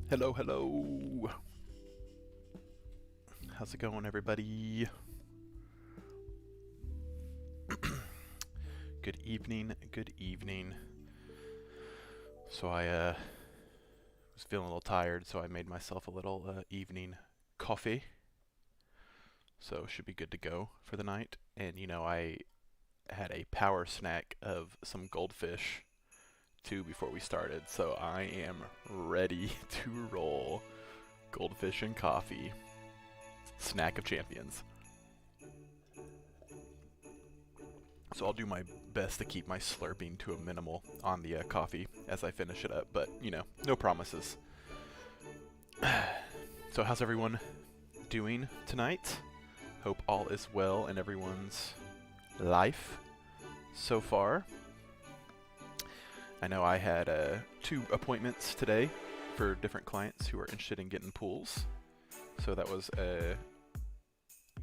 Hello, hello. How's it going, everybody? Good evening, good evening. So I was feeling a little tired, so I made myself a little evening coffee. So should be good to go for the night. And I had a power snack of some goldfish too before we started, so I am ready to roll. Goldfish and coffee. Snack of champions. So I'll do my best to keep my slurping to a minimal on the coffee as I finish it up, but no promises. So how's everyone doing tonight? Hope all is well in everyone's life so far. I know I had 2 appointments today for different clients who are interested in getting pools, so that was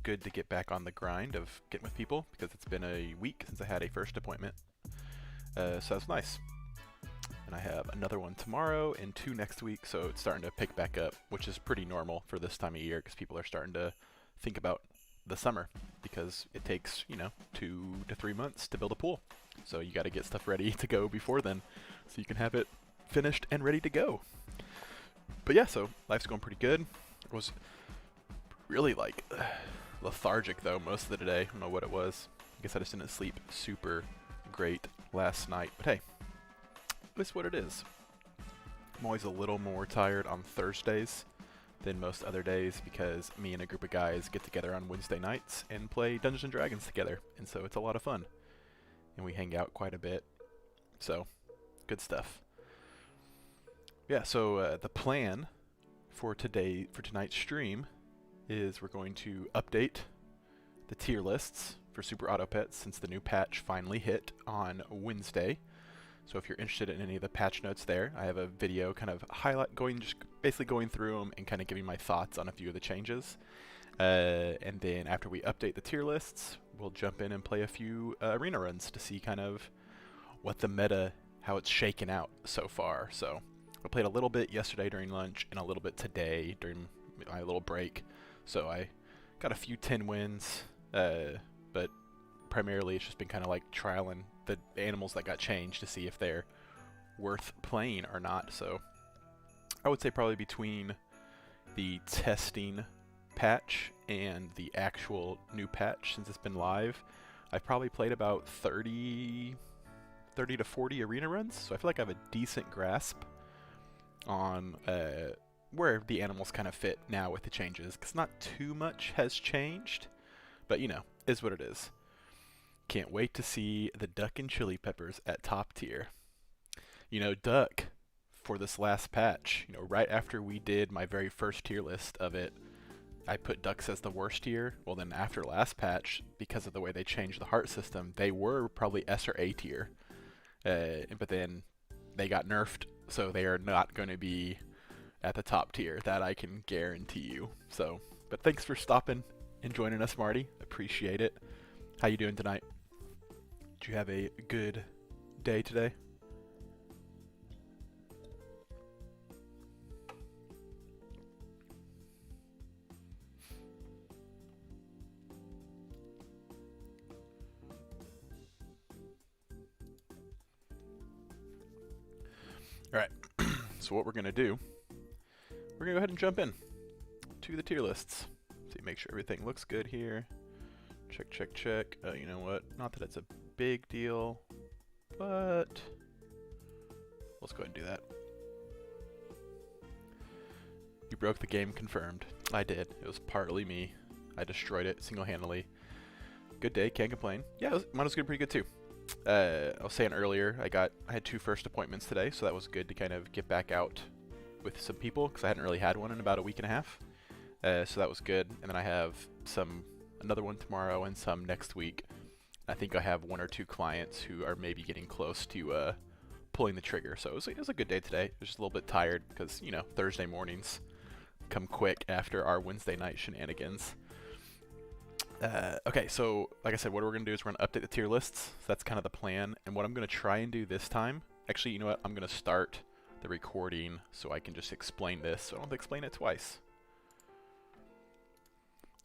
good to get back on the grind of getting with people because it's been a week since I had a first appointment. So that's nice. And I have another one tomorrow and 2 next week, so it's starting to pick back up, which is pretty normal for this time of year because people are starting to think about the summer because it takes, 2 to 3 months to build a pool. So you got to get stuff ready to go before then so you can have it finished and ready to go. But yeah, so life's going pretty good. It was really lethargic though most of the day. I don't know what it was. I guess I just didn't sleep super great last night. But hey, it's what it is. I'm always a little more tired on Thursdays than most other days because me and a group of guys get together on Wednesday nights and play Dungeons & Dragons together. And so it's a lot of fun. And we hang out quite a bit. So, good stuff. Yeah, so the plan for tonight's stream is we're going to update the tier lists for Super Auto Pets since the new patch finally hit on Wednesday. So if you're interested in any of the patch notes there, I have a video kind of basically going through them and kind of giving my thoughts on a few of the changes. And then after we update the tier lists, we'll jump in and play a few arena runs to see kind of what the meta, how it's shaken out so far. So I played a little bit yesterday during lunch and a little bit today during my little break. So I got a few 10 wins, but primarily it's just been kind of like trialing the animals that got changed to see if they're worth playing or not. So I would say probably between the testing patch and the actual new patch since it's been live, I've probably played about 30 to 40 arena runs. So I feel like I have a decent grasp on where the animals kind of fit now with the changes, because not too much has changed, but is what it is. Can't wait to see the duck and chili peppers at top tier. Duck, for this last patch, right after we did my very first tier list of it, I put ducks as the worst tier. Well, then after last patch, because of the way they changed the heart system, they were probably S or A tier, but then they got nerfed, so they are not going to be at the top tier. That I can guarantee you. So, but thanks for stopping and joining us, Marty. Appreciate it. How you doing tonight? Did you have a good day today? Alright, so what we're going to do, we're going to go ahead and jump in to the tier lists. So make sure everything looks good here. Check, check, check. You know what? Not that it's a big deal, but let's go ahead and do that. You broke the game, confirmed. I did. It was partly me. I destroyed it single-handedly. Good day, can't complain. Yeah, mine was pretty good too. I was saying earlier, I had 2 first appointments today, so that was good to kind of get back out with some people because I hadn't really had one in about a week and a half. So that was good. And then I have another one tomorrow and some next week. I think I have 1 or 2 clients who are maybe getting close to pulling the trigger. So it was a good day today. I was just a little bit tired because, Thursday mornings come quick after our Wednesday night shenanigans. Okay, so like I said, what we're going to do is we're going to update the tier lists. So that's kind of the plan. And what I'm going to try and do this time, actually, you know what? I'm going to start the recording so I can just explain this, so I don't have to explain it twice.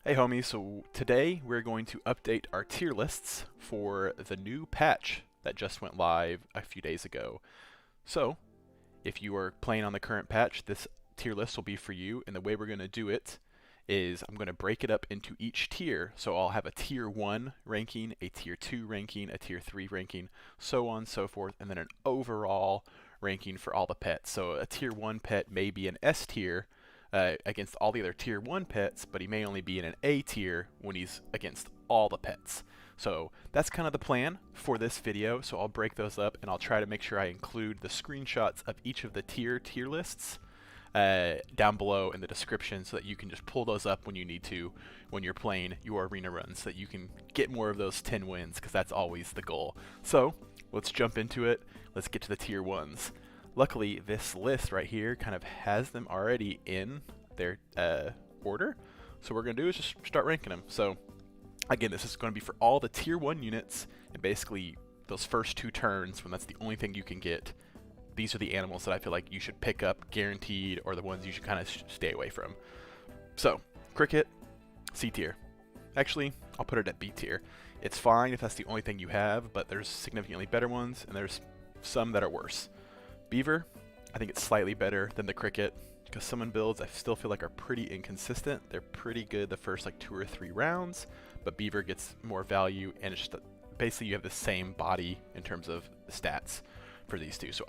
Hey homies, so today we're going to update our tier lists for the new patch that just went live a few days ago. So, if you are playing on the current patch, this tier list will be for you, and the way we're going to do it is I'm going to break it up into each tier. So I'll have a tier 1 ranking, a tier 2 ranking, a tier 3 ranking, so on and so forth, and then an overall ranking for all the pets. So a tier 1 pet may be an S tier against all the other tier 1 pets, but he may only be in an A tier when he's against all the pets. So that's kind of the plan for this video. So I'll break those up and I'll try to make sure I include the screenshots of each of the tier lists down below in the description so that you can just pull those up when you need to when you're playing your arena runs, so that you can get more of those 10 wins, because that's always the goal. So let's jump into it. Let's get to the tier 1s. Luckily, this list right here kind of has them already in their order. So what we're going to do is just start ranking them. So again, this is going to be for all the tier 1 units, and basically those first 2 turns when that's the only thing you can get. These are the animals that I feel like you should pick up guaranteed, or the ones you should kind of stay away from. So, cricket, C tier. Actually, I'll put it at B tier. It's fine if that's the only thing you have, but there's significantly better ones, and there's some that are worse. Beaver, I think it's slightly better than the cricket, because summon builds I still feel like are pretty inconsistent. They're pretty good the first like 2 or 3 rounds, but Beaver gets more value, and it's just basically you have the same body in terms of stats for these two. So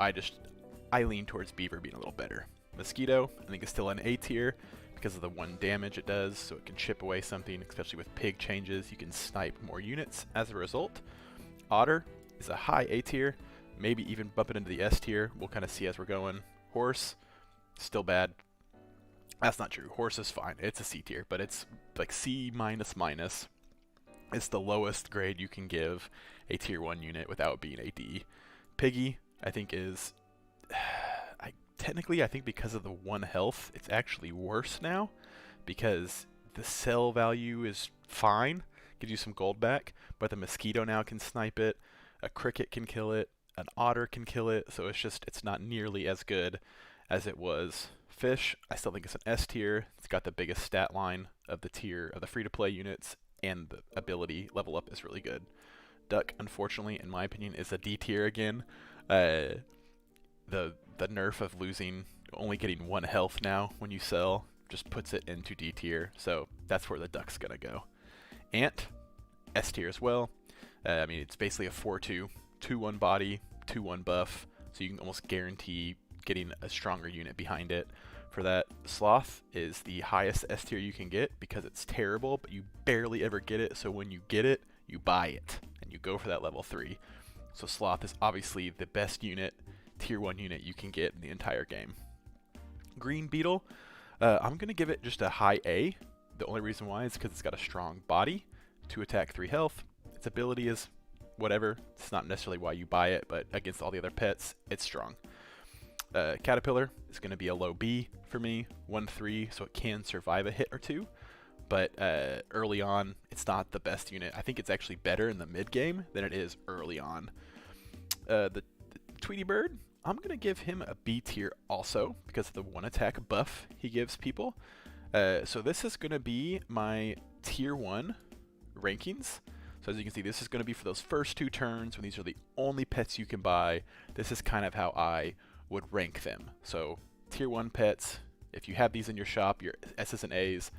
I lean towards Beaver being a little better. Mosquito, I think, is still an A tier because of the 1 damage it does, so it can chip away something, especially with pig changes. You can snipe more units as a result. Otter is a high A tier, maybe even bump it into the S tier. We'll kind of see as we're going. Horse, still bad. That's not true. Horse is fine. It's a C tier, but it's like C minus minus. It's the lowest grade you can give a tier 1 unit without being a D. Piggy, I think, is technically, I think because of the 1 health, it's actually worse now, because the sell value is fine, gives you some gold back, but the mosquito now can snipe it, a cricket can kill it, an otter can kill it, so it's not nearly as good as it was. Fish, I still think it's an S tier. It's got the biggest stat line of the tier of the free-to-play units, and the ability level up is really good. Duck, unfortunately, in my opinion, is a D tier again. The nerf of only getting 1 health now when you sell just puts it into D tier, so that's where the duck's gonna go. Ant, S tier as well. I mean, it's basically a 4-2, 2-1 body, 2-1 buff, so you can almost guarantee getting a stronger unit behind it. For that, Sloth is the highest S tier you can get because it's terrible, but you barely ever get it, so when you get it, you buy it, and you go for that level 3. So Sloth is obviously the best unit, tier 1 unit you can get in the entire game. Green Beetle, I'm going to give it just a high A. The only reason why is because it's got a strong body, 2 attack, 3 health. Its ability is whatever. It's not necessarily why you buy it, but against all the other pets, it's strong. Caterpillar is going to be a low B for me, 1-3, so it can survive a hit or 2. But early on, it's not the best unit. I think it's actually better in the mid game than it is early on. The Tweety Bird, I'm going to give him a B tier also because of the 1 attack buff he gives people. So this is going to be my tier 1 rankings. So as you can see, this is going to be for those first 2 turns when these are the only pets you can buy. This is kind of how I would rank them. So tier 1 pets, if you have these in your shop, your S's and A's,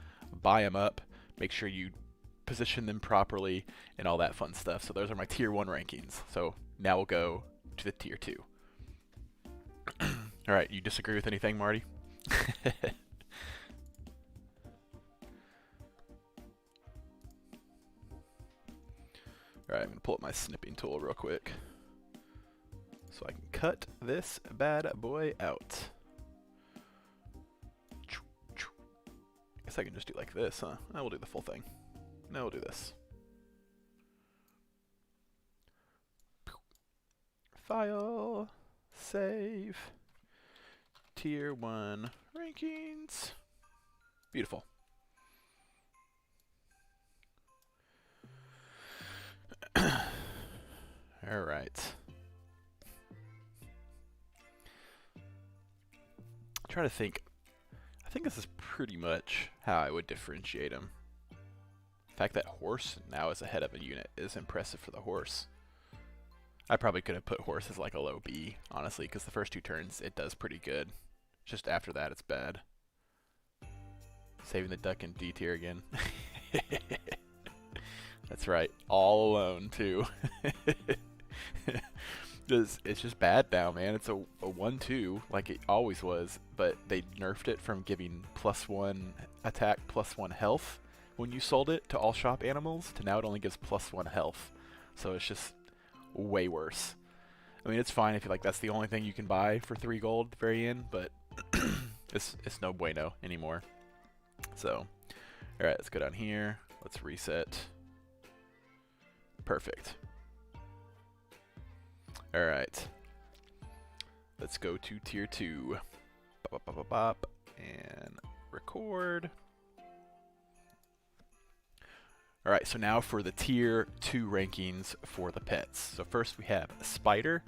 buy them up, make sure you position them properly and all that fun stuff. So those are my tier 1 rankings. So now we'll go to the tier 2. All right, you disagree with anything, Marty? All right, I'm gonna pull up my snipping tool real quick so I can cut this bad boy out. Guess I can just do like this, huh? I will do the full thing. No, we'll do this. File, save, tier 1 rankings. Beautiful. All right. Try to think. I think this is pretty much how I would differentiate them. The fact that horse now is ahead of a unit is impressive for the horse. I probably could have put horse as like a low B, honestly, because the first 2 turns it does pretty good. Just after that it's bad. Saving the duck in D tier again. That's right, all alone too. It's just bad now, man. It's a 1-2 like it always was, but they nerfed it from giving +1 attack, +1 health when you sold it to all shop animals, to now it only gives +1 health. So it's just way worse. I mean, it's fine if you like that's the only thing you can buy for 3 gold at the very end, but it's no bueno anymore. So, alright, let's go down here. Let's reset. Perfect. Alright. Let's go to tier 2. Bop, bop, bop, bop, and record. Alright, so now for the tier 2 rankings for the pets. So first we have Spider.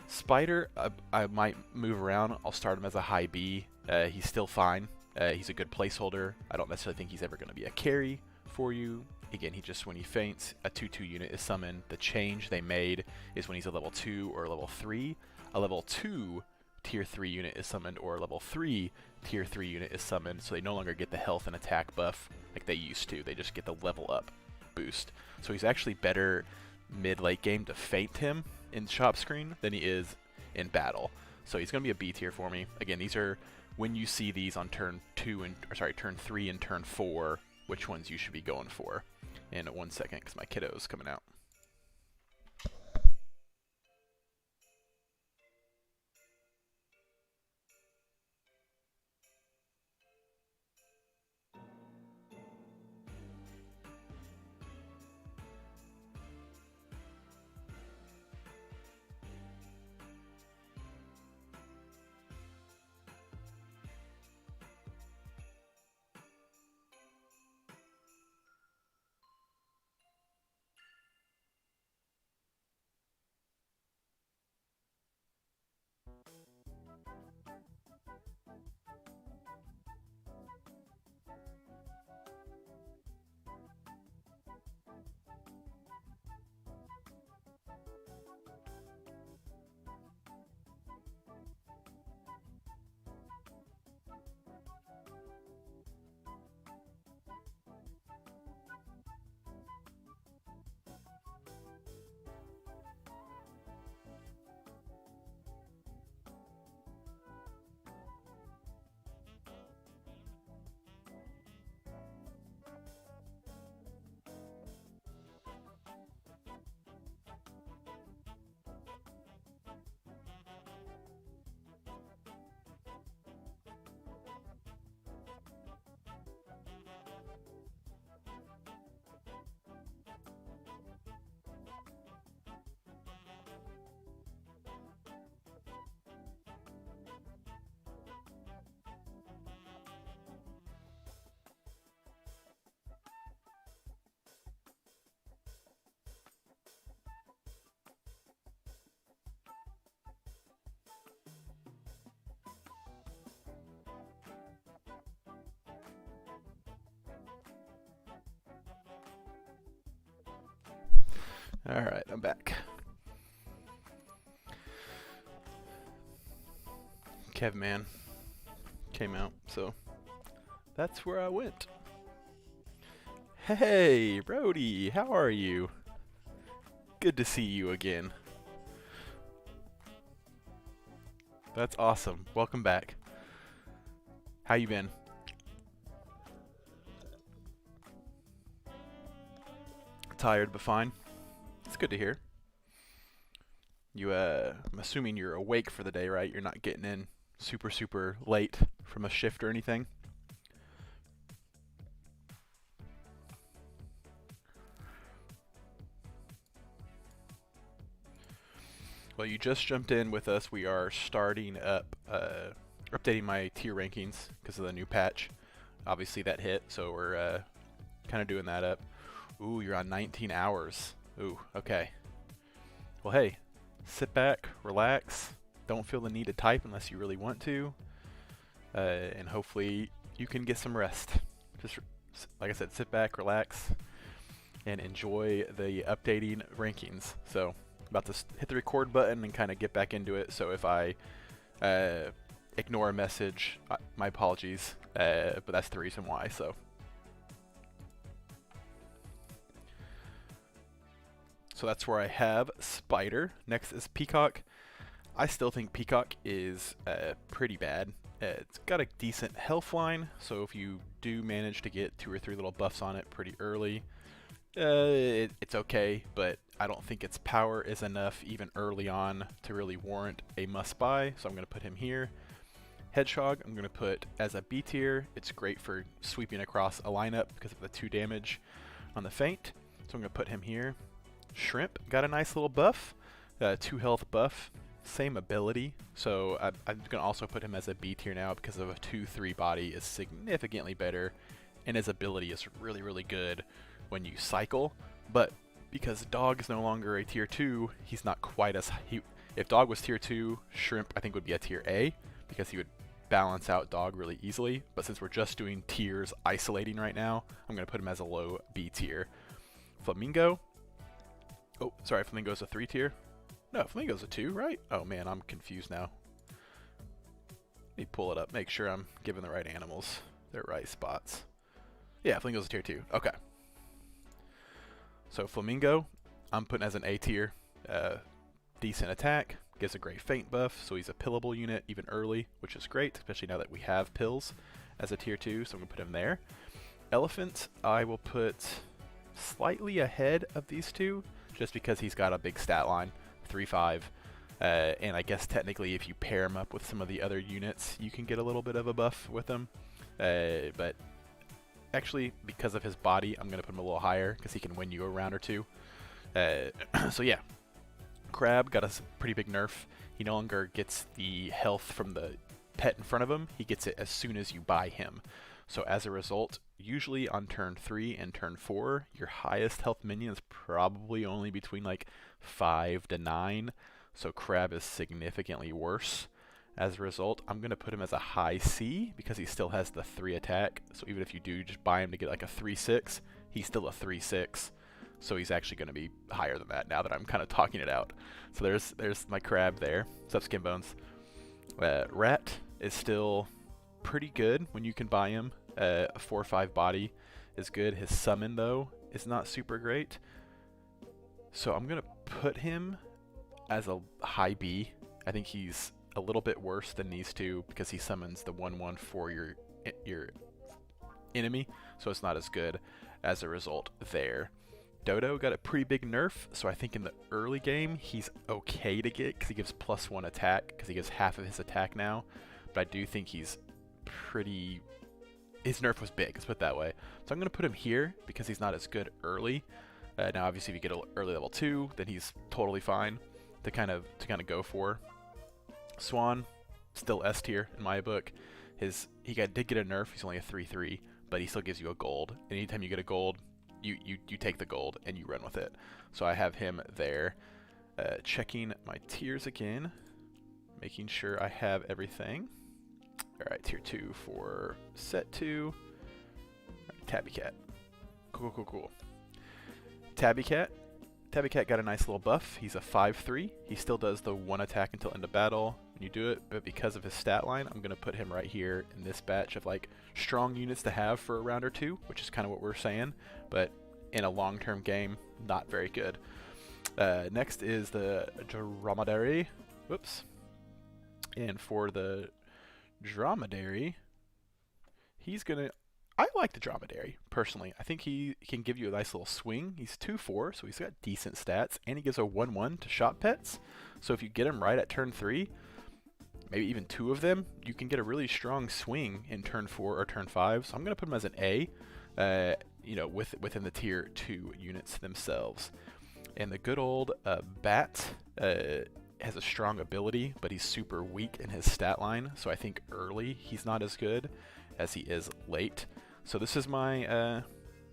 Spider, I might move around. I'll start him as a high B. He's still fine. He's a good placeholder. I don't necessarily think he's ever going to be a carry for you. Again, he just, when he faints, a 2/2 unit is summoned. The change they made is when he's a level 2 or level 3, a level 2 tier 3 unit is summoned, or a level 3 tier 3 unit is summoned, so they no longer get the health and attack buff like they used to. They just get the level up boost. So he's actually better mid-late game to feint him in shop screen than he is in battle. So he's going to be a B tier for me. Again, these are when you see these on turn 3 and turn 4, which ones you should be going for. In 1 second, because my kiddo's coming out. Alright, I'm back. Kevman came out, so that's where I went. Hey, Brody, how are you? Good to see you again. That's awesome. Welcome back. How you been? Tired but fine. It's good to hear. You, I'm assuming you're awake for the day, right? You're not getting in super late from a shift or anything? Well, you just jumped in with us. We are starting up, updating my tier rankings because of the new patch. Obviously that hit, so we're kind of doing that up. Ooh, you're on 19 hours. Ooh, okay. Well, hey, sit back, relax. Don't feel the need to type unless you really want to. and hopefully you can get some rest. Just like I said, sit back, relax, and enjoy the updating rankings. So about to hit the record button and kind of get back into it. So if I ignore a message, my apologies, but that's the reason why. So that's where I have Spider. Next is Peacock. I still think Peacock is pretty bad. It's got a decent health line, so if you do manage to get 2 or 3 little buffs on it pretty early, it's okay, but I don't think its power is enough even early on to really warrant a must-buy, so I'm going to put him here. Hedgehog, I'm going to put as a B tier. It's great for sweeping across a lineup because of the 2 damage on the feint, so I'm going to put him here. Shrimp got a nice little buff, 2 health buff, same ability, so I'm going to also put him as a B tier now because of a 2-3 body is significantly better, and his ability is really, really good when you cycle, but because Dog is no longer a tier 2, he's not quite as... if Dog was tier 2, Shrimp I think would be a tier A, because he would balance out Dog really easily, but since we're just doing tiers isolating right now, I'm going to put him as a low B tier. Flamingo, oh, sorry, Flamingo's a 3 tier. No, Flamingo's a 2, right? Oh man, I'm confused now. Let me pull it up, make sure I'm giving the right animals their right spots. Yeah, Flamingo's a tier 2. Okay. So Flamingo, I'm putting as an A tier. Decent attack, gives a great feint buff, so he's a pillable unit even early, which is great, especially now that we have pills as a tier 2, so I'm going to put him there. Elephant, I will put slightly ahead of these two, just because he's got a big stat line, 3-5, and I guess technically if you pair him up with some of the other units, you can get a little bit of a buff with him, but actually because of his body, I'm going to put him a little higher, because he can win you a round or 2. So yeah, Crab got a pretty big nerf. He no longer gets the health from the pet in front of him, he gets it as soon as you buy him. So as a result, usually on turn 3 and turn 4, your highest health minion is probably only between like 5 to 9. So Crab is significantly worse. As a result, I'm going to put him as a high C because he still has the 3 attack. So even if you do just buy him to get like a 3-6, he's still a 3-6. So he's actually going to be higher than that now that I'm kind of talking it out. So there's my Crab there. What's up, Skin Bones? Rat is still pretty good when you can buy him. A 4-5 body is good. His summon, though, is not super great. So I'm going to put him as a high B. I think he's a little bit worse than these two because he summons the 1/1 for your enemy, so it's not as good as a result there. Dodo got a pretty big nerf, so I think in the early game he's okay to get because he gives +1 attack because he gives half of his attack now, but I do think he's pretty... his nerf was big, let's put it that way. So I'm going to put him here because he's not as good early. Now obviously if you get an early level 2, then he's totally fine to kind of go for. Swan, still S tier in my book. He did get a nerf, he's only a 3-3, but he still gives you a gold. And anytime you get a gold, you take the gold and you run with it. So I have him there. Checking my tiers again, making sure I have everything. Alright, tier 2 for set 2. Right, Tabby Cat. Cool. Tabby Cat got a nice little buff. He's a 5-3. He still does the 1 attack until end of battle when you do it, but because of his stat line, I'm going to put him right here in this batch of like strong units to have for a round or 2, which is kind of what we're saying, but in a long-term game, not very good. Next is the Dromedary. Whoops. And for the Dromedary, he's going to... I like the Dromedary, personally. I think he can give you a nice little swing. He's 2-4, so he's got decent stats, and he gives a 1/1 to shop pets. So if you get him right at turn 3, maybe even 2 of them, you can get a really strong swing in turn 4 or turn 5. So I'm going to put him as an A, within the tier 2 units themselves. And the good old Bat has a strong ability, but he's super weak in his stat line. So I think early he's not as good as he is late. So this is my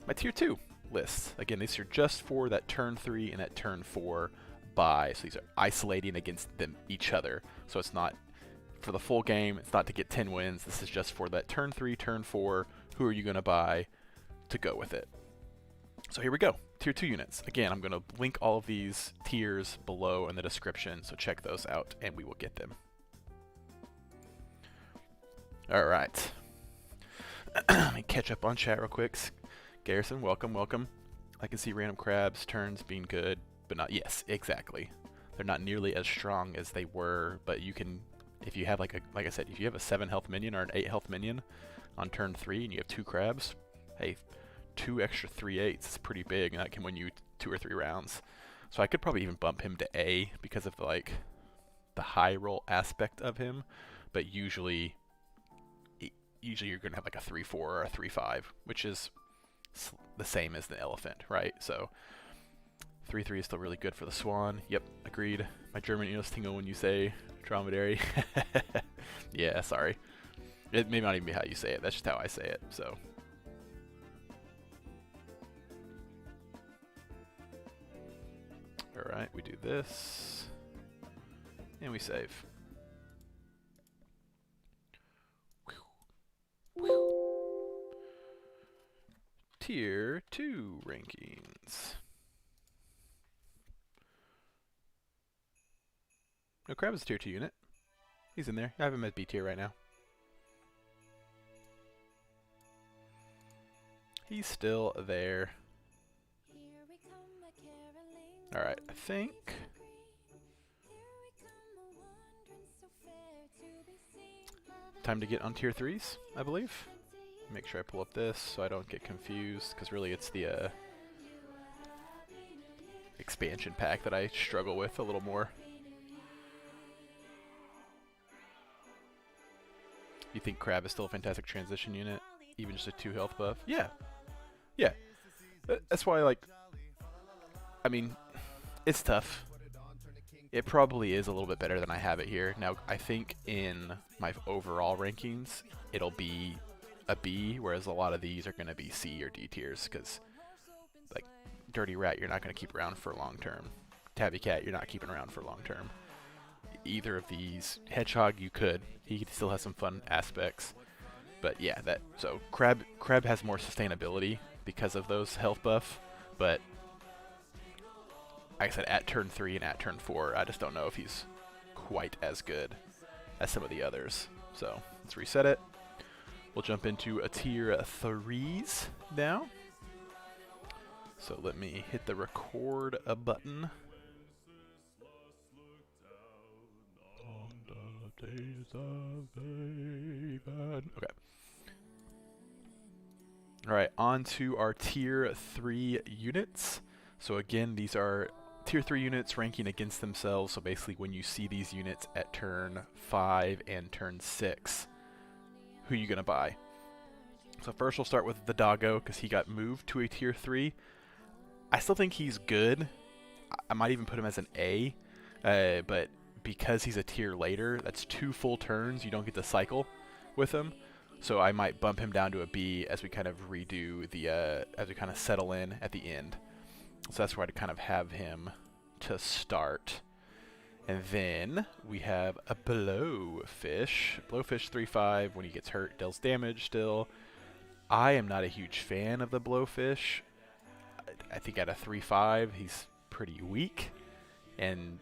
my tier 2 list. Again, these are just for that turn 3 and that turn 4 buy. So these are isolating against each other. So it's not for the full game. It's not to get 10 wins. This is just for that turn 3, turn 4. Who are you going to buy to go with it? So here we go. Tier 2 units. Again, I'm going to link all of these tiers below in the description, so check those out and we will get them. Alright. Let me catch up on chat real quick. Garrison, welcome, welcome. I can see random crabs turns being good, but not, yes, exactly. They're not nearly as strong as they were, but you can, if you have like I said, if you have a 7 health minion or an 8 health minion on turn 3 and you have 2 crabs, hey, 2 extra 3/8 is pretty big, and that can win you 2 or 3 rounds. So I could probably even bump him to A because of like the high roll aspect of him, but usually you're gonna have like a 3/4 or a 3/5, which is the same as the elephant, right? So 3/3 is still really good for the swan. Yep, agreed. My German ears tingle when you say dromedary. Yeah, sorry. It may not even be how you say it. That's just how I say it. So. Alright, we do this. And we save. Tier 2 rankings. No, Crab is a tier 2 unit. He's in there. I have him at B tier right now. He's still there. Alright, I think time to get on tier 3s, I believe. Make sure I pull up this so I don't get confused, because really it's the expansion pack that I struggle with a little more. You think Crab is still a fantastic transition unit? Even just a 2 health buff? Yeah. Yeah. That's why, like, I mean, it's tough. It probably is a little bit better than I have it here. Now, I think in my overall rankings, it'll be a B, whereas a lot of these are going to be C or D tiers, because, like, Dirty Rat, you're not going to keep around for long term. Tabby Cat, you're not keeping around for long term. Either of these, Hedgehog, you could. He still has some fun aspects. But yeah, so Crab has more sustainability because of those health buff, but like I said, at turn 3 and at turn 4, I just don't know if he's quite as good as some of the others. So let's reset it. We'll jump into a tier 3s now. So let me hit the record button. Okay. Alright, on to our tier 3 units. So again, these are tier 3 units ranking against themselves. So basically when you see these units at turn 5 and turn 6, who are you going to buy? So first we'll start with the Doggo, because he got moved to a tier 3. I still think he's good. I might even put him as an A, but because he's a tier later, that's 2 full turns. You don't get to cycle with him. So I might bump him down to a B as we kind of redo the, as we kind of settle in at the end. So that's where I'd kind of have him to start. And then we have a Blowfish. Blowfish 3/5, when he gets hurt, deals damage still. I am not a huge fan of the Blowfish. I think at a 3/5, he's pretty weak. And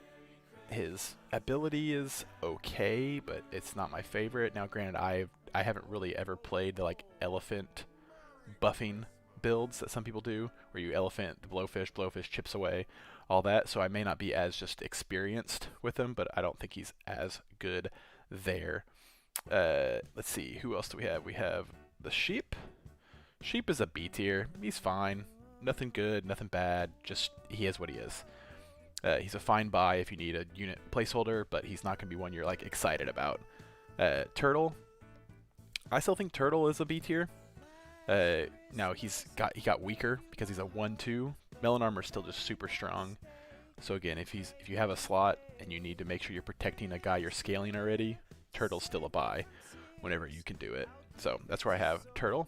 his ability is okay, but it's not my favorite. Now, granted, I haven't really ever played the like elephant buffing builds that some people do, where you elephant the blowfish chips away, all that. So I may not be as just experienced with him, but I don't think he's as good there. Let's see, who else do we have? We have the Sheep. Sheep is a B tier. He's fine. Nothing good, nothing bad. Just he is what he is. He's a fine buy if you need a unit placeholder, but he's not going to be one you're like excited about. Turtle. I still think Turtle is a B tier. Now he got weaker because he's a 1/2. Melon Armor is still just super strong. So again, if you have a slot and you need to make sure you're protecting a guy you're scaling already, Turtle's still a buy whenever you can do it. So that's where I have Turtle.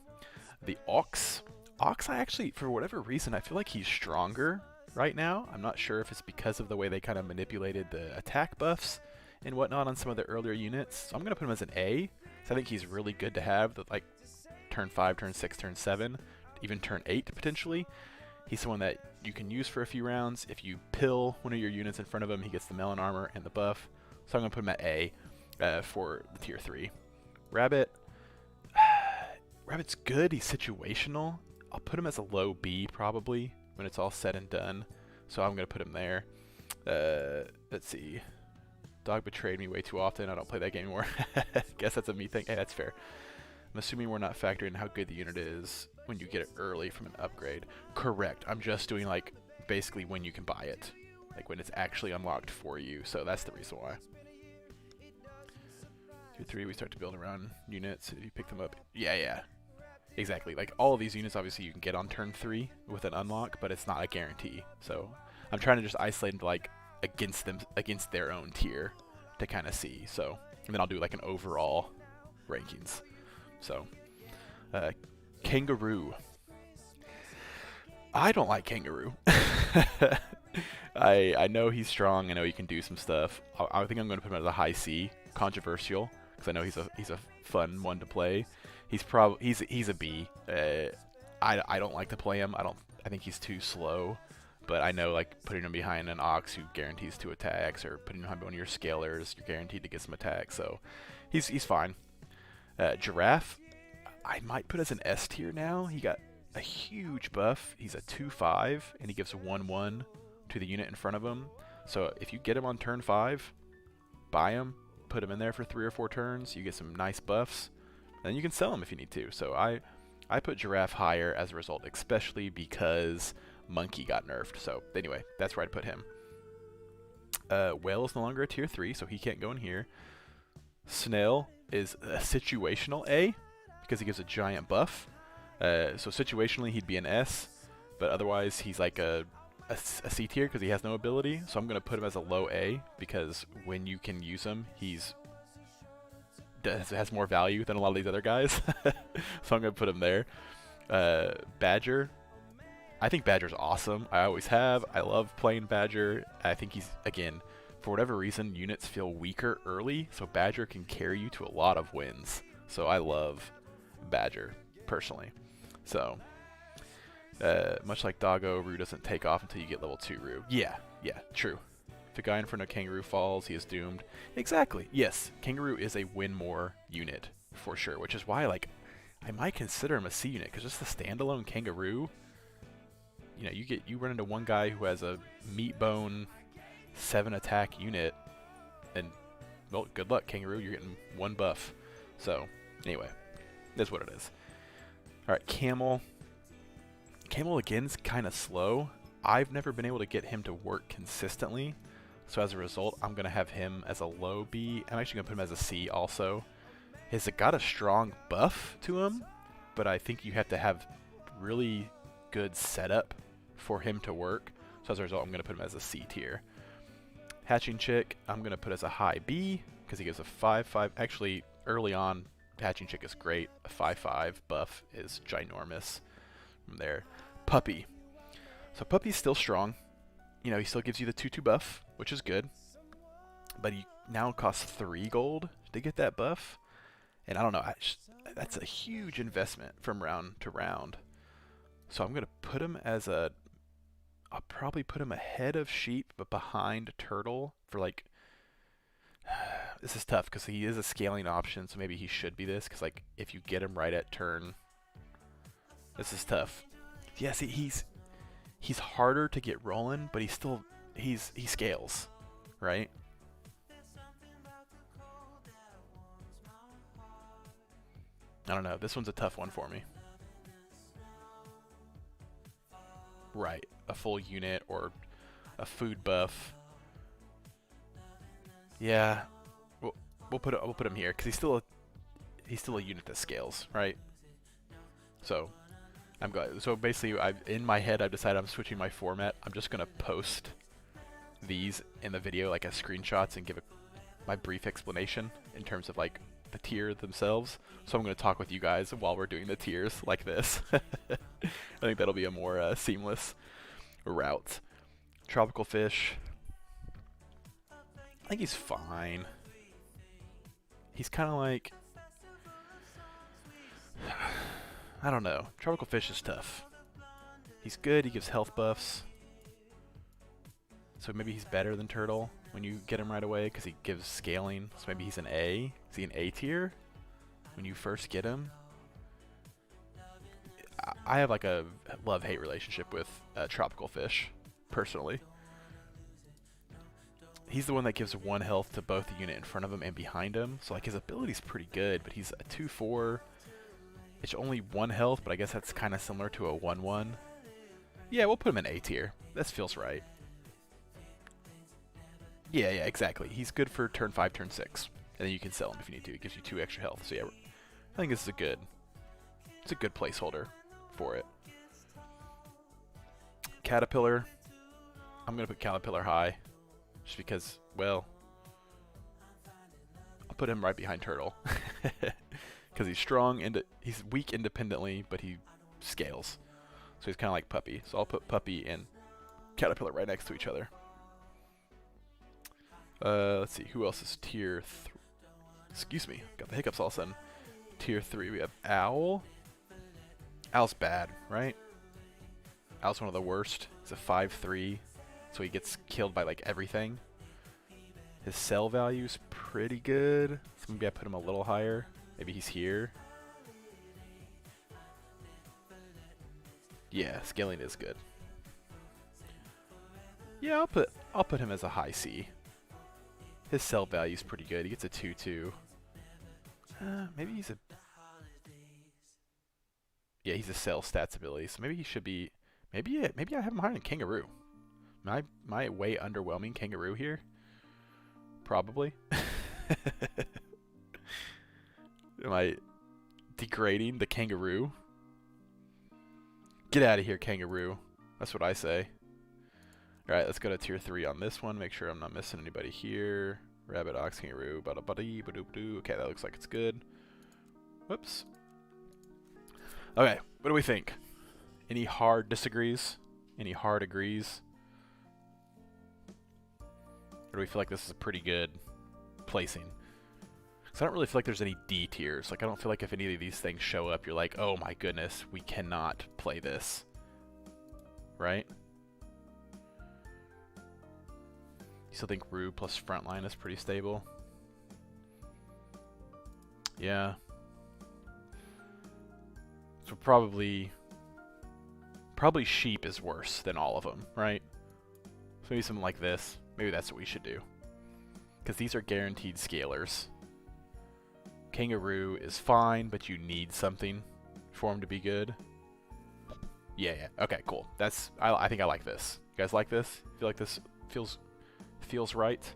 The Ox. Ox, I actually, for whatever reason, I feel like he's stronger right now. I'm not sure if it's because of the way they kind of manipulated the attack buffs and whatnot on some of the earlier units. So I'm going to put him as an A. So I think he's really good to have, like turn 5, turn 6, turn 7, even turn 8 potentially. He's someone that you can use for a few rounds. If you pill one of your units in front of him, he gets the melon armor and the buff. So I'm going to put him at A for the tier 3. Rabbit. Rabbit's good. He's situational. I'll put him as a low B probably when it's all said and done. So I'm going to put him there. Let's see. Dog betrayed me way too often. I don't play that game anymore. Guess that's a me thing. Hey, that's fair. I'm assuming we're not factoring in how good the unit is when you get it early from an upgrade. Correct. I'm just doing like basically when you can buy it. Like when it's actually unlocked for you. So that's the reason why. Tier 3, we start to build around units. If you pick them up. Yeah. Exactly. Like all of these units obviously you can get on turn 3 with an unlock, but it's not a guarantee. So I'm trying to just isolate them like against their own tier to kind of see. So and then I'll do like an overall rankings. So Kangaroo. I don't like Kangaroo. I know he's strong. I know he can do some stuff. I think I'm going to put him as a high C. Controversial, because I know he's a fun one to play. He's a B. I don't like to play him. I think he's too slow. But I know like putting him behind an Ox who guarantees 2 attacks, or putting him behind one of your Scalers, you're guaranteed to get some attacks. So he's fine. Giraffe, I might put as an S tier now. He got a huge buff. He's a 2/5, and he gives 1/1 to the unit in front of him. So if you get him on turn 5, buy him, put him in there for 3 or 4 turns. You get some nice buffs. Then you can sell him if you need to. So I put Giraffe higher as a result, especially because Monkey got nerfed. So anyway, that's where I'd put him. Whale is no longer a tier 3, so he can't go in here. Snail is a situational A because he gives a giant buff. So situationally he'd be an S, but otherwise he's like a C tier because he has no ability. So I'm going to put him as a low A because when you can use him, has more value than a lot of these other guys. So I'm going to put him there. Badger. I think Badger's awesome. I always have. I love playing Badger. I think he's, again, for whatever reason, units feel weaker early, so Badger can carry you to a lot of wins. So I love Badger, personally. So, much like Doggo, Roo doesn't take off until you get level 2 Roo. Yeah, true. If a guy in front of Kangaroo falls, he is doomed. Exactly, yes. Kangaroo is a win more unit, for sure, which is why, like, I might consider him a C unit, because just the standalone Kangaroo, you know, you run into one guy who has a meat bone 7 attack unit, and well, good luck, Kangaroo. You're getting 1 buff. So anyway, that's what it is. All right, Camel. Camel again's kind of slow. I've never been able to get him to work consistently, so as a result, I'm gonna have him as a low B. I'm actually gonna put him as a C also. He's got a strong buff to him, but I think you have to have really good setup for him to work. So as a result, I'm going to put him as a C tier. Hatching Chick, I'm going to put as a high B because he gives a 5/5. Actually, early on, Hatching Chick is great. A 5/5 buff is ginormous from there. Puppy. So Puppy's still strong. You know, he still gives you the 2/2 buff, which is good. But he now costs 3 gold to get that buff. And I don't know, that's a huge investment from round to round. So I'm going to put him as I'll probably put him ahead of Sheep, but behind Turtle for like, this is tough because he is a scaling option, so maybe he should be this, because like if you get him right at turn, this is tough. Yeah, see, he's harder to get rolling, but he scales, right? I don't know, this one's a tough one for me. Right, a full unit or a food buff. Yeah, we'll put him here because he's still a unit that scales, right? So I'm glad. So basically, in my head I've decided I'm switching my format. I'm just gonna post these in the video like as screenshots and give my brief explanation in terms of like the tier themselves. So I'm going to talk with you guys while we're doing the tiers like this. I think that'll be a more seamless route. Tropical Fish. I think he's fine. He's kind of like, I don't know. Tropical Fish is tough. He's good. He gives health buffs. So maybe he's better than Turtle when you get him right away because he gives scaling. So maybe he's an A. Is he an A tier when you first get him? I have like a love-hate relationship with Tropical Fish, personally. He's the one that gives 1 health to both the unit in front of him and behind him. So like his ability's pretty good, but he's a 2/4. It's only 1 health, but I guess that's kind of similar to a 1/1. Yeah, we'll put him in A tier. That feels right. Yeah, exactly. He's good for turn 5, turn 6. And then you can sell him if you need to. It gives you 2 extra health. So yeah, I think this is it's a good placeholder for it. Caterpillar. I'm going to put Caterpillar high. Just because, well, I'll put him right behind Turtle. Because he's strong, and he's weak independently, but he scales. So he's kind of like Puppy. So I'll put Puppy and Caterpillar right next to each other. Let's see, who else is tier 3? Excuse me, got the hiccups all of a sudden. Tier 3, we have Owl. Owl's bad, right? Owl's one of the worst. He's a 5/3, so he gets killed by like everything. His cell value's pretty good, so maybe I put him a little higher. Maybe he's here. Yeah, scaling is good. Yeah, I'll put him as a high C. His cell value's pretty good. He gets a 2/2. Maybe he's a... Yeah, he's a cell stats ability, so maybe he should be... Maybe I have him higher than Kangaroo. Am I way underwhelming Kangaroo here? Probably. Am I degrading the Kangaroo? Get out of here, Kangaroo. That's what I say. Alright, let's go to tier 3 on this one. Make sure I'm not missing anybody here. Rabbit, Ox, Kangaroo, bada-buddy, ba-doop-doo. Okay, that looks like it's good. Whoops. Okay, what do we think? Any hard disagrees? Any hard agrees? Or do we feel like this is a pretty good placing? Because I don't really feel like there's any D tiers. Like, I don't feel like if any of these things show up, you're like, oh my goodness, we cannot play this. Right? You still think Rue plus Frontline is pretty stable? Yeah. So probably Sheep is worse than all of them, right? So maybe something like this. Maybe that's what we should do. Because these are guaranteed scalers. Kangaroo is fine, but you need something for him to be good. Yeah. Okay, cool. I think I like this. You guys like this? Feel like this feels right?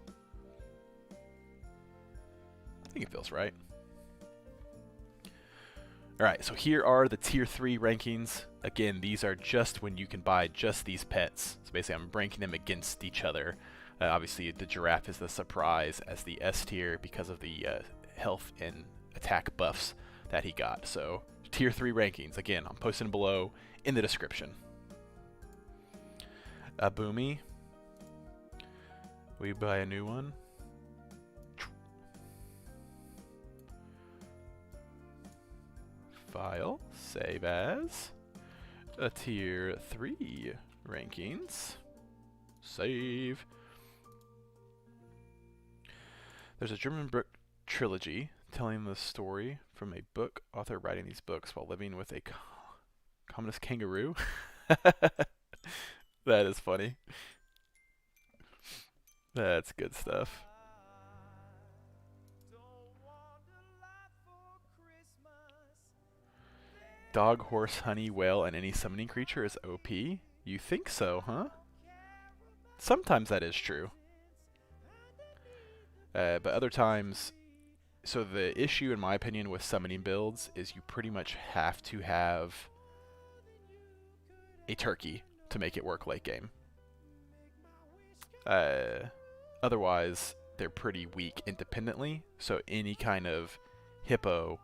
I think it feels right. Alright, so here are the tier 3 rankings. Again, these are just when you can buy just these pets. So basically I'm ranking them against each other. Obviously the giraffe is the surprise as the S tier because of the health and attack buffs that he got. So tier 3 rankings, again, I'm posting them below in the description. Boomy. We buy a new one. File, save as. A tier 3 rankings. Save. There's a German book trilogy telling the story from a book author writing these books while living with a communist kangaroo. That is funny. That's good stuff. Dog, horse, honey, whale, and any summoning creature is OP? You think so, huh? Sometimes that is true. But other times... So the issue, in my opinion, with summoning builds is you pretty much have to have a turkey to make it work late game. Otherwise, they're pretty weak independently. So any kind of hippo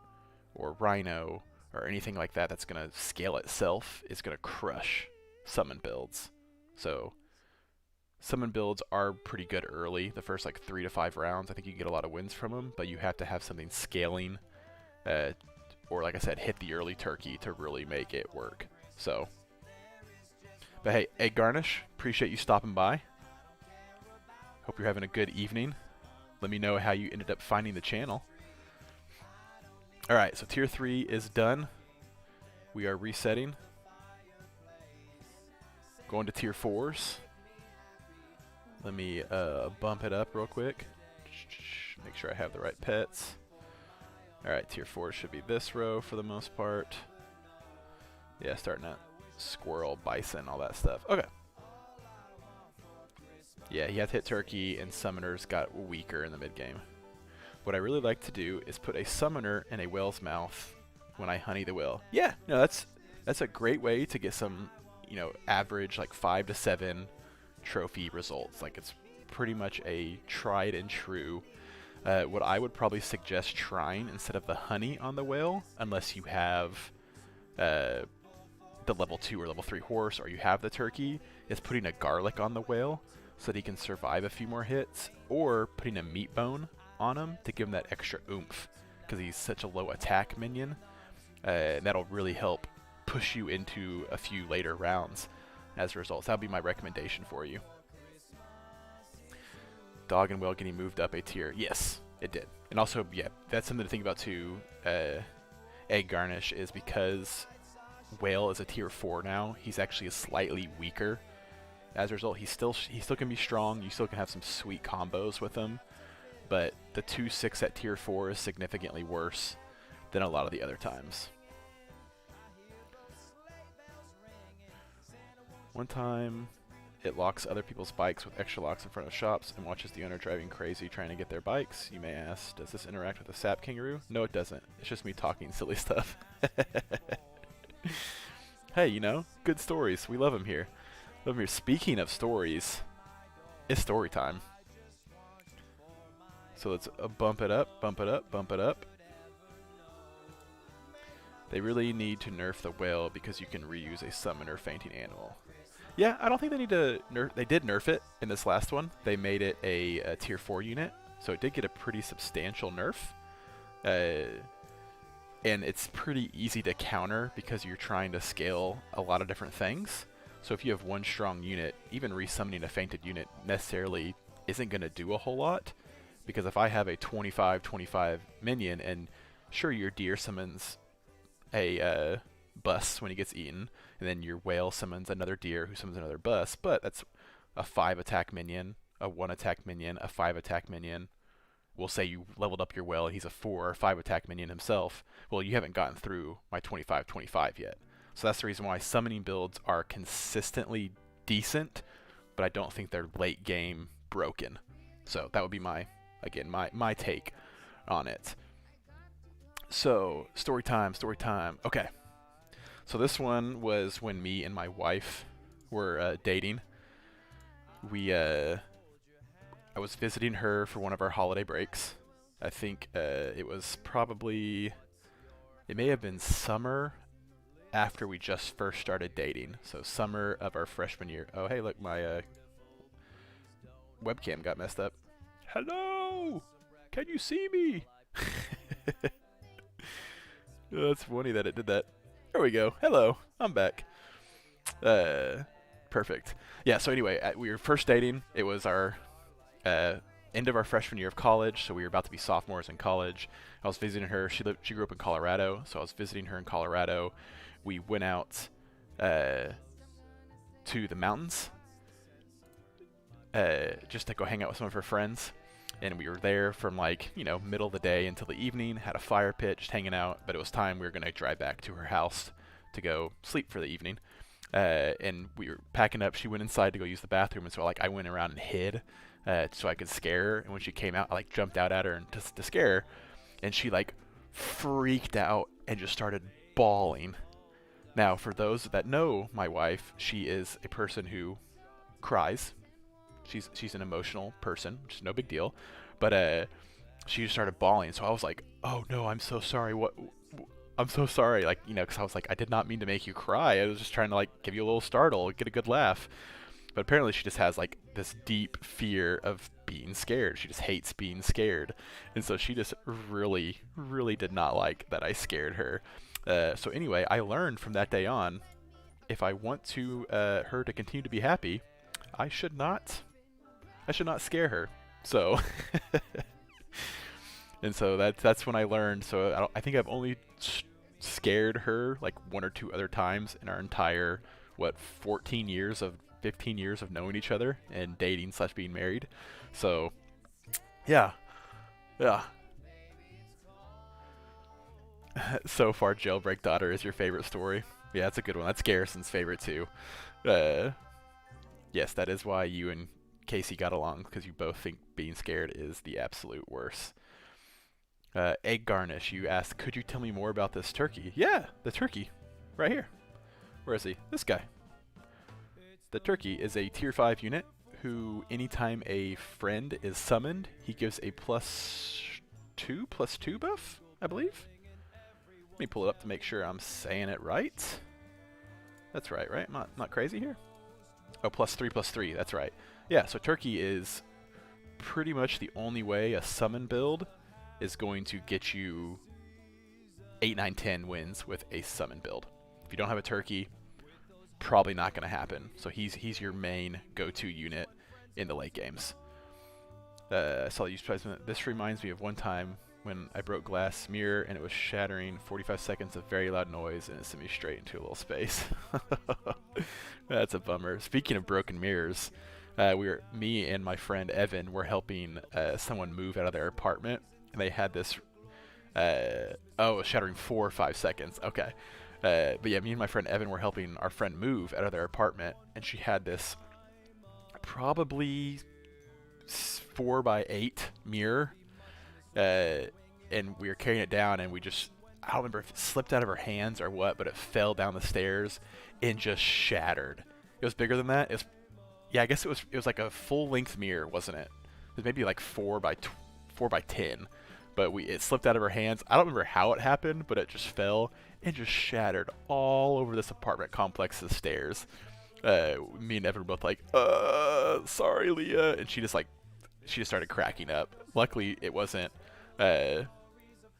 or rhino or anything like that that's going to scale itself is going to crush summon builds. So summon builds are pretty good early. The first like 3 to 5 rounds, I think you can get a lot of wins from them, but you have to have something scaling, or like I said, hit the early turkey to really make it work. So, but hey, Egg Garnish, appreciate you stopping by. Hope you're having a good evening. Let me know how you ended up finding the channel. Alright, so tier 3 is done. We are resetting. Going to tier 4s. Let me bump it up real quick. Make sure I have the right pets. Alright, tier 4 should be this row for the most part. Yeah, starting at squirrel, bison, all that stuff. Okay. Yeah, he had to hit turkey, and summoners got weaker in the mid-game. What I really like to do is put a summoner in a whale's mouth when I honey the whale. Yeah, no, that's a great way to get some, you know, average like 5 to 7 trophy results. Like, it's pretty much a tried and true. What I would probably suggest trying instead of the honey on the whale, unless you have the level 2 or level 3 horse, or you have the turkey, is putting a garlic on the whale so that he can survive a few more hits, or putting a meat bone on him to give him that extra oomph, because he's such a low attack minion. And that'll really help push you into a few later rounds as a result. So that'll be my recommendation for you. Dog and whale getting moved up a tier. Yes, it did. And also, yeah, that's something to think about too. Egg Garnish is because whale is a tier 4 now. He's actually slightly weaker. As a result, he still can be strong. You still can have some sweet combos with him. But the 2/6 at tier 4 is significantly worse than a lot of the other times. One time, it locks other people's bikes with extra locks in front of shops and watches the owner driving crazy trying to get their bikes. You may ask, does this interact with the sap kangaroo? No, it doesn't. It's just me talking silly stuff. Hey, you know, good stories. We love them here. Love them here. Speaking of stories, it's story time. So let's bump it up, bump it up, bump it up. They really need to nerf the whale because you can reuse a summoner fainting animal. Yeah, I don't think they need to nerf. They did nerf it in this last one. They made it a tier 4 unit, so it did get a pretty substantial nerf. And it's pretty easy to counter because you're trying to scale a lot of different things. So if you have one strong unit, even resummoning a fainted unit necessarily isn't going to do a whole lot. Because if I have a 25/25 minion, and sure, your deer summons a bus when he gets eaten, and then your whale summons another deer who summons another bus, but that's a 5 attack minion, a 1 attack minion, a 5 attack minion. We'll say you leveled up your whale and he's a 4 or 5 attack minion himself. Well, you haven't gotten through my 25/25 yet. So that's the reason why summoning builds are consistently decent, but I don't think they're late game broken. So that would be my take on it. So, story time. Okay. So this one was when me and my wife were dating. I was visiting her for one of our holiday breaks. I think it may have been summer after we just first started dating. So summer of our freshman year. Oh, hey, look, my webcam got messed up. Hello! Can you see me? Oh, that's funny that it did that. There we go. Hello. I'm back. Perfect. Yeah, so anyway, we were first dating. It was our end of our freshman year of college, so we were about to be sophomores in college. I was visiting her. She grew up in Colorado, so I was visiting her in Colorado. We went out to the mountains just to go hang out with some of her friends. And we were there from middle of the day until the evening, had a fire pit, just hanging out. But it was time we were going to drive back to her house to go sleep for the evening. And we were packing up. She went inside to go use the bathroom. And so I went around and hid so I could scare her. And when she came out, I jumped out at her to scare her. And she freaked out and just started bawling. Now, for those that know my wife, she is a person who cries. She's an emotional person, which is no big deal, but she just started bawling. So I was like, "Oh no, I'm so sorry. I'm so sorry." Because I was like, "I did not mean to make you cry. I was just trying to give you a little startle, get a good laugh." But apparently she just has like this deep fear of being scared. She just hates being scared. And so she just really, really did not like that I scared her. So anyway, I learned from that day on, if I want to her to continue to be happy, I should not scare her. So and so that's when I learned. So I think I've only scared her like 1 or 2 other times in our entire 15 years of knowing each other and dating / being married. So yeah. So far, Jailbreak Daughter is your favorite story. Yeah, that's a good one. That's Garrison's favorite too. Yes, that is why you and Casey got along, because you both think being scared is the absolute worst. Egg Garnish, you asked, could you tell me more about this turkey? Yeah, the turkey. Right here. Where is he? This guy. The turkey is a tier 5 unit who, anytime a friend is summoned, he gives a +2/+2 buff, I believe. Let me pull it up to make sure I'm saying it right. That's right? I'm not crazy here? Oh, +3/+3, that's right. Yeah, so turkey is pretty much the only way a summon build is going to get you 8, 9, 10 wins with a summon build. If you don't have a turkey, probably not going to happen. So he's your main go-to unit in the late games. Solid use placement. This reminds me of one time when I broke glass mirror and it was shattering. 45 seconds of very loud noise and it sent me straight into a little space. That's a bummer. Speaking of broken mirrors, me and my friend Evan were helping someone move out of their apartment, and they had this. It was shattering 4 or 5 seconds. Okay. But yeah, me and my friend Evan were helping our friend move out of their apartment, and she had this probably 4x8 mirror, and we were carrying it down, and I don't remember if it slipped out of her hands or what, but it fell down the stairs and just shattered. It was bigger than that. I guess it was like a full-length mirror, wasn't it? It was maybe like 4x10, but it slipped out of her hands. I don't remember how it happened, but it just fell and just shattered all over this apartment complex's stairs. Me and Evan were both like, sorry, Leah, and she just started cracking up. Luckily, it wasn't.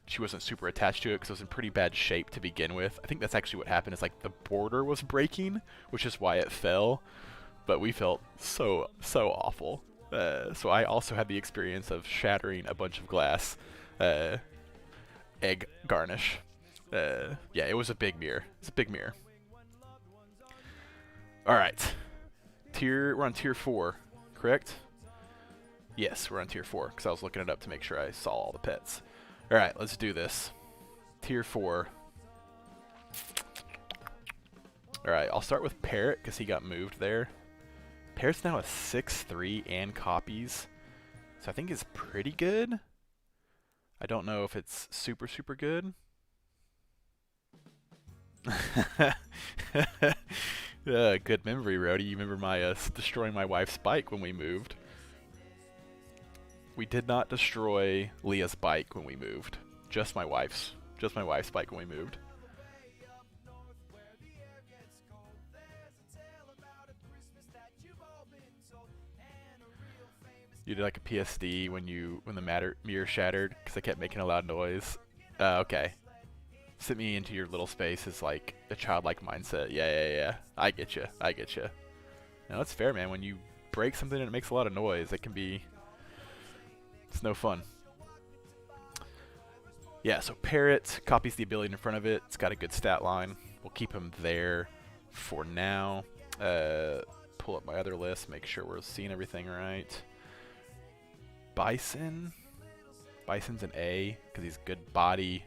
She wasn't super attached to it because it was in pretty bad shape to begin with. I think that's actually what happened. Is like the border was breaking, which is why it fell. But we felt so awful. So I also had the experience of shattering a bunch of glass. Egg Garnish. Yeah, it was a big mirror. It's a big mirror. All right, we're on tier 4, correct? Yes, we're on tier 4 because I was looking it up to make sure I saw all the pets. All right, let's do this. Tier 4. All right, I'll start with Parrot because he got moved there. Parrot's now a 6/3 and copies, so I think it's pretty good. I don't know if it's super good. Good memory, Rody. You remember my destroying my wife's bike when we moved. We did not destroy Leah's bike when we moved. Just my wife's bike when we moved. You did like a PSD when the mirror shattered because I kept making a loud noise. Okay. Sent me into your little space is like a childlike mindset. Yeah. I get you. No, that's fair, man. When you break something and it makes a lot of noise, it's no fun. Yeah, so Parrot copies the ability in front of it. It's got a good stat line. We'll keep him there for now. Pull up my other list, make sure we're seeing everything right. Bison's an A because he's good body.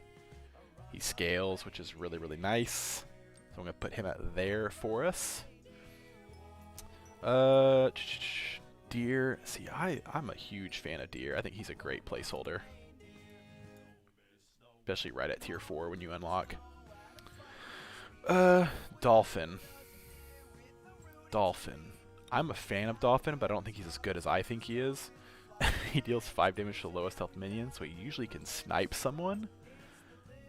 He scales, which is really nice. So I'm going to put him at there for us. Deer. See, I'm a huge fan of Deer. I think he's a great placeholder. Especially right at tier 4 when you unlock. Dolphin. I'm a fan of Dolphin, but I don't think he's as good as I think he is. He deals 5 damage to the lowest health minion, so he usually can snipe someone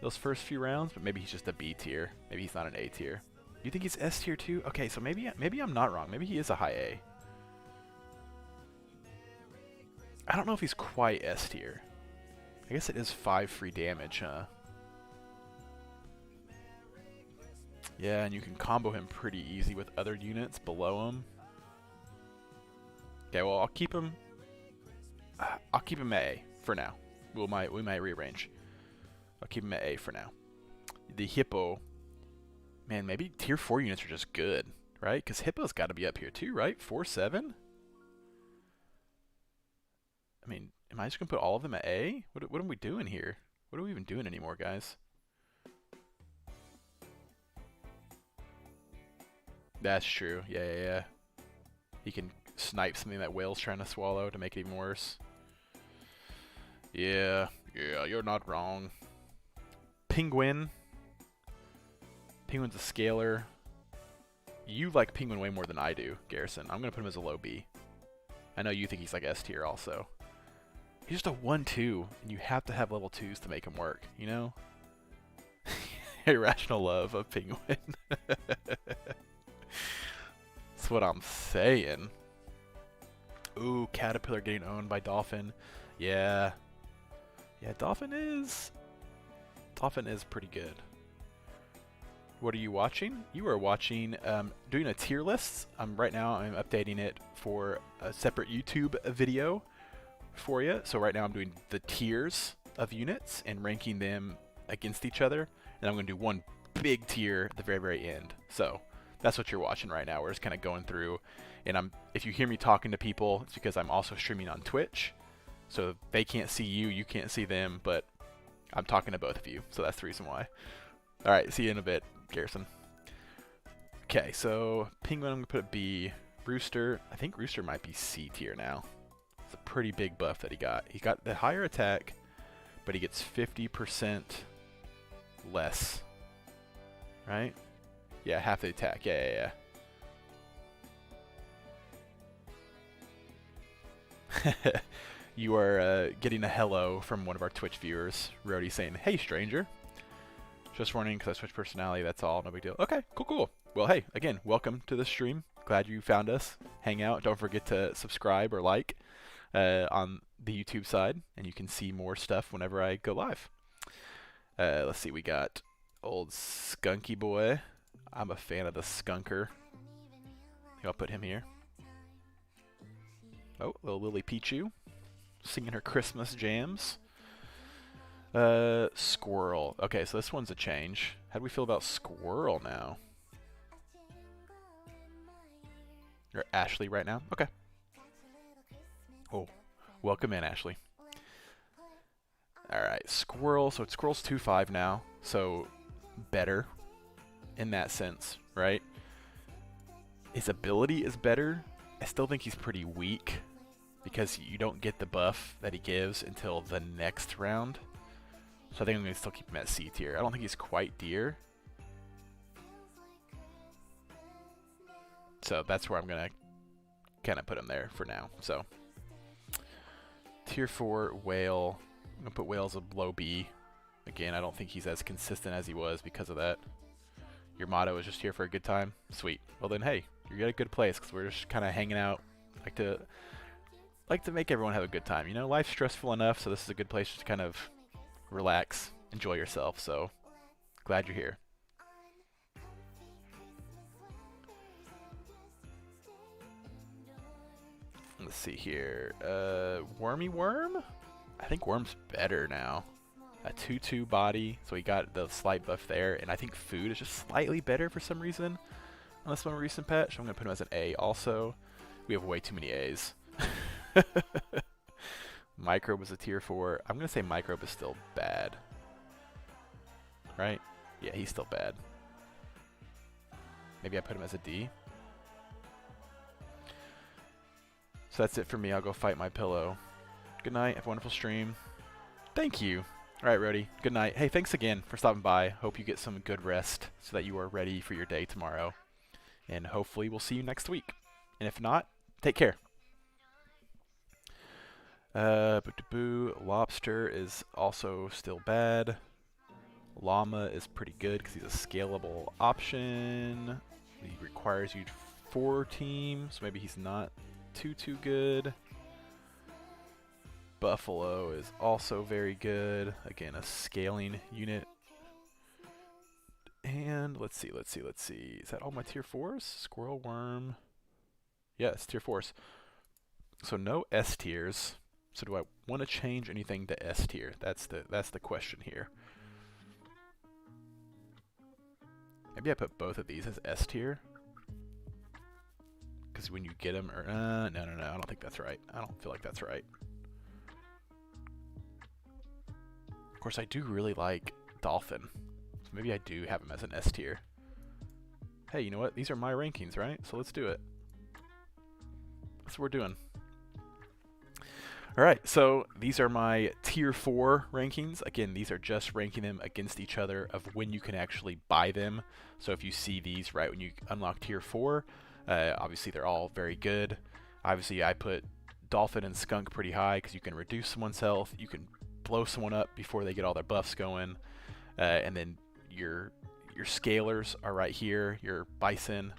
those first few rounds, but maybe he's just a B tier. Maybe he's not an A tier. You think he's S tier too? Okay, so maybe I'm not wrong. Maybe he is a high A. I don't know if he's quite S tier. I guess it is 5 free damage, huh? Yeah, and you can combo him pretty easy with other units below him. Okay, well, I'll keep him at A for now. We might rearrange. I'll keep him at A for now. The Hippo, man, maybe tier 4 units are just good, right? Because Hippo's got to be up here too, right? 4-7? I mean, am I just going to put all of them at A? What are we doing here? What are we even doing anymore, guys? That's true. Yeah. He can snipe something that whale's trying to swallow to make it even worse. Yeah, you're not wrong. Penguin. Penguin's a scaler. You like Penguin way more than I do, Garrison. I'm going to put him as a low B. I know you think he's like S tier also. He's just a 1-2, and you have to have level 2s to make him work, you know? Irrational love of Penguin. That's what I'm saying. Ooh, Caterpillar getting owned by Dolphin. Yeah. Yeah, Dolphin is pretty good. What are you watching? You are watching, doing a tier list. Right now I'm updating it for a separate YouTube video for you. So right now I'm doing the tiers of units and ranking them against each other. And I'm going to do one big tier at the very, very end. So that's what you're watching right now. We're just kind of going through. And if you hear me talking to people, it's because I'm also streaming on Twitch. So they can't see you, you can't see them, but I'm talking to both of you. So that's the reason why. All right, see you in a bit, Garrison. Okay, so Penguin, I'm going to put B. Rooster, I think Rooster might be C tier now. It's a pretty big buff that he got. He got the higher attack, but he gets 50% less. Right? Yeah, half the attack. Yeah. You are getting a hello from one of our Twitch viewers, Rody, saying, "Hey, stranger. Just warning because I switched personality, that's all, no big deal." Okay, cool. Well, hey, again, welcome to the stream. Glad you found us. Hang out. Don't forget to subscribe or like on the YouTube side, and you can see more stuff whenever I go live. Let's see, we got old Skunky Boy. I'm a fan of the Skunker. I think I'll put him here. Oh, little Lily Pichu, singing her Christmas jams. Squirrel. Okay, so this one's a change. How do we feel about Squirrel now? Or Ashley right now? Okay. Oh, welcome in, Ashley. Alright, Squirrel. So Squirrel's 2-5 now. So better in that sense, right? His ability is better. I still think he's pretty weak because you don't get the buff that he gives until the next round. So I think I'm going to still keep him at C tier. I don't think he's quite D. So that's where I'm going to kind of put him there for now. So tier 4, Whale. I'm going to put Whale as a low B. Again, I don't think he's as consistent as he was because of that. Your motto is just here for a good time? Sweet. Well then, hey, you're at a good place because we're just kind of hanging out. Like to make everyone have a good time. You know, life's stressful enough, so this is a good place to kind of relax, enjoy yourself. So glad you're here. Let's see here. Wormy Worm? I think Worm's better now. A 2-2 body, so he got the slight buff there, and I think food is just slightly better for some reason on this one recent patch. I'm going to put him as an A also. We have way too many A's. Microbe is a tier 4. I'm going to say Microbe is still bad. Right? Yeah, he's still bad. Maybe I put him as a D. So that's it for me. I'll go fight my pillow. Good night. Have a wonderful stream. Thank you. All right, Rody. Good night. Hey, thanks again for stopping by. Hope you get some good rest so that you are ready for your day tomorrow. And hopefully we'll see you next week. And if not, take care. Lobster is also still bad. Llama is pretty good because he's a scalable option. He requires you 4 teams, so maybe he's not too good. Buffalo is also very good. Again, a scaling unit. And let's see. Is that all my tier 4s? Squirrel, worm. Yes, tier 4s. So no S tiers. So do I want to change anything to S tier? That's the question here. Maybe I put both of these as S tier. Because when you get them, or no, I don't think that's right. I don't feel like that's right. Of course, I do really like Dolphin. So maybe I do have him as an S tier. Hey, you know what? These are my rankings, right? So let's do it. That's what we're doing. Alright, so these are my tier 4 rankings. Again, these are just ranking them against each other of when you can actually buy them. So if you see these right when you unlock tier 4, obviously they're all very good. Obviously I put Dolphin and Skunk pretty high because you can reduce someone's health, you can blow someone up before they get all their buffs going, and then your scalers are right here, your Bison,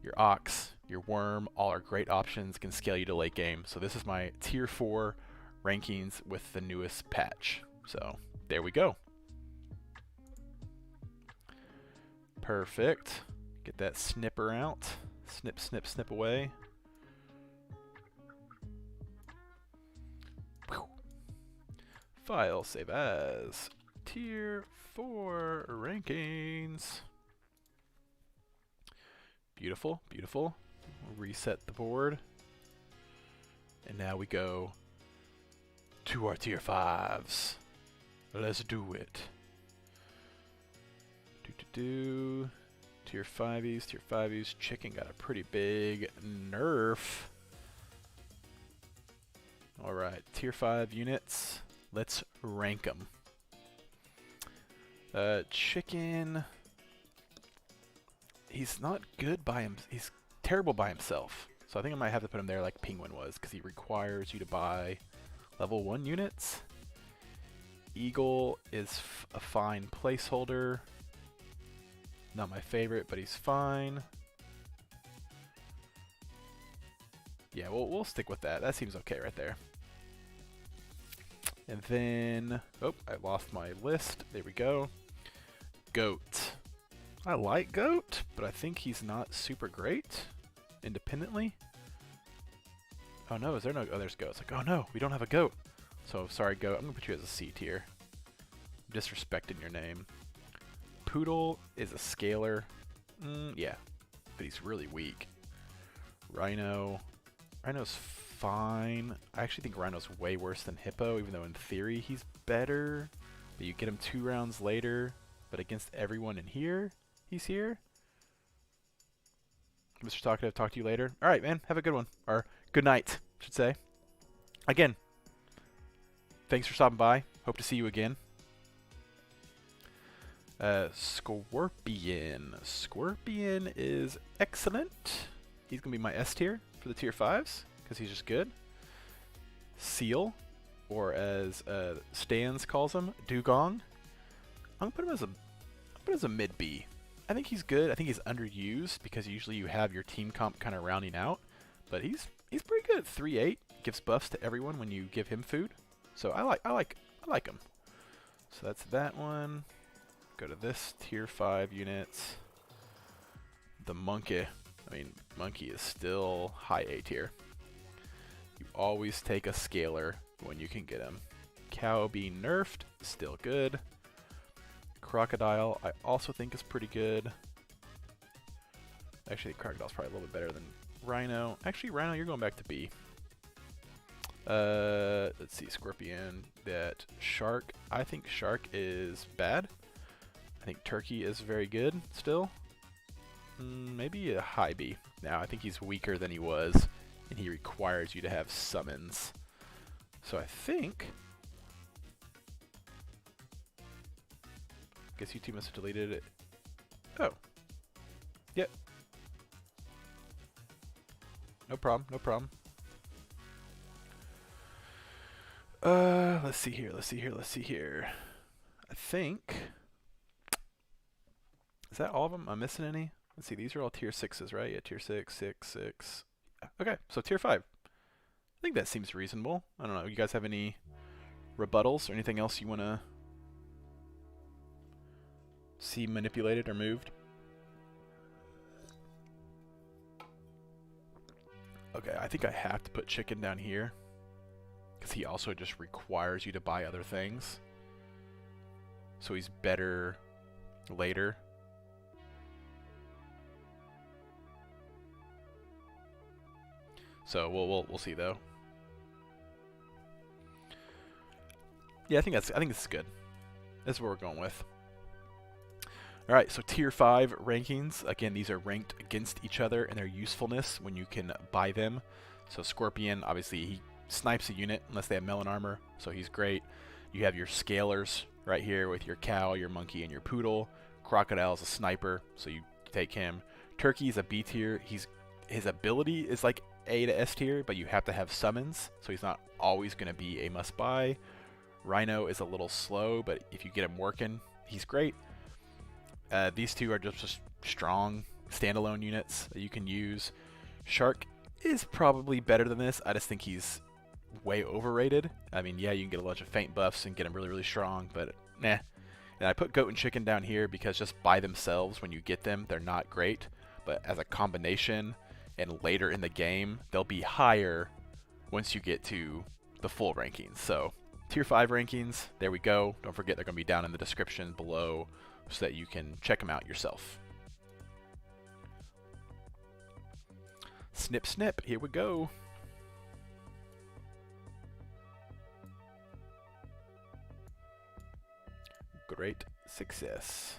your Ox, your Worm, all are great options, can scale you to late game. So this is my tier 4 rankings with the newest patch. So there we go. Perfect. Get that snipper out. Snip, snip, snip away. Whew. File, save as. Tier 4 rankings. Beautiful, beautiful. We'll reset the board. And now we go to our tier 5s. Let's do it. Tier 5s. Chicken got a pretty big nerf. Alright, tier 5 units. Let's rank them. Chicken. He's not good by him. He's terrible by himself. So I think I might have to put him there like Penguin was, because he requires you to buy level 1 units. Eagle is a fine placeholder. Not my favorite, but he's fine. Yeah, we'll stick with that. That seems okay right there. And then, oh, I lost my list. There we go. Goat. I like Goat, but I think he's not super great independently. Oh no, is there no, oh there's Goat. It's like, oh no, we don't have a Goat. So sorry Goat, I'm gonna put you as a C tier. I'm disrespecting your name. Poodle is a scaler. Yeah, but he's really weak. Rhino's fine. I actually think Rhino's way worse than Hippo, even though in theory he's better. But you get him 2 rounds later, but against everyone in here, he's here. Mr. Talkative, talk to you later. Alright, man, have a good one. Or good night, I should say. Again, thanks for stopping by. Hope to see you again. Scorpion. Scorpion is excellent. He's going to be my S tier for the tier 5s, because he's just good. Seal, or as Stans calls him, Dugong. I'm going to put him as a mid B. I think he's good. I think he's underused, because usually you have your team comp kind of rounding out. But he's pretty good. 3/8 gives buffs to everyone when you give him food. So I like him. So that's that one. Go to this tier 5 units. The monkey. I mean, monkey is still high A tier. You always take a scaler when you can get him. Cow being nerfed, still good. Crocodile, I also think is pretty good. Actually, Crocodile's probably a little bit better than Rhino. Actually, Rhino, you're going back to B. Let's see, Scorpion. That Shark, I think Shark is bad. I think Turkey is very good still. Maybe a high B. Now, I think he's weaker than he was, and he requires you to have summons. So I think... guess YouTube must have deleted it. Oh. Yep. No problem, no problem. Let's see here. I think... is that all of them? Am I missing any? Let's see, these are all tier 6s, right? Yeah, tier 6, 6, 6. Okay, so tier 5. think that seems reasonable. I don't know. You guys have any rebuttals or anything else you want to see manipulated or moved? Okay, I think I have to put chicken down here because he also just requires you to buy other things. So he's better later. So we'll see though. Yeah, I think this is good. That's what we're going with. All right, so tier 5 rankings. Again, these are ranked against each other and their usefulness when you can buy them. So Scorpion, obviously he snipes a unit unless they have melon armor, so he's great. You have your scalers right here with your cow, your monkey, and your poodle. Crocodile's a sniper, so you take him. Turkey's a B tier. His ability is like A to S tier, but you have to have summons, so he's not always going to be a must buy. Rhino is a little slow, but if you get him working, he's great. These two are just strong standalone units that you can use. Shark is probably better than this. I just think he's way overrated. I mean, yeah, you can get a bunch of feint buffs and get him really, really strong, but nah. And I put goat and chicken down here because just by themselves, when you get them, they're not great. But as a combination and later in the game, they'll be higher once you get to the full rankings. So tier 5 rankings, there we go. Don't forget they're going to be down in the description below so that you can check them out yourself. Snip, snip, here we go. Great success.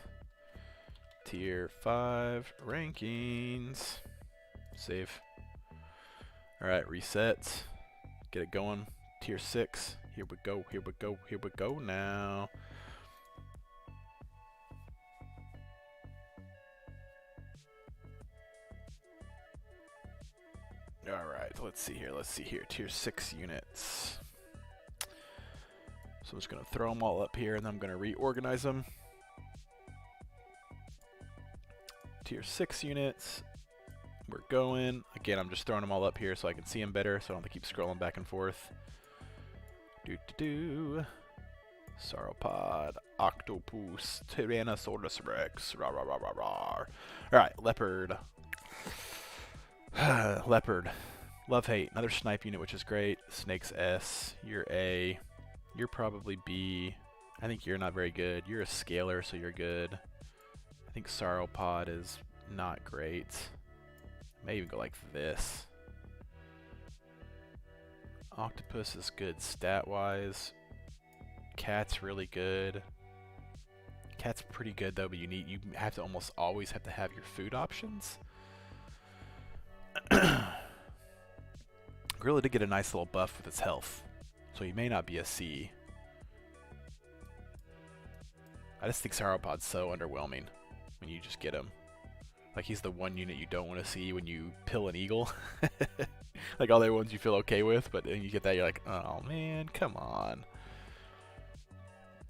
Tier 5 rankings. Save. Alright, reset. Get it going. Tier 6. Here we go, here we go, here we go now. Alright, let's see here. Tier 6 units. So I'm just going to throw them all up here and then I'm going to reorganize them. Tier 6 units. We're going. Again, I'm just throwing them all up here so I can see them better, so I don't have to keep scrolling back and forth. Sauropod, Octopus, Tyrannosaurus Rex. Rah, rah, rah, rah, rah. Alright, Leopard. Leopard. Love Hate. Another snipe unit, which is great. Snake's S. You're A. You're probably B. I think you're not very good. You're a scaler, so you're good. I think Sauropod is not great. May even go like this. Octopus is good stat-wise. Cat's really good. Cat's pretty good though, but you have to almost always have to have your food options. Gorilla did get a nice little buff with its health, so he may not be a C. I just think Sauropod's so underwhelming when you just get him. Like, he's the one unit you don't want to see when you pill an eagle. Like, all the other ones you feel okay with, but then you get that, you're like, oh man, come on.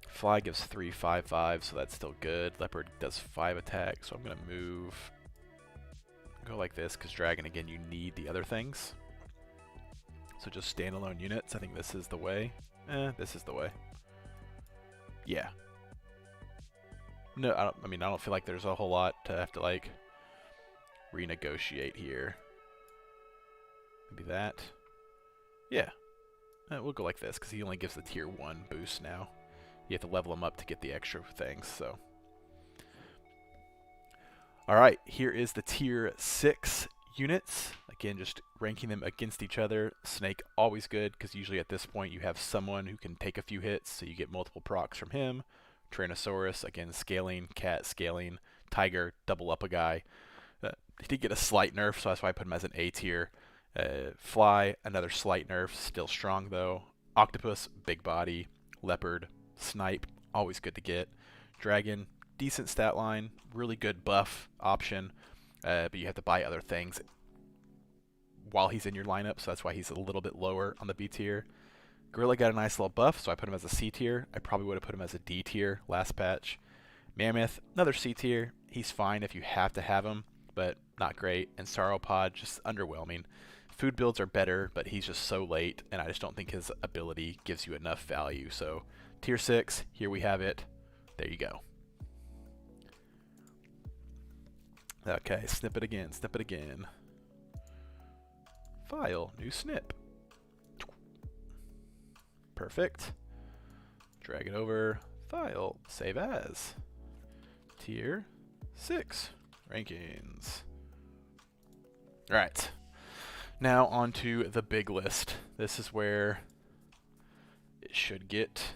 Fly gives 3, 5, 5, so that's still good. Leopard does 5 attack, so I'm going to move. Go like this, because Dragon, again, you need the other things. So just standalone units. I think this is the way. This is the way. Yeah. No, I don't feel like there's a whole lot to have to, like, renegotiate here. Maybe that. Yeah. We'll go like this, because he only gives the tier 1 boost now. You have to level him up to get the extra things, so. Alright, here is the tier 6 units. Again, just ranking them against each other. Snake, always good, because usually at this point you have someone who can take a few hits, so you get multiple procs from him. Tyrannosaurus, again, scaling. Cat, scaling. Tiger, double up a guy. He did get a slight nerf, so that's why I put him as an A tier. Fly, another slight nerf, still strong though. Octopus, big body. Leopard, snipe, always good to get. Dragon, decent stat line, really good buff option, but you have to buy other things while he's in your lineup, so that's why he's a little bit lower on the B tier. Gorilla got a nice little buff, so I put him as a C tier. I probably would have put him as a D tier last patch. Mammoth, another C tier. He's fine if you have to have him, but not great. And Sauropod, just underwhelming. Food builds are better, but he's just so late, and I just don't think his ability gives you enough value. So tier 6, here we have it. There you go. Okay, snip it again, snip it again. File, new snip. Perfect. Drag it over, file, save as. Tier 6, rankings. All right. Now on to the big list. This is where it should get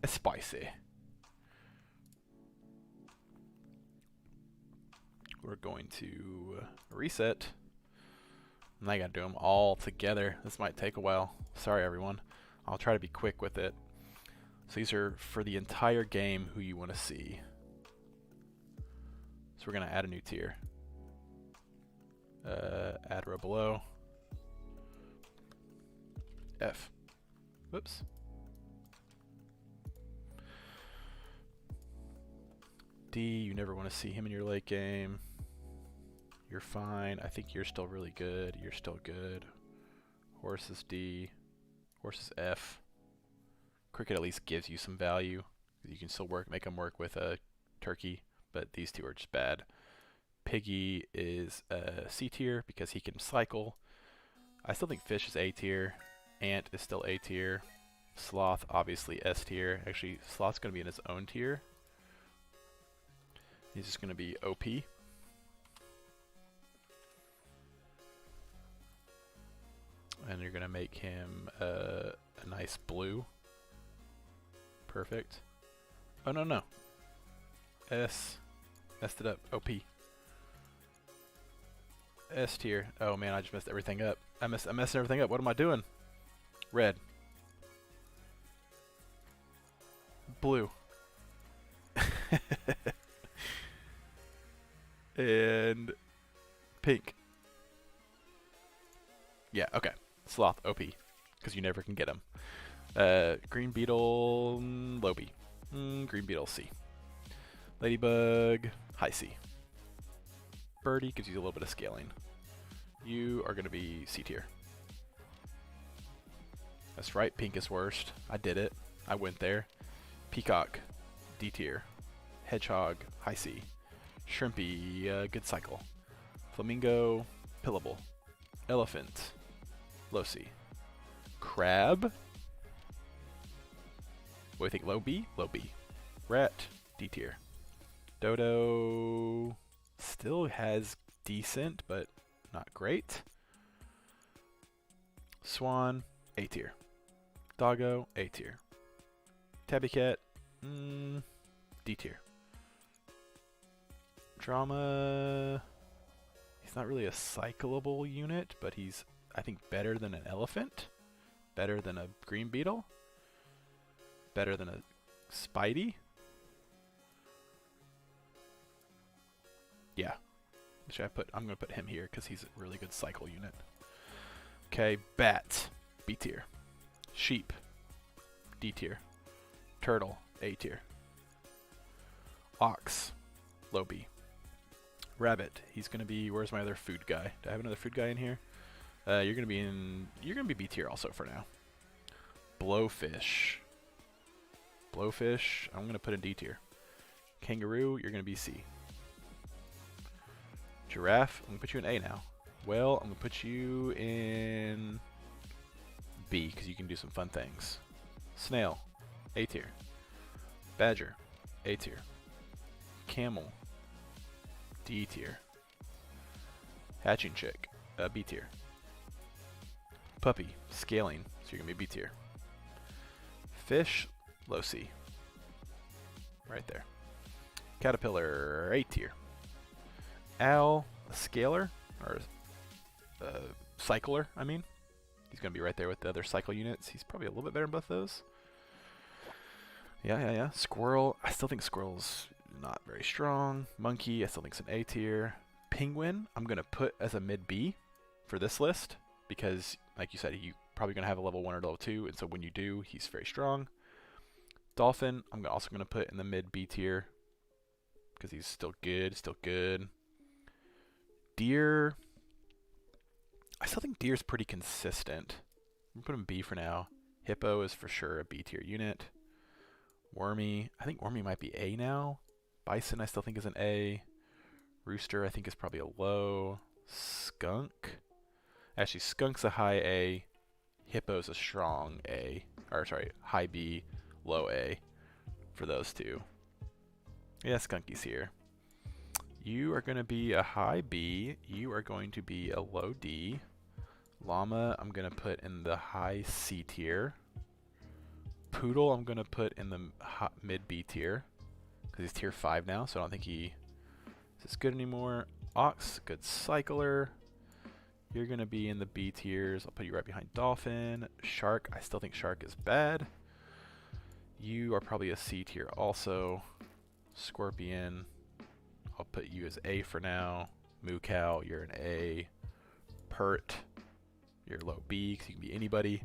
spicy. We're going to reset. And I gotta do them all together. This might take a while. Sorry everyone. I'll try to be quick with it. So these are for the entire game who you want to see. So we're gonna add a new tier. Add row below. F. Whoops. D, you never want to see him in your late game. You're fine. I think you're still really good. You're still good. Horse is D. Horse is F. Cricket at least gives you some value. You can still make them work with a turkey, but these two are just bad. Piggy is C tier because he can cycle. I still think fish is A tier. Ant is still A tier. Sloth, obviously S tier. Actually, Sloth's going to be in his own tier. He's just going to be OP. And you're going to make him a nice blue. Perfect. Oh, no, no. S. Messed it up. OP. S tier. Oh, man, I just messed everything up. I'm messing everything up. What am I doing? Red. Blue. And pink. Yeah, okay. Sloth, OP. Because you never can get him. Green Beetle, low B. Green Beetle, C. Ladybug, high C. Birdie gives you a little bit of scaling. You are going to be C tier. That's right, pink is worst. I did it. I went there. Peacock, D tier. Hedgehog, high C. Shrimpy, good cycle. Flamingo, pillable. Elephant, low C. Crab. What do you think? Low B? Low B. Rat, D tier. Dodo still has decent, but not great. Swan, A tier. Doggo, A tier. Tabby Cat, D tier. Drama, he's not really a cyclable unit, but he's, I think, better than an elephant. Better than a green beetle. Better than a Spidey. Yeah. I'm going to put him here because he's a really good cycle unit. Okay, bat, B tier. Sheep, D tier. Turtle, A tier. Ox, low B. Rabbit, he's going to be, where's my other food guy? Do I have another food guy in here? You're going to be B tier also for now. Blowfish. Blowfish, I'm going to put in D tier. Kangaroo, you're going to be C. Giraffe, I'm going to put you in A now. Well, I'm going to put you in B because you can do some fun things. Snail, A tier. Badger, A tier. Camel, D tier. Hatching chick, B tier. Puppy, scaling, so you're going to be B tier. Fish, low C. Right there. Caterpillar, A tier. Owl, a scaler, or cycler, I mean. He's going to be right there with the other cycle units. He's probably a little bit better in both those. Yeah. Squirrel, I still think squirrel's not very strong. Monkey, I still think it's an A tier. Penguin, I'm going to put as a mid B for this list because, like you said, you're probably going to have a level 1 or level 2, and so when you do, he's very strong. Dolphin, I'm also going to put in the mid B tier because he's still good. Deer, I still think deer's pretty consistent. I'm gonna put him B for now. Hippo is for sure a B tier unit. Wormy, I think Wormy might be A now. Bison I still think is an A. Rooster I think is probably a low. Skunk, actually Skunk's a high A. Hippo's a strong A, or sorry, high B, low A for those two. Yeah, Skunky's here. You are going to be a high B. You are going to be a low D. Llama I'm going to put in the high C tier. Poodle I'm going to put in the mid B tier because he's tier 5 now, so I don't think he is good anymore. Ox, good cycler. You're going to be in the B tiers. I'll put you right behind Dolphin. Shark, I still think Shark is bad. You are probably a C tier also. Scorpion, I'll put you as A for now. Moo Cow, you're an A. Pert, you're low B because you can be anybody.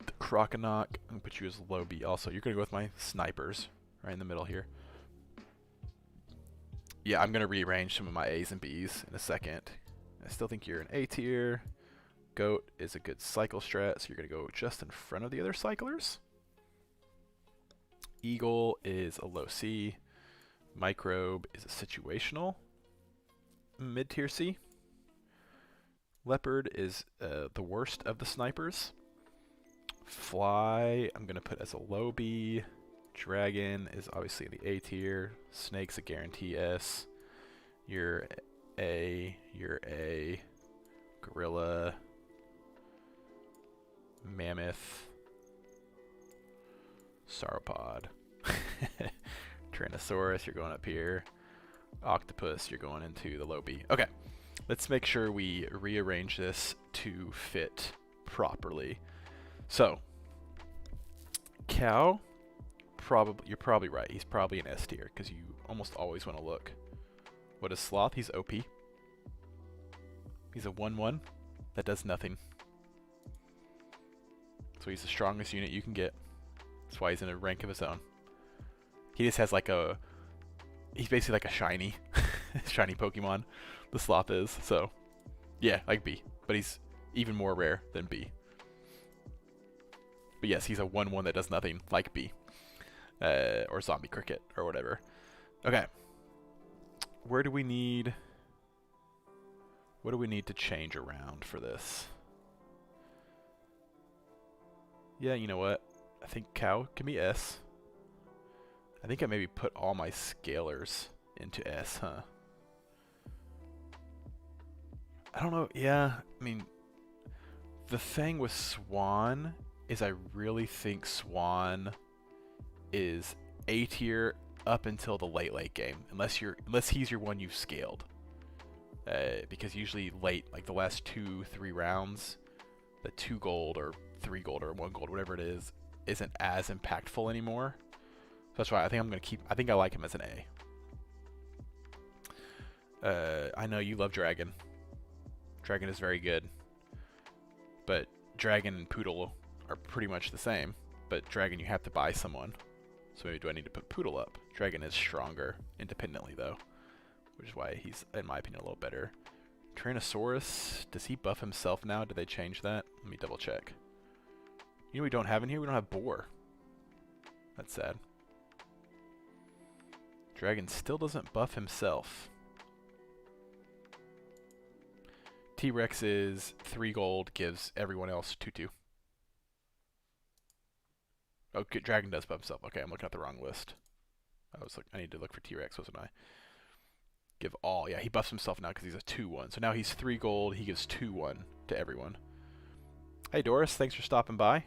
The Croconoc, I'm going to put you as low B also. You're going to go with my snipers right in the middle here. Yeah, I'm going to rearrange some of my A's and B's in a second. I still think you're an A tier. Goat is a good cycle strat, so you're going to go just in front of the other cyclers. Eagle is a low C. Microbe is a situational mid-tier C. Leopard is the worst of the snipers. Fly I'm going to put as a low B. Dragon is obviously in the A tier. Snake's a guarantee S. You're A. You're A. Gorilla. Mammoth. Sauropod. Tyrannosaurus, you're going up here. Octopus, you're going into the low B. Okay, let's make sure we rearrange this to fit properly. So, cow, you're probably right. He's probably an S tier because you almost always want to look. What is sloth? He's OP. He's a 1-1 that does nothing. So he's the strongest unit you can get. That's why he's in a rank of his own. He just has like a... He's basically like a shiny. Shiny Pokemon. The sloth is. So, yeah, like B. But he's even more rare than B. But yes, he's a 1-1 that does nothing like B. Or Zombie Cricket or whatever. Okay. Where do we need... What do we need to change around for this? Yeah, you know what? I think cow can be S. I think I maybe put all my scalers into S, huh? I don't know. Yeah, I mean, the thing with Swan is I really think Swan is A tier up until the late game, unless he's your one you've scaled. Because usually late, like the last 2-3 rounds, the 2 gold or 3 gold or 1 gold, whatever it is, isn't as impactful anymore. So that's why I think I'm gonna keep. I think I like him as an A. I know you love Dragon. Dragon is very good, but Dragon and Poodle are pretty much the same. But Dragon, you have to buy someone. So maybe do I need to put Poodle up? Dragon is stronger independently though, which is why he's, in my opinion, a little better. Tyrannosaurus, does he buff himself now? Did they change that? Let me double check. You know what we don't have in here? We don't have Boar. That's sad. Dragon still doesn't buff himself. T-Rex is 3 gold, gives everyone else 2-2. Okay, Dragon does buff himself. Okay, I'm looking at the wrong list. I need to look for T-Rex, wasn't I? Give all. Yeah, he buffs himself now because he's a 2-1. So now he's 3 gold. He gives 2-1 to everyone. Hey, Doris. Thanks for stopping by.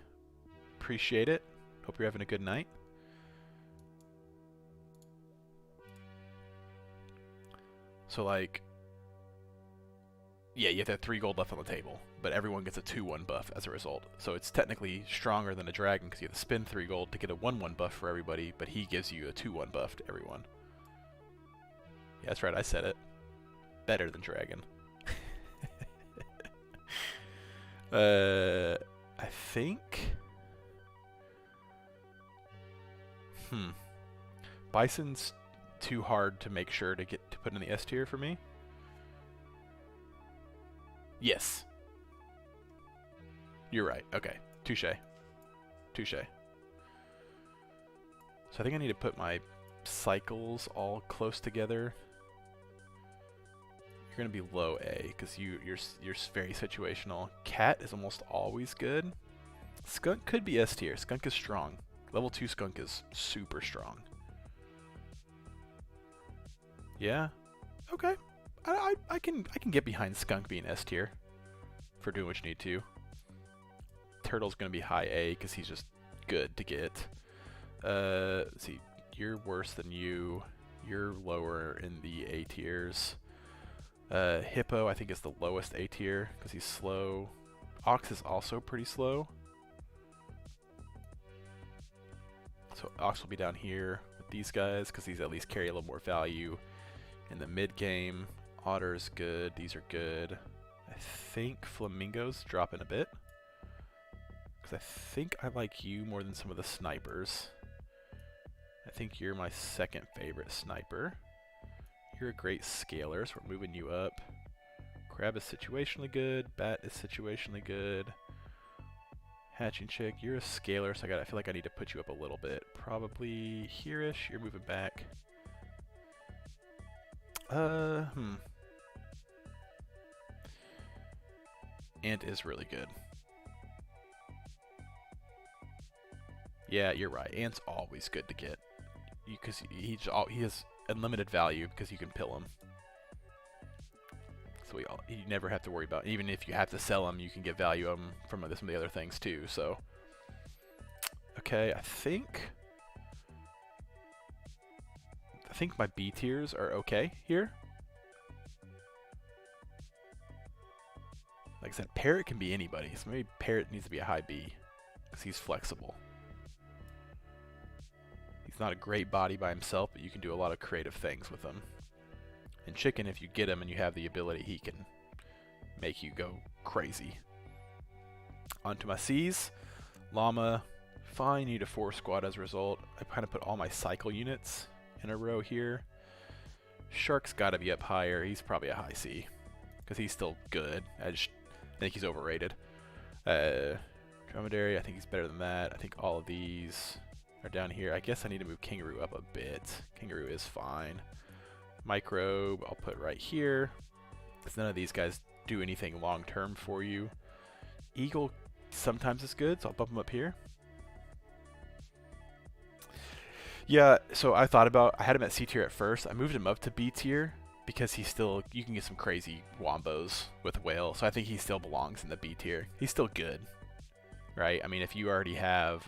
Appreciate it. Hope you're having a good night. So, like... Yeah, you have to have 3 gold left on the table. But everyone gets a 2-1 buff as a result. So it's technically stronger than a dragon because you have to spend 3 gold to get a 1-1 buff for everybody. But he gives you a 2-1 buff to everyone. Yeah, that's right, I said it. Better than dragon. I think... Bison's too hard to make sure to put in the S tier for me. Yes. You're right. Okay. Touche. Touche. So I think I need to put my cycles all close together. You're gonna be low A because you're very situational. Cat is almost always good. Skunk could be S tier. Skunk is strong. Level 2 skunk is super strong. Yeah. Okay. I can get behind skunk being S tier for doing what you need to. Turtle's gonna be high A because he's just good to get. Let's see, you're worse than you. You're lower in the A tiers. Hippo I think is the lowest A tier because he's slow. Ox is also pretty slow. So Ox will be down here with these guys because these at least carry a little more value in the mid game. Otter's good. These are good. I think Flamingo's dropping a bit because I think I like you more than some of the snipers. I think you're my second favorite sniper. You're a great scaler, so we're moving you up. Crab is situationally good. Bat is situationally good. Hatching chick, you're a scaler, so I feel like I need to put you up a little bit. Probably here-ish. You're moving back. Ant is really good. Yeah, you're right. Ant's always good to get. Because he has unlimited value because you can pill him. So you never have to worry about, even if you have to sell him, you can get value of him from some of the other things too. So, okay, I think my B tiers are okay here. Like I said, Parrot can be anybody, so maybe Parrot needs to be a high B because he's flexible. He's not a great body by himself, but you can do a lot of creative things with him. And Chicken, if you get him and you have the ability, he can make you go crazy. Onto my C's. Llama, fine, need a 4 squad as a result. I kind of put all my cycle units in a row here. Shark's got to be up higher. He's probably a high C because he's still good. I think he's overrated. Dromedary, I think he's better than that. I think all of these are down here. I guess I need to move Kangaroo up a bit. Kangaroo is fine. Microbe, I'll put right here, because none of these guys do anything long-term for you. Eagle sometimes is good, so I'll bump him up here. Yeah, so I had him at C tier at first. I moved him up to B tier because you can get some crazy wombos with Whale, so I think he still belongs in the B tier. He's still good, right? I mean, if you already have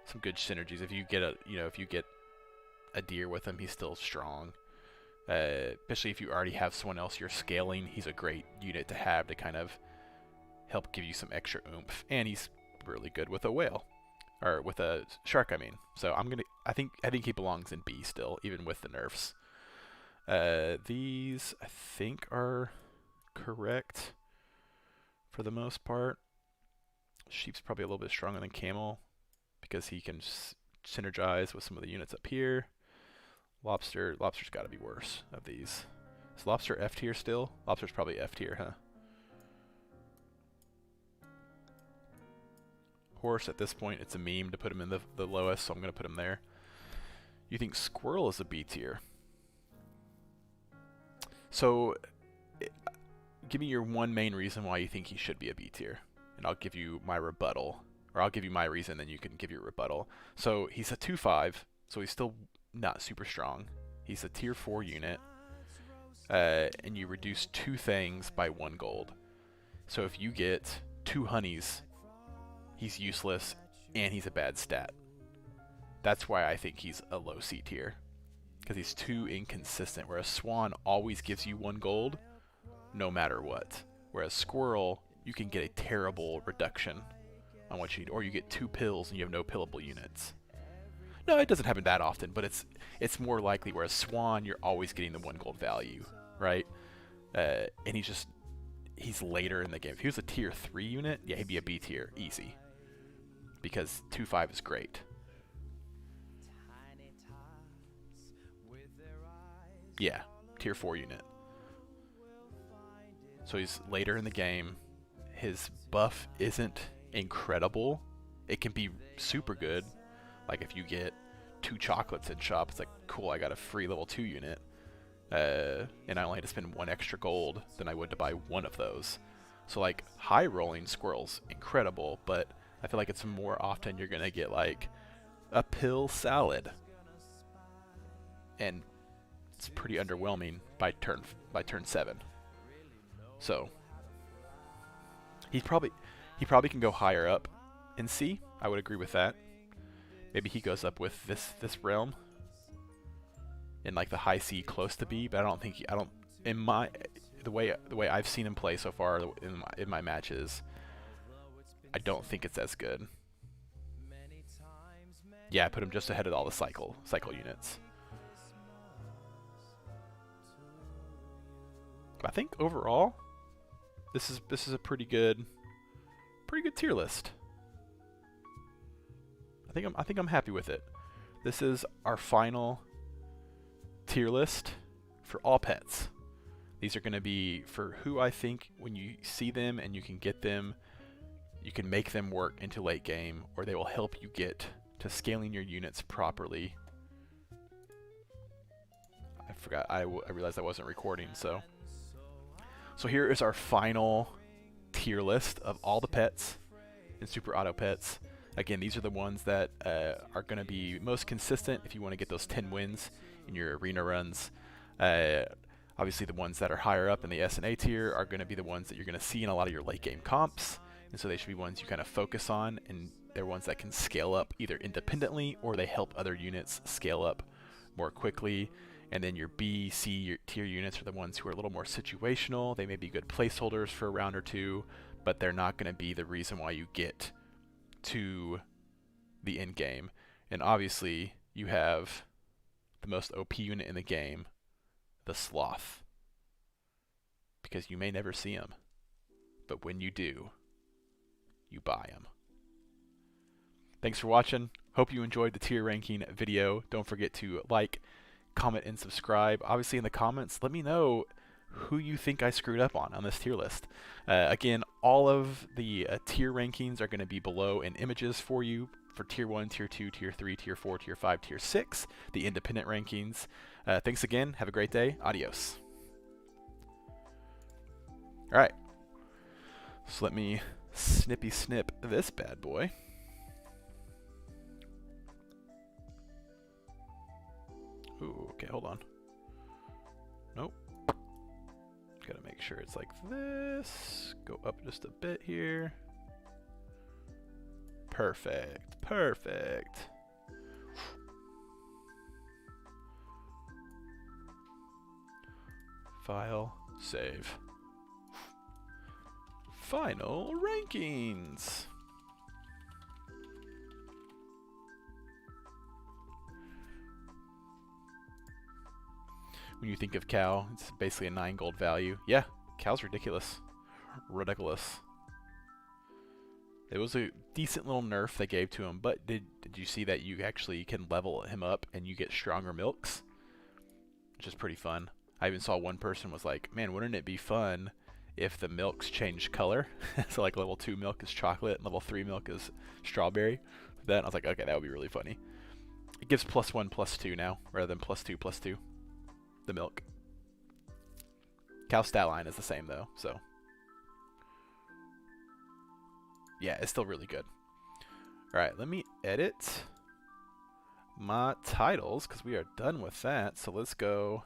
some good synergies, if you get a deer with him, he's still strong. Especially if you already have someone else you're scaling, he's a great unit to have to kind of help give you some extra oomph. And he's really good with a whale, or with a shark, I mean. So I think he belongs in B still, even with the nerfs. These I think are correct for the most part. Sheep's probably a little bit stronger than Camel because he can synergize with some of the units up here. Lobster's got to be worse of these. Is Lobster F tier still? Lobster's probably F tier, huh? Horse, at this point, it's a meme to put him in the lowest, so I'm going to put him there. You think Squirrel is a B tier? So, give me your one main reason why you think he should be a B tier, and I'll give you my rebuttal. Or I'll give you my reason, then you can give your rebuttal. So, he's a 2-5, so he's still not super strong. He's a tier 4 unit, and you reduce 2 things by 1 gold. So if you get 2 honeys, he's useless, and he's a bad stat. That's why I think he's a low C tier, because he's too inconsistent, whereas Swan always gives you 1 gold, no matter what. Whereas Squirrel, you can get a terrible reduction on what you need, or you get 2 pills and you have no pillable units. No, it doesn't happen that often, but it's more likely, whereas Swan, you're always getting the 1 gold value, right? And he's later in the game. If he was a tier 3 unit, yeah, he'd be a B tier, easy. Because 2-5 is great. Yeah, tier 4 unit. So he's later in the game. His buff isn't incredible. It can be super good. Like if you get 2 chocolates in shop, it's like, cool, I got a free level 2 unit. And I only had to spend 1 extra gold than I would to buy 1 of those. So like high rolling squirrels, incredible, but I feel like it's more often you're gonna get like a pill salad, and it's pretty underwhelming by turn 7. So he probably can go higher up in C. I would agree with that. Maybe he goes up with this realm in like the high C close to B, but I don't think the way I've seen him play so far in my matches, I don't think it's as good. Yeah, I put him just ahead of all the cycle units. But I think overall, this is a pretty good tier list. I think I'm happy with it. This is our final tier list for all pets. These are going to be for who I think when you see them and you can get them, you can make them work into late game, or they will help you get to scaling your units properly. I forgot, I realized I wasn't recording, so here is our final tier list of all the pets in Super Auto Pets. Again, these are the ones that are going to be most consistent if you want to get those 10 wins in your arena runs. Obviously, the ones that are higher up in the S and A tier are going to be the ones that you're going to see in a lot of your late game comps, and so they should be ones you kind of focus on, and they're ones that can scale up either independently or they help other units scale up more quickly. And then your B, C tier units are the ones who are a little more situational. They may be good placeholders for a round or two, but they're not going to be the reason why you get to the end game. And obviously, you have the most OP unit in the game, the Sloth, because you may never see him, but when you do, you buy him. Thanks for watching. Hope you enjoyed the tier ranking video. Don't forget to like, comment, and subscribe. Obviously, in the comments, let me know who you think I screwed up on this tier list. Again, all of the tier rankings are going to be below in images for you for tier 1, tier 2, tier 3, tier 4, tier 5, tier 6, the independent rankings. Thanks again. Have a great day. Adios. All right. So let me snippy snip this bad boy. Ooh, okay, hold on. Nope. Gotta make sure it's like this. Go up just a bit here. Perfect. Perfect. File, save. Final rankings. When you think of cow, it's basically a 9 gold value. Yeah, cow's ridiculous. Ridiculous. It was a decent little nerf they gave to him, but did you see that you actually can level him up and you get stronger milks? Which is pretty fun. I even saw one person was like, man, wouldn't it be fun if the milks changed color? So like level 2 milk is chocolate and level 3 milk is strawberry. Then I was like, okay, that would be really funny. It gives +1, +2 now, rather than +2, +2. The milk. Cow stat line is the same though, so yeah, it's still really good. Alright, let me edit my titles because we are done with that. So let's go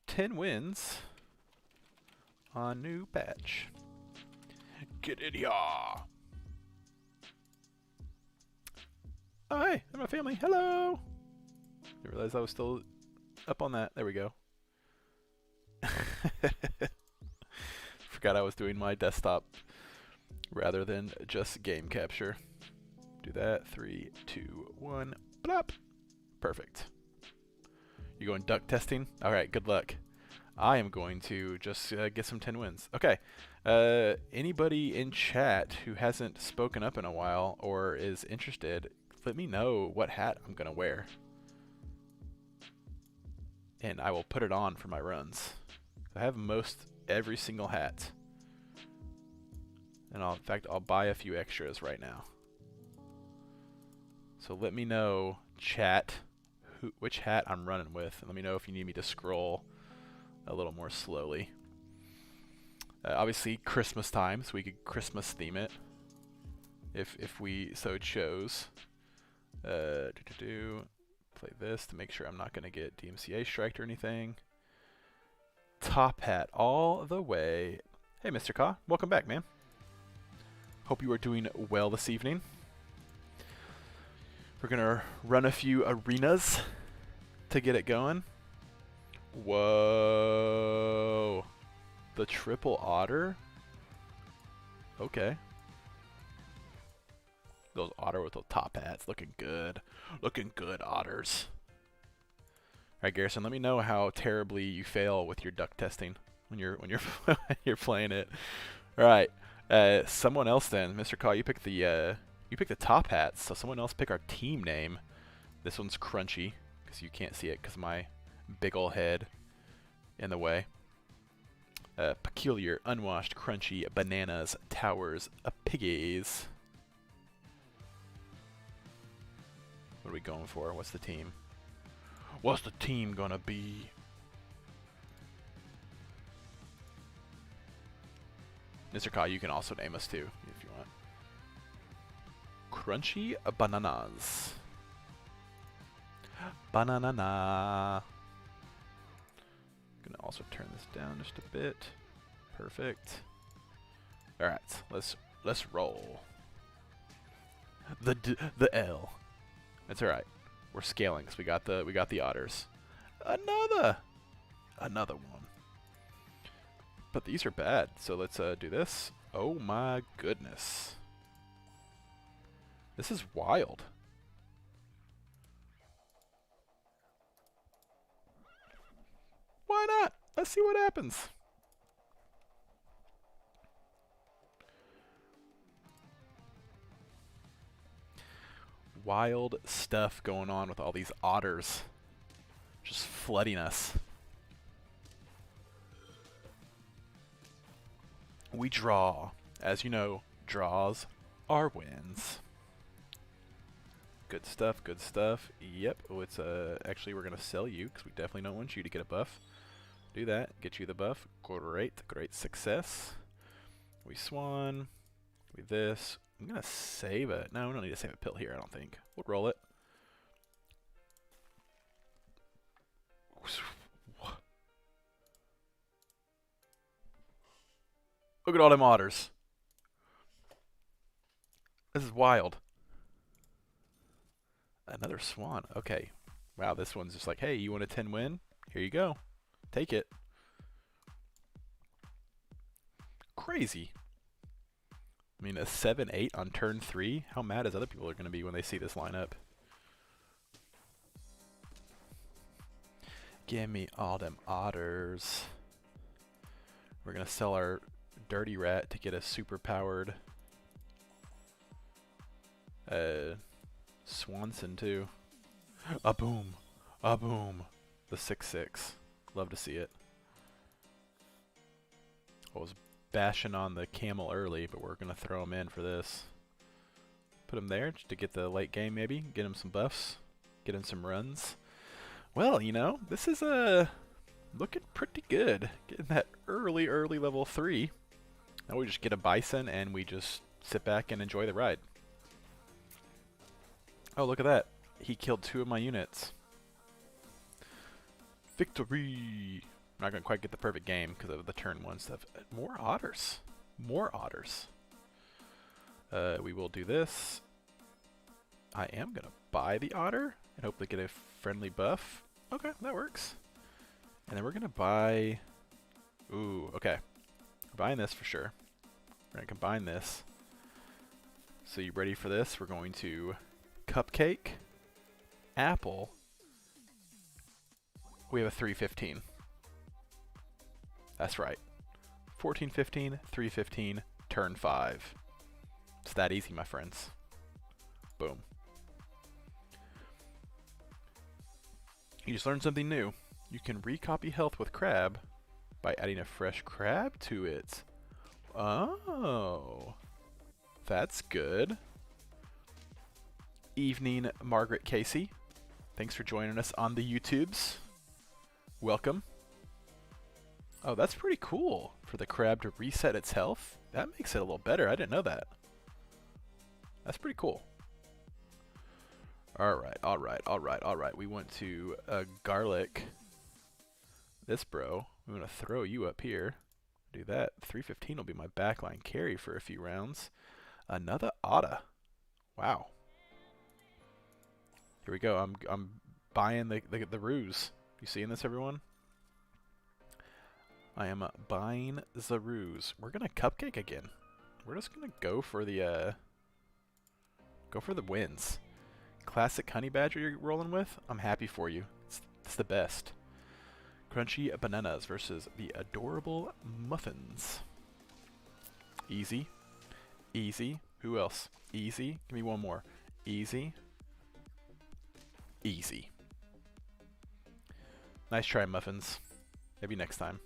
10 wins on new patch. Get in here. Oh, hey, I'm my family. Hello. I realized I was still up on that. There we go. Forgot I was doing my desktop rather than just game capture. Do that. 3, 2, 1. Blop. Perfect. You going duck testing? Alright, good luck. I am going to just get some 10 wins. Okay. Anybody in chat who hasn't spoken up in a while or is interested, let me know what hat I'm going to wear. And I will put it on for my runs. I have most every single hat. And in fact, I'll buy a few extras right now. So let me know, chat, which hat I'm running with. And let me know if you need me to scroll a little more slowly. Obviously, Christmas time, so we could Christmas theme it. If we so chose. Play this to make sure I'm not going to get DMCA striked or anything. Top hat all the way. Hey, Mr. Ka, welcome back, man. Hope you are doing well this evening. We're going to run a few arenas to get it going. Whoa. The triple otter? Okay. Those otter with those top hats, looking good. Looking good, otters. Alright, Garrison, let me know how terribly you fail with your duck testing when you're you're playing it. Alright. Someone else then. Mr. Kaw, you pick the top hats, so someone else pick our team name. This one's Crunchy, because you can't see it because of my big ol' head in the way. Peculiar, unwashed, crunchy, bananas, towers, piggies. What are we going for? What's the team? What's the team gonna be? Mr. Ka, you can also name us too, if you want. Crunchy bananas. Banana. Gonna also turn this down just a bit. Perfect. All right, let's roll. The L. That's all right. We're scaling because we got the otters. Another one. But these are bad. So let's do this. Oh my goodness. This is wild. Why not? Let's see what happens. Wild stuff going on with all these otters just flooding us. We draw. As you know, draws are wins. Good stuff, good stuff. Yep. Oh, it's actually we're gonna sell you because we definitely don't want you to get a buff. Do that. Get you the buff. Great, great success. We swan. We this. I'm gonna save it. No, we don't need to save a pill here, I don't think. We'll roll it. Look at all them otters. This is wild. Another swan. Okay. Wow, this one's just like, hey, you want a 10 win? Here you go. Take it. Crazy. I mean, a 7-8 on turn 3. How mad is other people are going to be when they see this lineup? Give me all them otters. We're going to sell our dirty rat to get a super powered Swanson too. A boom. A boom. The 6-6. Love to see it. I was bashing on the camel early, but we're going to throw him in for this. Put him there just to get the late game maybe. Get him some buffs. Get him some runs. Well, you know, this is looking pretty good. Getting that early level 3. Now we just get a bison and we just sit back and enjoy the ride. Oh, look at that. He killed 2 of my units. Victory! I'm not going to quite get the perfect game because of the turn 1 stuff. More otters. More otters. We will do this. I am going to buy the otter and hopefully get a friendly buff. Okay, that works. And then we're going to buy... Ooh, okay. We're buying this for sure. We're going to combine this. So you ready for this? We're going to Cupcake, Apple. We have a 315. That's right. 14-15, 315, turn 5. It's that easy, my friends. Boom. You just learned something new. You can recopy health with Crab by adding a fresh crab to it. Oh, that's good. Evening, Margaret Casey. Thanks for joining us on the YouTubes. Welcome. Oh, that's pretty cool for the crab to reset its health. That makes it a little better. I didn't know that. That's pretty cool. Alright, alright, alright, alright. We went to garlic. This bro. I'm going to throw you up here. Do that. 315 will be my backline carry for a few rounds. Another otta. Wow. Here we go. I'm buying the ruse. You seeing this, everyone? I am buying the ruse. We're gonna cupcake again. We're just gonna go for the wins. Classic honey badger you're rolling with. I'm happy for you. It's the best. Crunchy bananas versus the adorable muffins. Easy. Easy. Who else? Easy. Give me one more. Easy. Easy. Nice try, muffins. Maybe next time.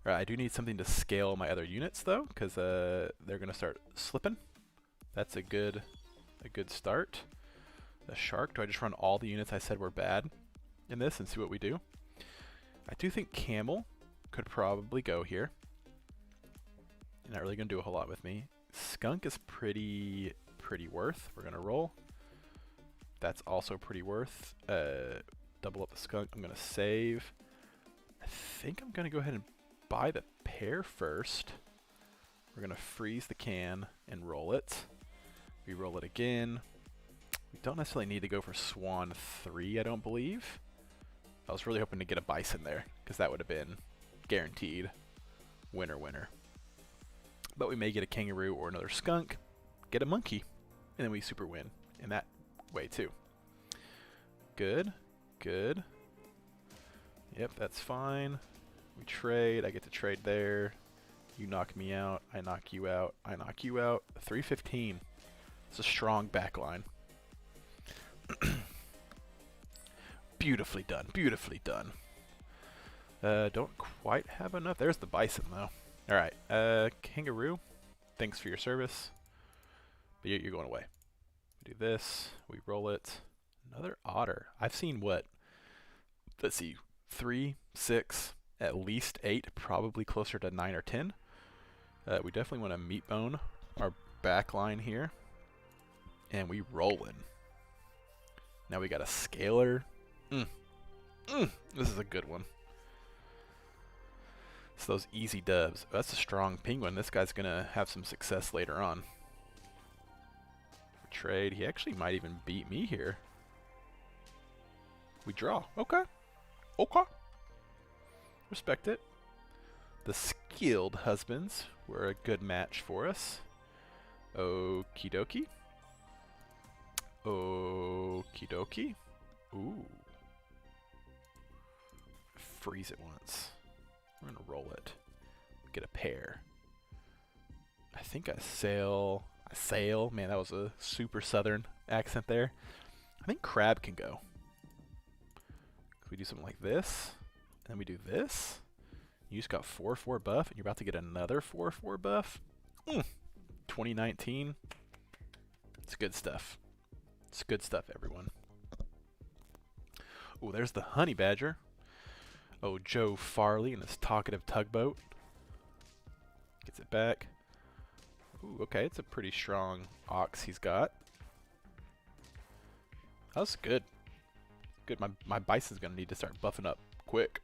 Alright, I do need something to scale my other units though, because they're gonna start slipping. That's a good start. The shark. Do I just run all the units I said were bad in this and see what we do? I do think camel could probably go here. You're not really gonna do a whole lot with me. Skunk is pretty worth. We're gonna roll. That's also pretty worth. Double up the skunk. I'm gonna save. I think I'm gonna go ahead and buy the pear first. We're gonna freeze the can and roll it. We roll it again. We don't necessarily need to go for Swan 3, I don't believe. I was really hoping to get a bison there, because that would have been guaranteed winner winner. But we may get a kangaroo or another skunk, get a monkey, and then we super win in that way too. Good, good. Yep, that's fine. We trade, I get to trade there. You knock me out, I knock you out, I knock you out. 315. It's a strong backline. Beautifully done, beautifully done. Don't quite have enough. There's the bison though. Alright, kangaroo, thanks for your service. But you're going away. We do this, we roll it. Another otter. I've seen what? Let's see, 3, 6, at least 8, probably closer to 9 or 10. We definitely want to meat bone our back line here. And we rollin'. Now we got a scaler. This is a good one. It's those easy dubs. That's a strong penguin. This guy's gonna have some success later on. We trade. He actually might even beat me here. We draw. Okay. Okay. Respect it. The skilled husbands were a good match for us. Okie dokie. Okie dokie. Ooh. Freeze it once. We're gonna roll it. Get a pair. I think I sail. Man, that was a super southern accent there. I think crab can go. We do something like this, and then we do this. You just got 4/4 buff, and you're about to get another 4/4 buff. 2019. It's good stuff. It's good stuff, everyone. Oh, there's the honey badger. Oh, Joe Farley and his talkative tugboat. Gets it back. Ooh, okay, it's a pretty strong ox he's got. That was good. Good. My bison's gonna need to start buffing up quick.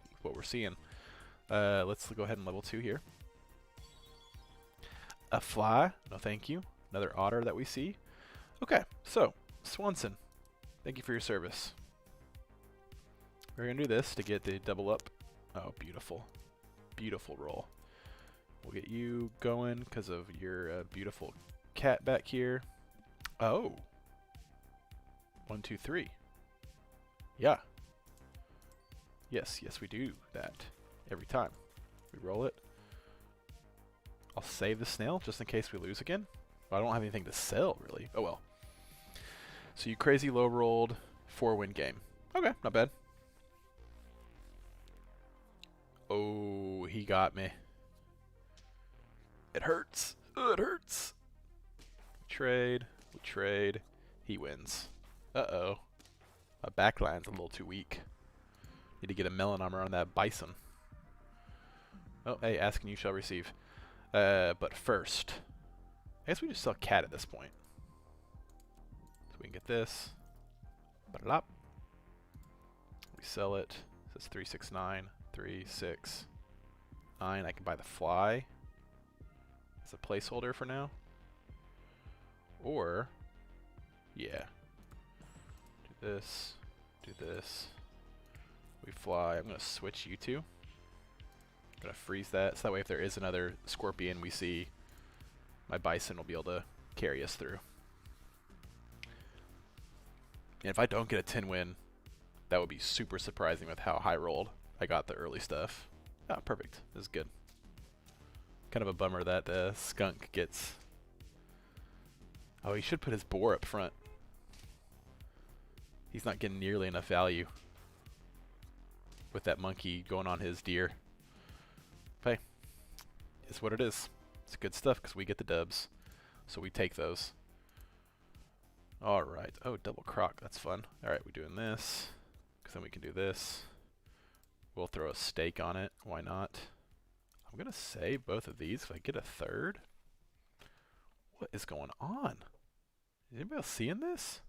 With what we're seeing. Let's go ahead and level 2 here. A fly. No, thank you. Another otter that we see. Okay, so Swanson, thank you for your service. We're gonna do this to get the double up. Oh, beautiful, beautiful roll. We'll get you going because of your beautiful cat back here. Oh, 1, 2, 3. Yeah. Yes, yes, we do that every time. We roll it. I'll save the snail just in case we lose again. But I don't have anything to sell, really. Oh, well. So you crazy low rolled 4-win game. Okay, not bad. Oh, he got me. It hurts. Oh, it hurts. Trade. We trade. He wins. Uh-oh. My backline's a little too weak. Need to get a melon armor on that bison. Oh, hey, ask and you shall receive. But first, I guess we just sell cat at this point. So we can get this. Ba-da-lop. We sell it. This is 369. 369. I can buy the fly as a placeholder for now. Or, yeah. Do this. Do this. We fly. I'm going to switch you two. I'm going to freeze that. So that way if there is another scorpion we see, my bison will be able to carry us through. And if I don't get a 10 win, that would be super surprising with how high rolled I got the early stuff. Ah, perfect. This is good. Kind of a bummer that the skunk gets... Oh, he should put his boar up front. He's not getting nearly enough value with that monkey going on his deer. Hey, it's what it is. It's good stuff because we get the dubs. So we take those. Alright. Oh, double croc. That's fun. Alright, we're doing this. Because then we can do this. We'll throw a stake on it. Why not? I'm going to save both of these if I get a third. What is going on? Is anybody else seeing this?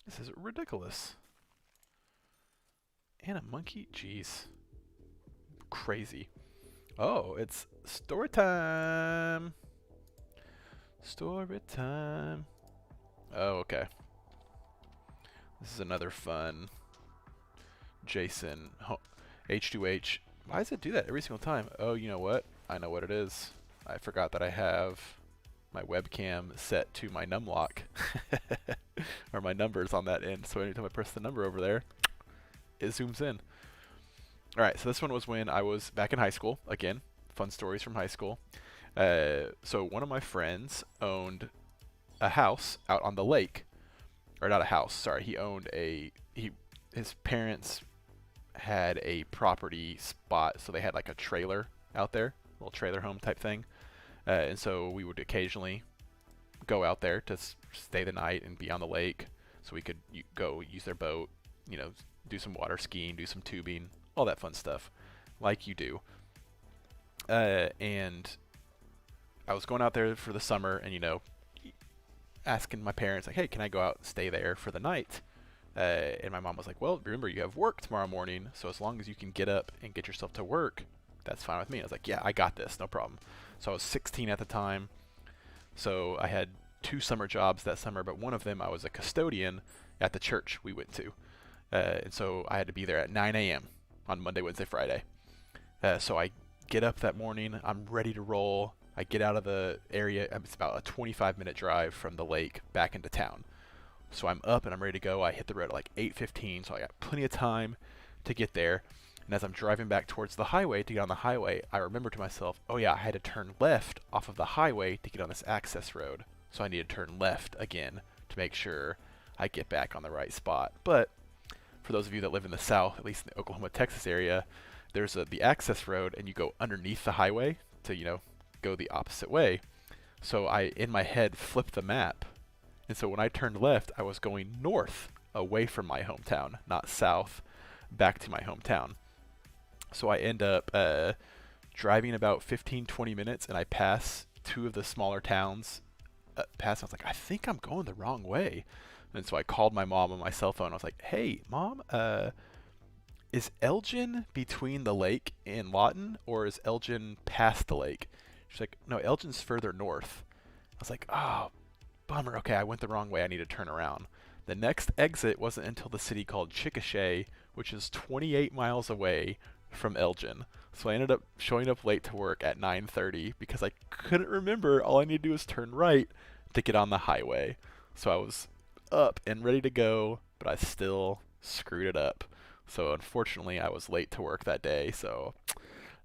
This is ridiculous. And a monkey? Jeez. Crazy. Oh, it's story time. Story time. Oh, okay. This is another fun Jason H2H. Why does it do that every single time? Oh, you know what? I know what it is. I forgot that I have my webcam set to my numlock. Or my numbers on that end. So anytime I press the number over there, it zooms in. Alright, so this one was when I was back in high school. Again, fun stories from high school. So one of my friends owned a house out on the lake. Or not a house, sorry. He owned his parents had a property spot, so they had like a trailer out there, a little trailer home type thing. And so we would occasionally go out there to stay the night and be on the lake, so we could go use their boat, you know, do some water skiing, do some tubing, all that fun stuff, like you do. And I was going out there for the summer, and you know, asking my parents like, "Hey, can I go out and stay there for the night?" And my mom was like, "Well, remember you have work tomorrow morning, so as long as you can get up and get yourself to work, that's fine with me." I was like, "Yeah, I got this, no problem." So I was 16 at the time. So I had 2 summer jobs that summer, but one of them I was a custodian at the church we went to. And so I had to be there at 9 a.m. on Monday, Wednesday, Friday. So I get up that morning. I'm ready to roll. I get out of the area. It's about a 25-minute drive from the lake back into town. So I'm up and I'm ready to go. I hit the road at like 8:15, so I got plenty of time to get there. And as I'm driving back towards the highway to get on the highway, I remember to myself, oh yeah, I had to turn left off of the highway to get on this access road. So I need to turn left again to make sure I get back on the right spot. But for those of you that live in the South, at least in the Oklahoma, Texas area, there's the access road, and you go underneath the highway to, you know, go the opposite way. So I, in my head, flipped the map. And so when I turned left, I was going north away from my hometown, not south, back to my hometown. So I end up driving about 15-20 minutes, and I pass 2 of the smaller towns. I was like, I think I'm going the wrong way. And so I called my mom on my cell phone. I was like, "Hey, Mom, is Elgin between the lake and Lawton, or is Elgin past the lake?" She's like, "No, Elgin's further north." I was like, "Oh, bummer. Okay, I went the wrong way. I need to turn around." The next exit wasn't until the city called Chickasha, which is 28 miles away from Elgin. So I ended up showing up late to work at 9:30 because I couldn't remember. All I need to do is turn right to get on the highway. So I was up and ready to go, but I still screwed it up. So unfortunately, I was late to work that day. So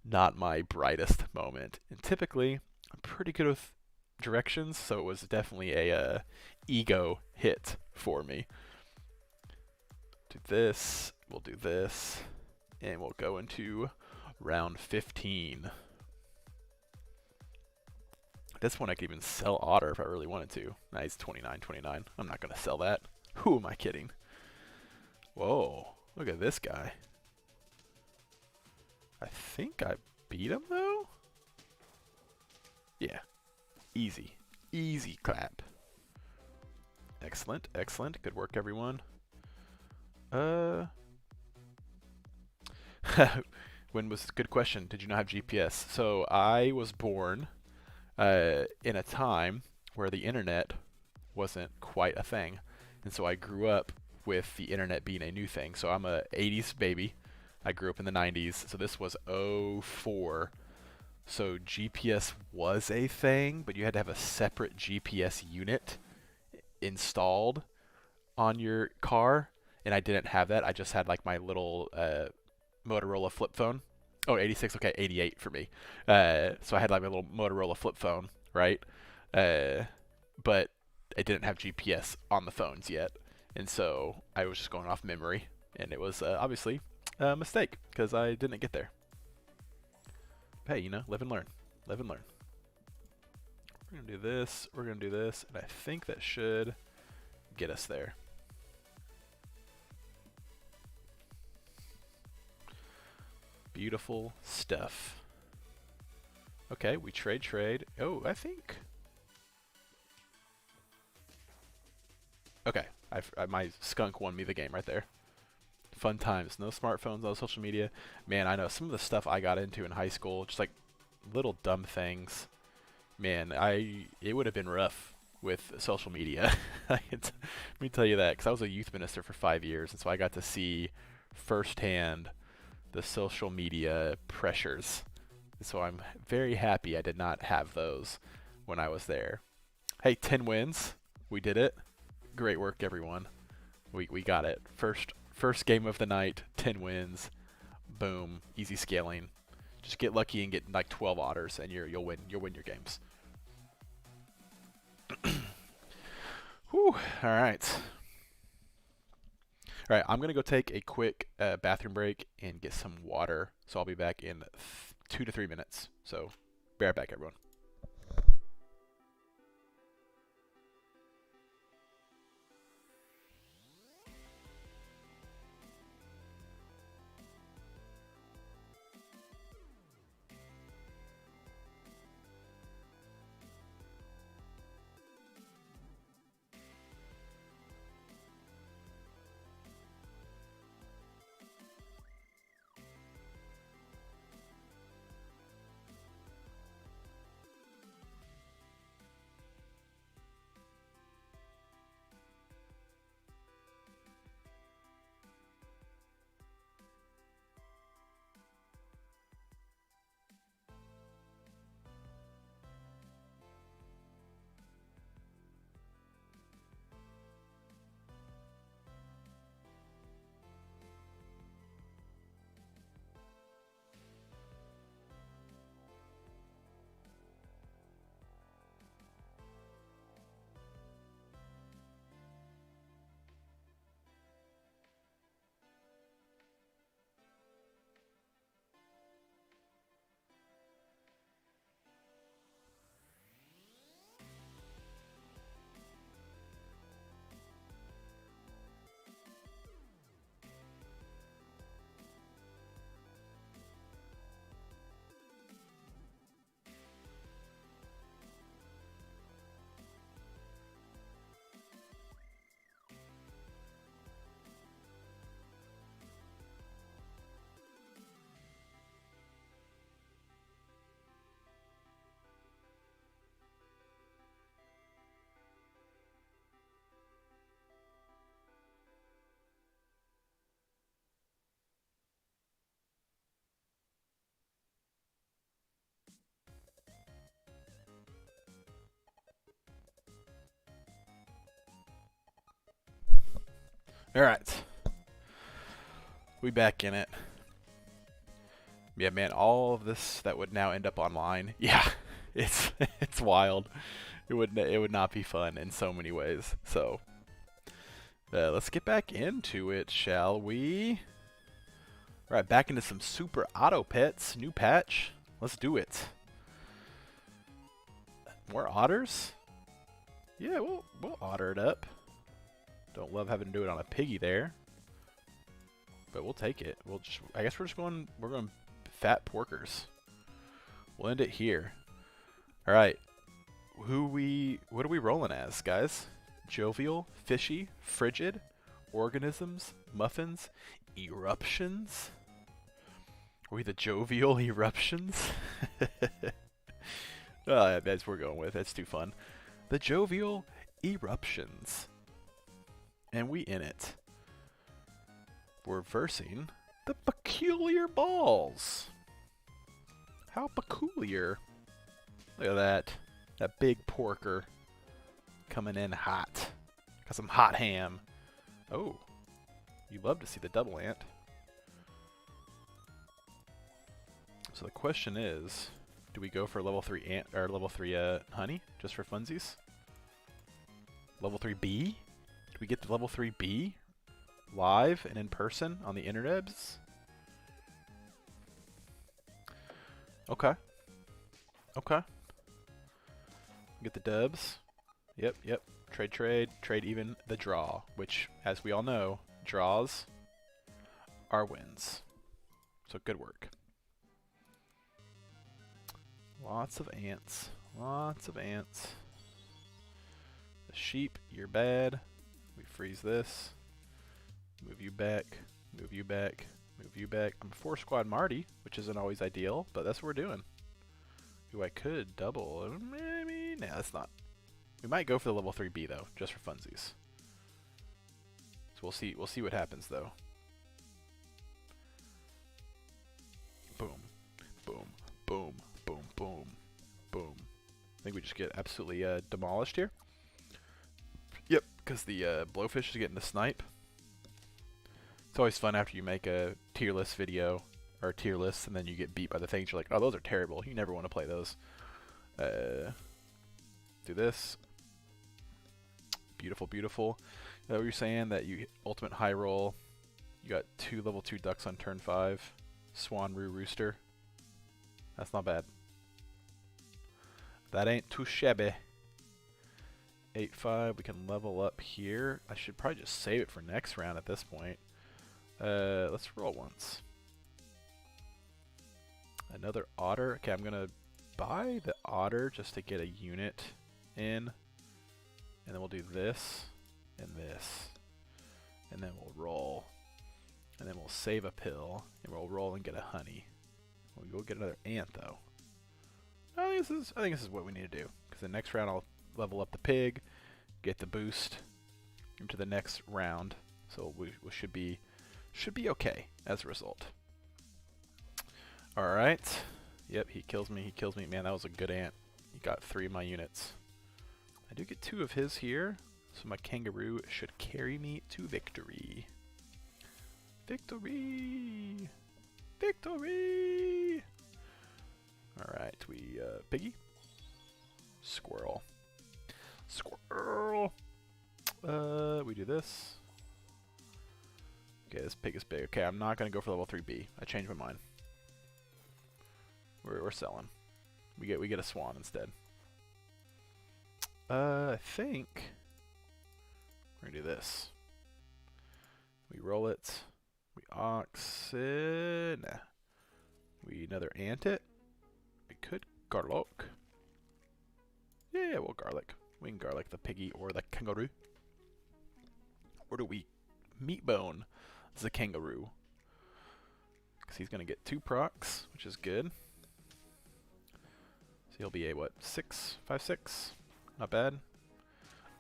not my brightest moment. And typically, I'm pretty good with directions, so it was definitely a ego hit for me. Do this, we'll do this, and we'll go into round 15. At this point I could even sell Otter if I really wanted to. Nah, he's 29.29. I'm not gonna sell that. Who am I kidding? Whoa, look at this guy. I think I beat him though? Yeah, easy. Easy clap. Excellent, excellent. Good work, everyone. When was, good question. Did you not have GPS? So I was born in a time where the internet wasn't quite a thing. And so I grew up with the internet being a new thing. So I'm a 80s baby. I grew up in the 90s. So this was '04. So GPS was a thing, but you had to have a separate GPS unit installed on your car, and I didn't have that. I just had like my little Motorola flip phone. Oh, 86, okay, 88 for me. So I had like my little Motorola flip phone, right? But I didn't have GPS on the phones yet, and so I was just going off memory, and it was obviously a mistake because I didn't get there. Hey, you know, live and learn. Live and learn. We're going to do this, we're going to do this, and I think that should get us there. Beautiful stuff. Okay, we trade. Oh, I think... Okay, my skunk won me the game right there. Fun times. No smartphones, no social media. Man, I know some of the stuff I got into in high school, just like little dumb things. Man, it would have been rough with social media. Let me tell you that, because I was a youth minister for 5 years, and so I got to see firsthand the social media pressures. And so I'm very happy I did not have those when I was there. Hey, 10 wins. We did it. Great work, everyone. We got it. First game of the night, 10 wins. Boom. Easy scaling. Just get lucky and get like 12 otters, and you'll win your games. Whew. All right. All right, I'm going to go take a quick bathroom break and get some water. So I'll be back in 2 to 3 minutes. So be right back, everyone. All right. We back in it. Yeah, man, all of this that would now end up online. Yeah, it's wild. It would not be fun in so many ways. So Let's get back into it, shall we? Alright, back into some super auto pets. New patch. Let's do it. More otters? Yeah, we'll otter it up. Don't love having to do it on a piggy there, but we'll take it. I guess we're going fat porkers. We'll end it here. All right. What are we rolling as, guys? Jovial, fishy, frigid, organisms, muffins, eruptions. Are we the jovial eruptions? Oh, that's what we're going with. That's too fun. The jovial eruptions. And we in it. We're versing the peculiar balls. How peculiar. Look at that. That big porker coming in hot. Got some hot ham. Oh. You love to see the double ant. So the question is, do we go for level 3 ant or level 3 honey just for funsies? Level 3 bee? Do we get to level 3 bee live and in person on the internets? Okay. Okay. Get the dubs. Yep. Trade even the draw, which, as we all know, draws are wins. So good work. Lots of ants. Lots of ants. The sheep, you're bad. We freeze this. Move you back. Move you back. Move you back. I'm 4-squad Marty, which isn't always ideal, but that's what we're doing. Ooh, I could double. Maybe. Nah, that's not. We might go for the level 3B though, just for funsies. So we'll see. We'll see what happens though. Boom. Boom. Boom. Boom. Boom. Boom. I think we just get absolutely demolished here. Yep, because the blowfish is getting the snipe. It's always fun after you make a tier list video or a tier list and then you get beat by the things. You're like, oh, those are terrible. You never want to play those. Do this. Beautiful, beautiful. What you're saying that you ultimate high roll. You got 2 level 2 ducks on turn 5. Swan, Roo, Rooster. That's not bad. That ain't too shabby. 8-5. We can level up here. I should probably just save it for next round at this point. Let's roll once. Another otter. Okay, I'm gonna buy the otter just to get a unit in, and then we'll do this and this, and then we'll roll, and then we'll save a pill, and we'll roll and get a honey. We'll get another ant though. I think this is what we need to do, because the next round I'll level up the pig, get the boost into the next round, so we should be okay as a result. All right. Yep, he kills me. He kills me. Man, that was a good ant. He got 3 of my units. I do get 2 of his here, so my kangaroo should carry me to victory. Victory! Victory! Alright, we, piggy. Squirrel. Squirrel! We do this. Okay, this pig is big. Okay, I'm not gonna go for level 3B. I changed my mind. We're selling. We get a swan instead. I think we're gonna do this. We roll it. We ox it. Nah. We another ant it. We could garlic. Yeah, we'll garlic. We can garlic the piggy or the kangaroo. Or do we meat bone the kangaroo? Because he's gonna get 2 procs, which is good. So he'll be a what? 6, 5, 6. Not bad.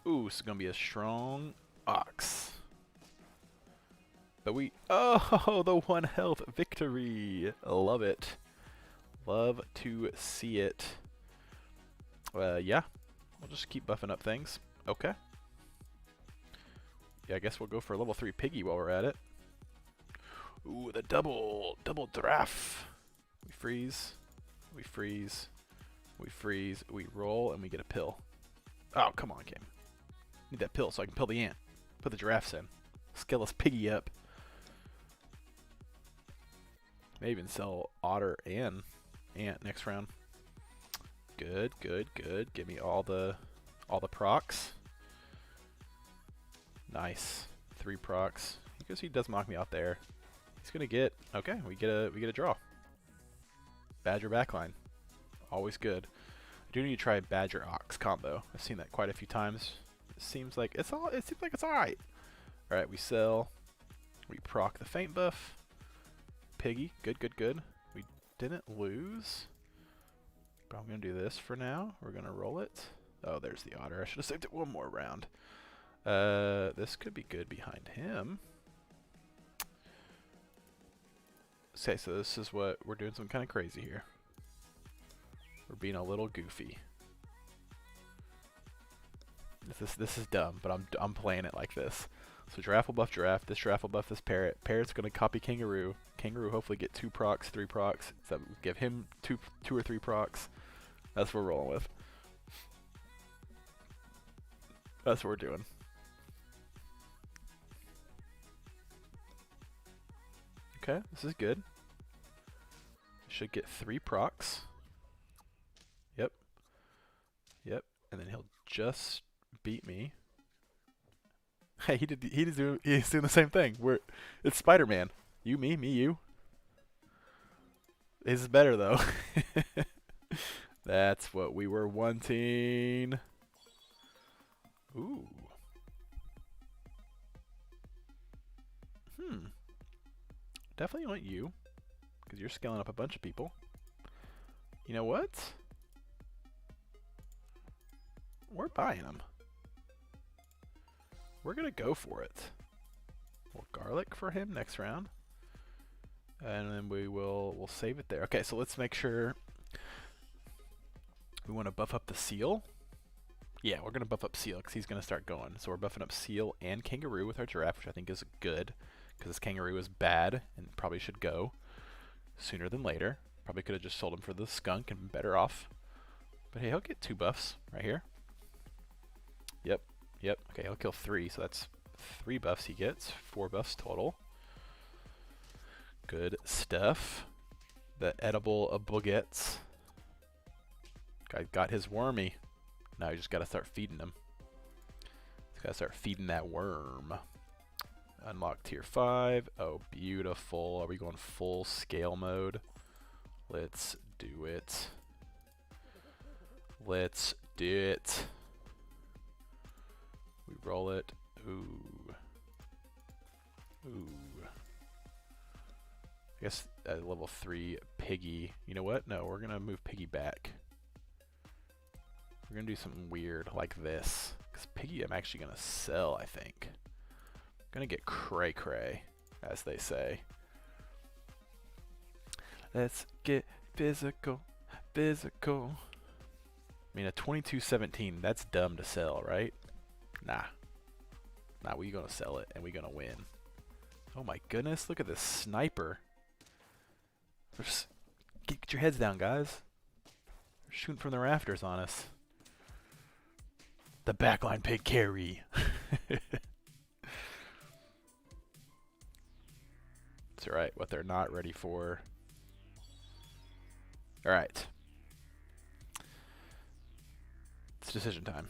Ooh, this is gonna be a strong ox. But we the 1 health victory. Love it. Love to see it. Yeah. We'll just keep buffing up things. Okay. Yeah, I guess we'll go for a level 3 piggy while we're at it. Ooh, the double draft. We freeze. We freeze. We freeze. We roll and we get a pill. Oh, come on, game. Need that pill so I can pill the ant. put the giraffes in. Scale this piggy up. Maybe even sell otter and ant next round. Good, good, good. Give me all the procs. Nice. 3 procs. Because he does knock me out there. He's gonna get okay, we get a draw. Badger backline. Always good. I do need to try Badger Ox combo. I've seen that quite a few times. It seems like it's alright. Alright, we sell. We proc the faint buff. Piggy, good, good, good. We didn't lose. But I'm gonna do this for now. We're gonna roll it. Oh, there's the otter. I should have saved it one more round. This could be good behind him. Okay, so this is what we're doing, something kind of crazy here. We're being a little goofy. This is dumb, but I'm playing it like this. So giraffe will buff giraffe. This giraffe will buff this parrot. Parrot's gonna copy kangaroo. Kangaroo hopefully get 2 procs, 3 procs. So give him two or 3 procs. That's what we're rolling with. That's what we're doing. Okay, this is good. Should get 3 procs. Yep. Yep. And then he'll just beat me. Hey, he's doing the same thing. It's Spider-Man. You, me, you. His is better though. That's what we were wanting. Ooh. Definitely want you, because you're scaling up a bunch of people. You know what? We're buying them. We're gonna go for it. More garlic for him next round, and then we'll save it there. Okay, so let's make sure we want to buff up the seal. Yeah, we're gonna buff up seal because he's gonna start going. So we're buffing up seal and kangaroo with our giraffe, which I think is good. Because this kangaroo is bad and probably should go sooner than later. Probably could have just sold him for the skunk and been better off. But hey, he'll get 2 buffs right here. Yep, yep. Okay, he'll kill 3, so that's 3 buffs he gets. 4 buffs total. Good stuff. The edible baguettes. Guy got his wormy. Now you just gotta start feeding him. Just gotta start feeding that worm. Unlock tier 5. Oh, beautiful. Are we going full scale mode? Let's do it. Let's do it. We roll it. Ooh. Ooh. I guess at level 3, Piggy. You know what? No, we're going to move Piggy back. We're going to do something weird like this. Because Piggy I'm actually going to sell, I think. Gonna get cray-cray, as they say. Let's get physical, physical. I mean, a 22-17, that's dumb to sell, right? Nah. Nah, we gonna sell it, and we gonna win. Oh my goodness, look at this sniper. Just get your heads down, guys. They're shooting from the rafters on us. The backline pig carry. That's right, what they're not ready for. Alright. It's decision time.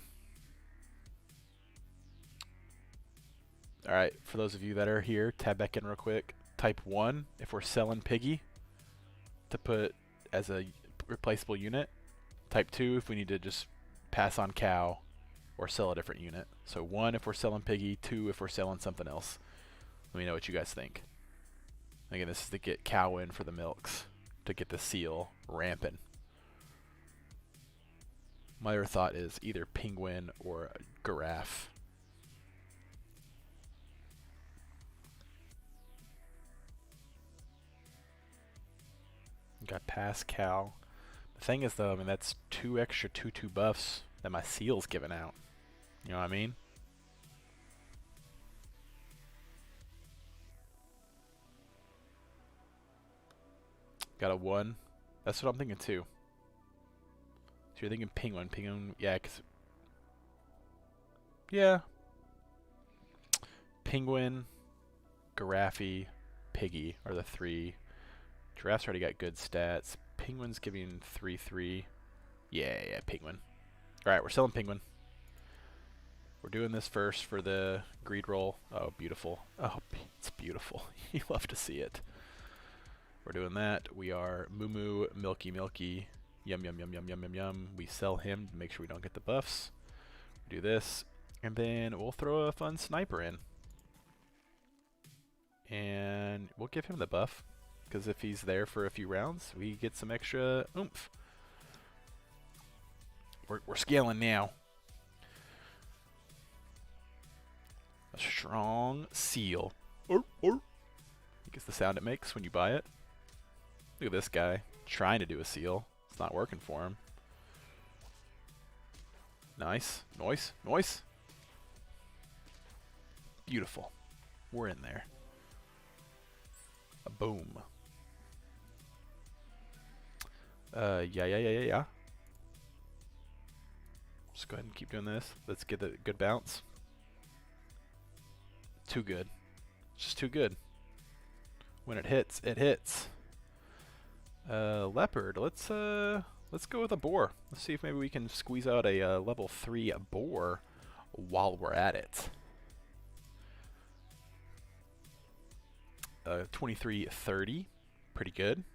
Alright, for those of you that are here, tab back in real quick. Type 1 if we're selling Piggy to put as a replaceable unit. Type 2 if we need to just pass on cow or sell a different unit. So 1 if we're selling Piggy, 2 if we're selling something else. Let me know what you guys think. Again, this is to get cow in for the milks, to get the seal rampant. My other thought is either penguin or giraffe. Got past cow. The thing is though, I mean that's 2 extra 2/2 buffs that my seal's giving out. You know what I mean? Got a 1. That's what I'm thinking too. So you're thinking penguin. Penguin, yeah, 'cause yeah. Penguin, Giraffe, Piggy are the 3. Giraffe's already got good stats. Penguin's giving 3-3. Yeah, Penguin. Alright, we're selling Penguin. We're doing this first for the greed roll. Oh, beautiful. Oh, it's beautiful. You love to see it. We're doing that. We are Moo Moo, Milky Milky, Yum Yum Yum Yum Yum Yum Yum. We sell him to make sure we don't get the buffs. We do this, and then we'll throw a fun sniper in. And we'll give him the buff, because if he's there for a few rounds, we get some extra oomph. We're scaling now. A strong seal. I think it's the sound it makes when you buy it. Look at this guy trying to do a seal. It's not working for him. Nice. Noise. Noise. Beautiful. We're in there. A boom. Yeah. Just go ahead and keep doing this. Let's get a good bounce. Too good. It's just too good. When it hits, it hits. Leopard. Let's go with a boar. Let's see if maybe we can squeeze out a level 3 boar while we're at it. 2330, pretty good.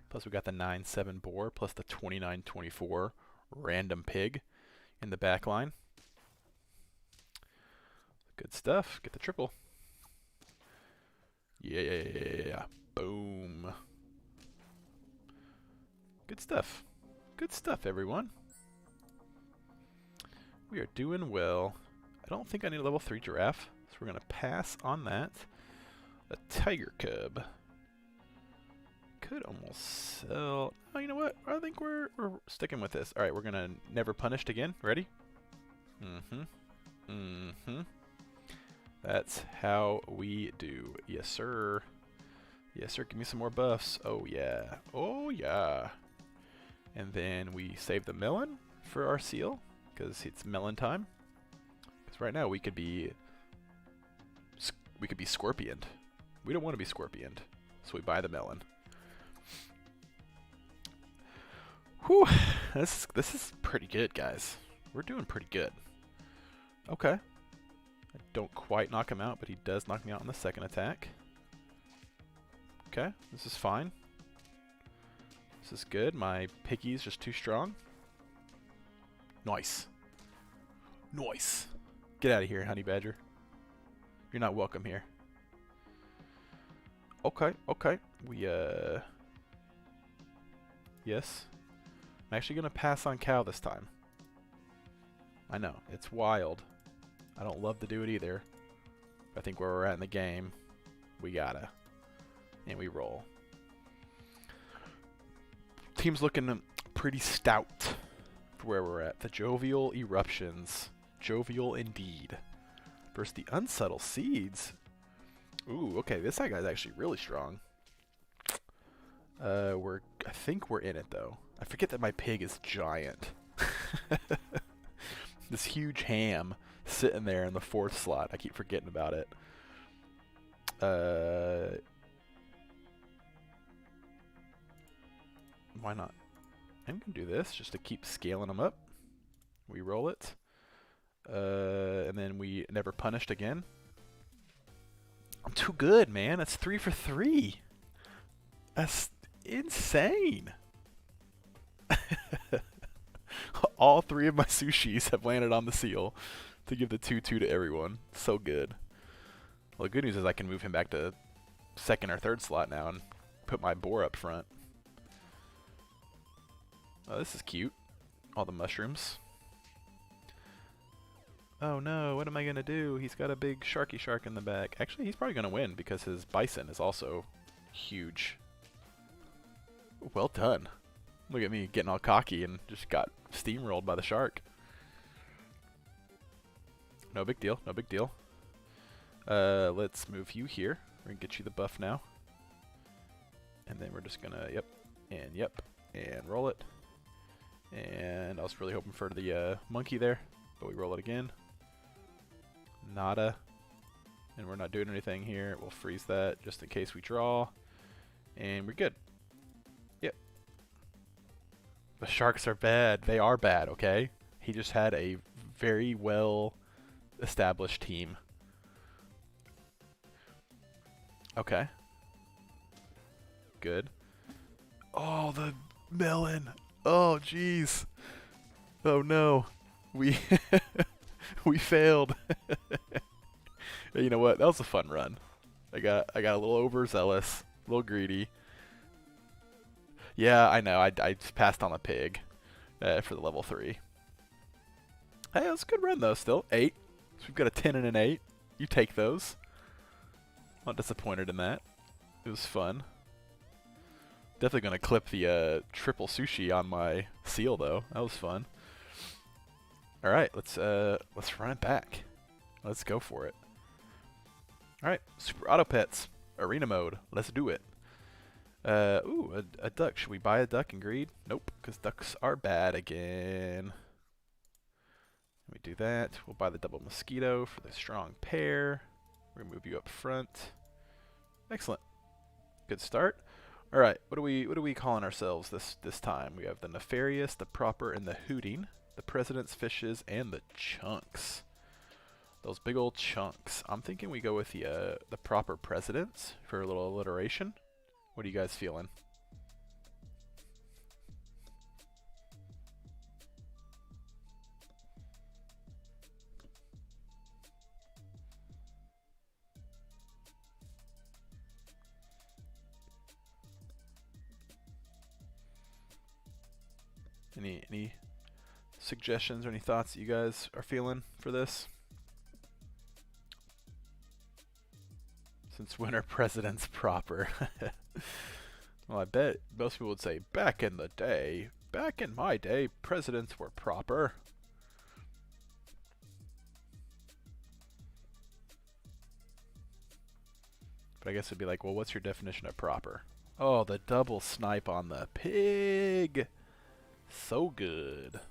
Plus we got the 9-7 boar plus the 29-24 random pig in the back line. Good stuff. Get the triple. Yeah. Boom. Good stuff. Good stuff, everyone. We are doing well. I don't think I need a level 3 giraffe, so we're going to pass on that. A tiger cub. Could almost sell. Oh, you know what? I think we're sticking with this. All right, we're going to never punished again. Ready? That's how we do. Yes, sir. Yes, sir. Give me some more buffs. Oh, yeah. Oh, yeah. And then we save the melon for our seal, because it's melon time. Because right now we could be scorpioned. We don't want to be scorpioned, so we buy the melon. Whew, this is pretty good, guys. We're doing pretty good. Okay. I don't quite knock him out, but he does knock me out on the second attack. Okay, this is fine. This is good. My piggy's just too strong. Nice. Nice. Get out of here, honey badger. You're not welcome here. Okay. We, yes. I'm actually going to pass on cow this time. I know, it's wild. I don't love to do it either. I think where we're at in the game, we gotta. And we roll. Team's looking pretty stout for where we're at. The Jovial Eruptions. Jovial indeed. Versus the Unsubtle Seeds. Ooh, okay, this guy's actually really strong. I think we're in it though. I forget that my pig is giant. This huge ham sitting there in the 4th slot. I keep forgetting about it. Why not? I'm gonna do this just to keep scaling them up. We roll it. And then we never punished again. I'm too good, man. That's 3 for 3. That's insane. All 3 of my sushis have landed on the seal to give the 2-2 to everyone. So good. Well, the good news is I can move him back to 2nd or 3rd slot now and put my boar up front. Oh, this is cute. All the mushrooms. Oh no, what am I gonna do? He's got a big sharky shark in the back. Actually, he's probably gonna win because his bison is also huge. Well done. Look at me getting all cocky and just got steamrolled by the shark. No big deal, no big deal. Let's move you here. We're gonna get you the buff now. And then we're just gonna, yep, and roll it. And I was really hoping for the monkey there, but we roll it again. Nada. and we're not doing anything here. We'll freeze that just in case we draw, and we're good. Yep. The Sharks are bad. They are bad, okay? He just had a very well established team. Okay. Good. Oh, the melon. Oh, jeez. Oh no. We we failed. You know what? That was a fun run. I got a little overzealous, a little greedy. Yeah, I know. I just passed on a pig for the level 3. Hey, it was a good run though. Still 8. So we've got a 10 and an 8. You take those. Not disappointed in that. It was fun. Definitely gonna clip the triple sushi on my seal though. That was fun. All right, let's run it back. Let's go for it. All right, Super Auto Pets, Arena Mode. Let's do it. Ooh, a duck. Should we buy a duck and greed? Nope, because ducks are bad again. Let me do that. We'll buy the double mosquito for the strong pair. We're gonna move you up front. Excellent. Good start. All right, what are we calling ourselves this time? We have the Nefarious, the Proper, and the Hooting. The President's Fishes, and the Chunks. Those big old chunks. I'm thinking we go with the Proper Presidents for a little alliteration. What are you guys feeling? Any suggestions or any thoughts that you guys are feeling for this? Since when are presidents proper? Well, I bet most people would say, back in the day, back in my day, presidents were proper. But I guess it'd be like, well, what's your definition of proper? Oh, the double snipe on the pig. So good.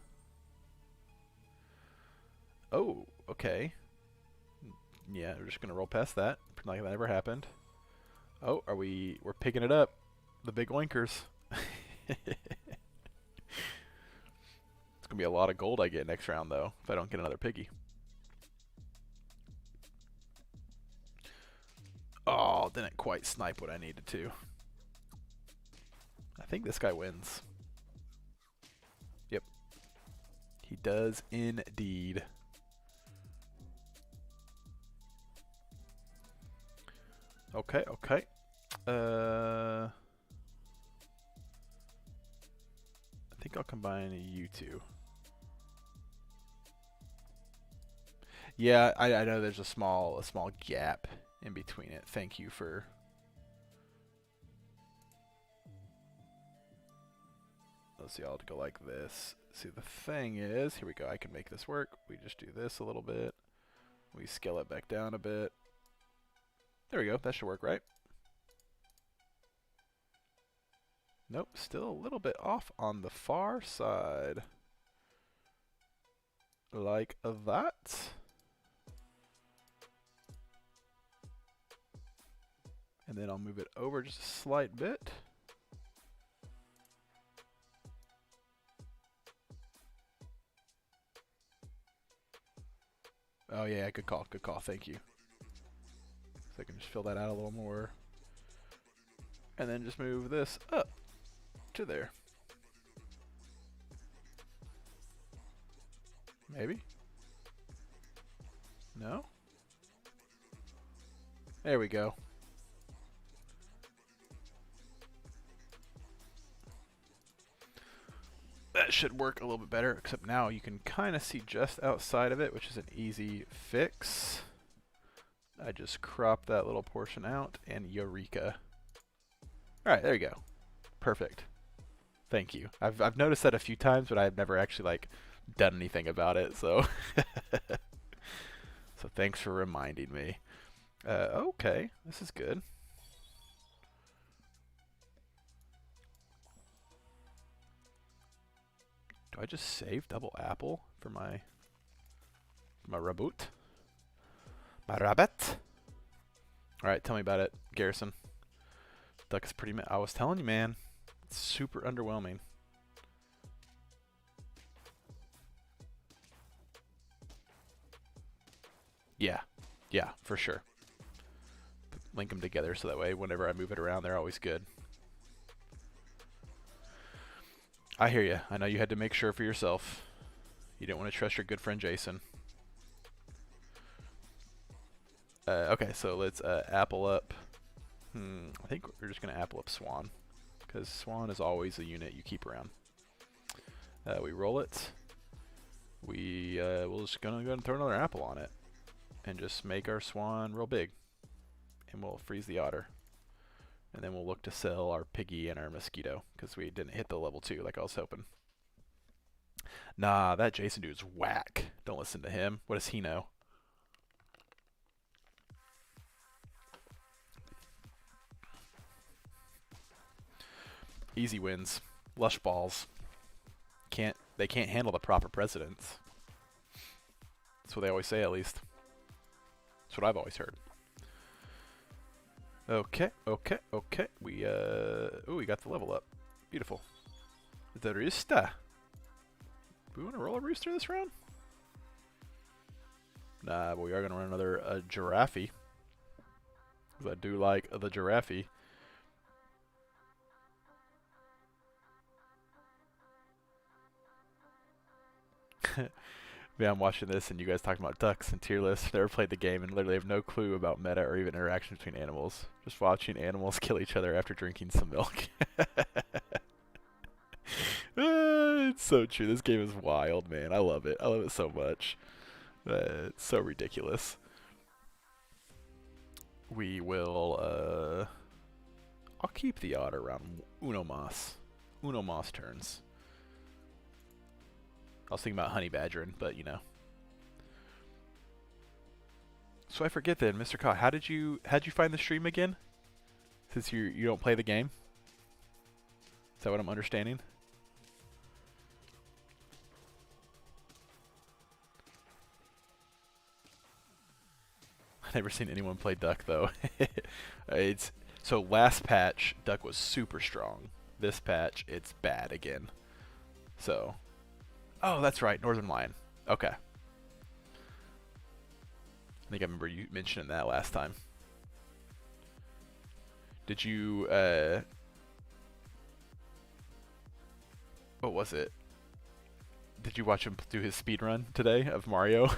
Oh, okay. Yeah, we're just gonna roll past that. Pretend like that never happened. Oh, we're picking it up. The big oinkers. It's gonna be a lot of gold I get next round though, if I don't get another piggy. Oh, didn't quite snipe what I needed to. I think this guy wins. Yep. He does indeed. Okay, okay. I think I'll combine you two. Yeah, I know there's a small gap in between it. Thank you for. Let's see, I'll go like this. See, the thing is, here we go. I can make this work. We just do this a little bit. We scale it back down a bit. There we go. That should work, right? Nope, still a little bit off on the far side. Like that. And then I'll move it over just a slight bit. Oh yeah, good call, thank you. So I can just fill that out a little more. And then just move this up to there. Maybe? No? There we go. That should work a little bit better, except now you can kind of see just outside of it, which is an easy fix. I just crop that little portion out, and eureka. Alright, there you go. Perfect. Thank you. I've noticed that a few times, but I've never actually like done anything about it, so so thanks for reminding me. Okay, this is good. Do I just save double apple for my rabbit? My rabbit? Alright, tell me about it, Garrison. Duck is pretty... I was telling you, man. It's super underwhelming. Yeah. Yeah, for sure. Link them together so that way whenever I move it around, they're always good. I hear you. I know you had to make sure for yourself. You didn't want to trust your good friend Jason. Okay, so let's apple up. I think we're just going to apple up Swan, because Swan is always a unit you keep around. We roll it. We're just going to go and throw another apple on it, and just make our Swan real big. And we'll freeze the otter. And then we'll look to sell our piggy and our mosquito, because we didn't hit the level 2 like I was hoping. Nah, that Jason dude's whack. Don't listen to him. What does he know? Easy wins. Lush balls. They can't handle the proper presidents. That's what they always say, at least. That's what I've always heard. Okay. We got the level up. Beautiful. The rooster. Do we want to roll a rooster this round? Nah, but we are gonna run another giraffe. Because I do like the giraffe. Yeah, I'm watching this and you guys talking about ducks and tier lists. Never played the game and literally have no clue about meta or even interaction between animals. Just watching animals kill each other after drinking some milk. It's so true. This game is wild, man. I love it. I love it so much. It's so ridiculous. We will, I'll keep the otter around Uno Mas turns. I was thinking about honey badgering, but you know. So I forget then, Mr. Ka, how'd you find the stream again? Since you don't play the game? Is that what I'm understanding? I've never seen anyone play Duck though. So last patch Duck was super strong. This patch it's bad again. So oh, that's right, Northern Lion. Okay. I think I remember you mentioning that last time. Did you, what was it? Did you watch him do his speed run today of Mario?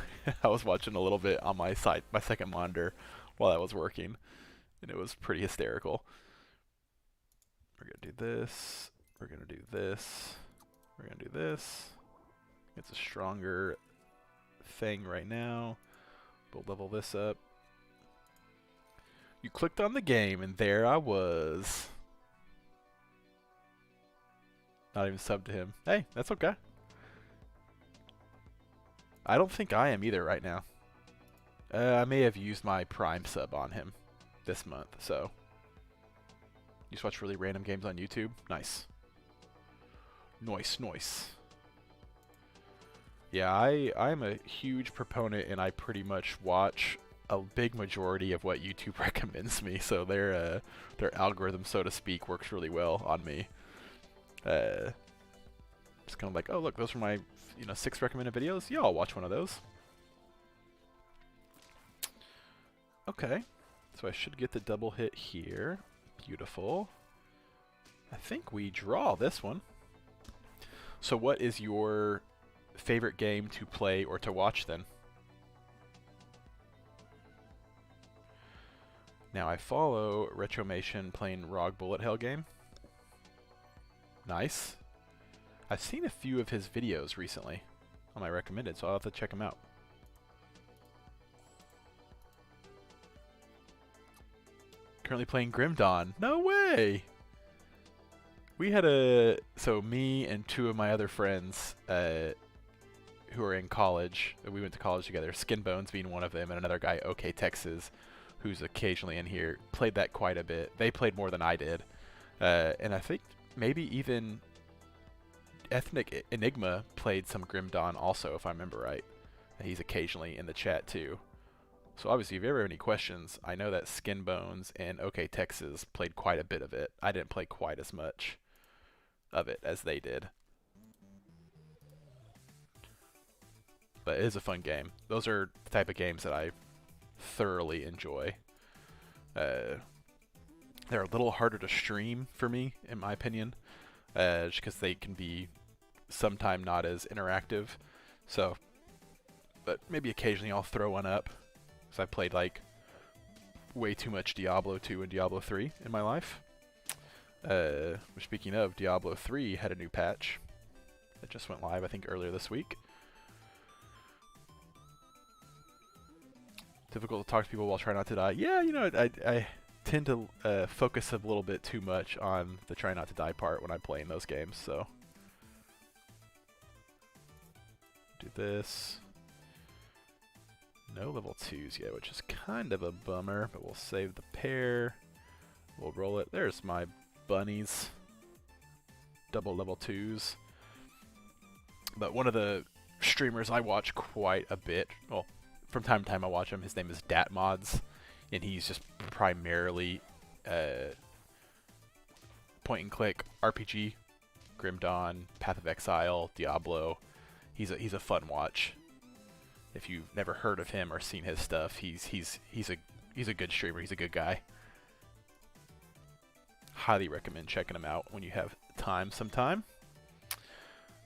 I was watching a little bit on my second monitor while I was working, and it was pretty hysterical. We're gonna do this. We're gonna do this. We're gonna do this. It's a stronger thing right now. We'll level this up. You clicked on the game, and there I was. Not even subbed to him. Hey, that's okay. I don't think I am either right now. I may have used my Prime sub on him this month, so. You just watch really random games on YouTube? Nice. Nice. Yeah, I'm a huge proponent, and I pretty much watch a big majority of what YouTube recommends me. So their algorithm, so to speak, works really well on me. Just kind of like, oh look, those are my 6 recommended videos. Yeah, I'll watch one of those. Okay, so I should get the double hit here. Beautiful. I think we draw this one. So what is your favorite game to play or to watch then? Now I follow Retromation playing Rog Bullet Hell game. Nice. I've seen a few of his videos recently on my recommended, so I'll have to check them out. Currently playing Grim Dawn. No way! We had so me and 2 of my other friends who are in college, we went to college together, Skin Bones being one of them, and another guy, OK Texas, who's occasionally in here, played that quite a bit. They played more than I did. And I think maybe even Ethnic Enigma played some Grim Dawn also, if I remember right. And he's occasionally in the chat too. So obviously, if you ever have any questions, I know that Skin Bones and OK Texas played quite a bit of it. I didn't play quite as much of it as they did. But it is a fun game. Those are the type of games that I thoroughly enjoy. They're a little harder to stream for me, in my opinion, just because they can be sometimes not as interactive. So, but maybe occasionally I'll throw one up. Because I played like way too much Diablo 2 and Diablo 3 in my life. Speaking of, Diablo 3 had a new patch that just went live, I think, earlier this week. Difficult to talk to people while trying not to die. Yeah, you know, I tend to focus a little bit too much on the try not to die part when I'm playing those games, so. Do this. No level 2s yet, which is kind of a bummer, but we'll save the pair. We'll roll it. There's my bunnies. Double level 2s. But one of the streamers I watch quite a bit, well, from time to time I watch him. His name is DatMods, and he's just primarily point and click RPG, Grim Dawn, Path of Exile, Diablo. He's a fun watch. If you've never heard of him or seen his stuff, he's a good streamer. He's a good guy. Highly recommend checking him out when you have time sometime.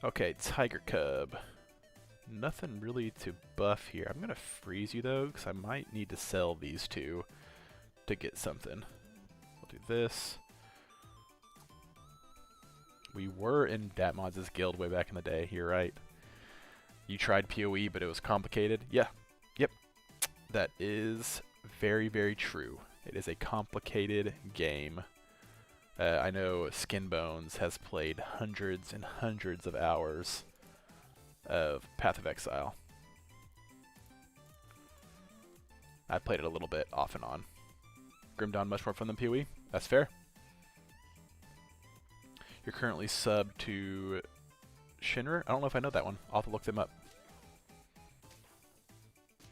Okay, Tiger Cub. Nothing really to buff here. I'm going to freeze you, though, because I might need to sell these two to get something. We'll do this. We were in DatMods' guild way back in the day. You're right. You tried PoE, but it was complicated. Yeah. Yep. That is very, very true. It is a complicated game. I know Skin Bones has played hundreds and hundreds of hours of Path of Exile. I played it a little bit off and on. Grim Dawn much more fun than PoE. That's fair. You're currently subbed to Shinra? I don't know if I know that one. I'll have to look them up.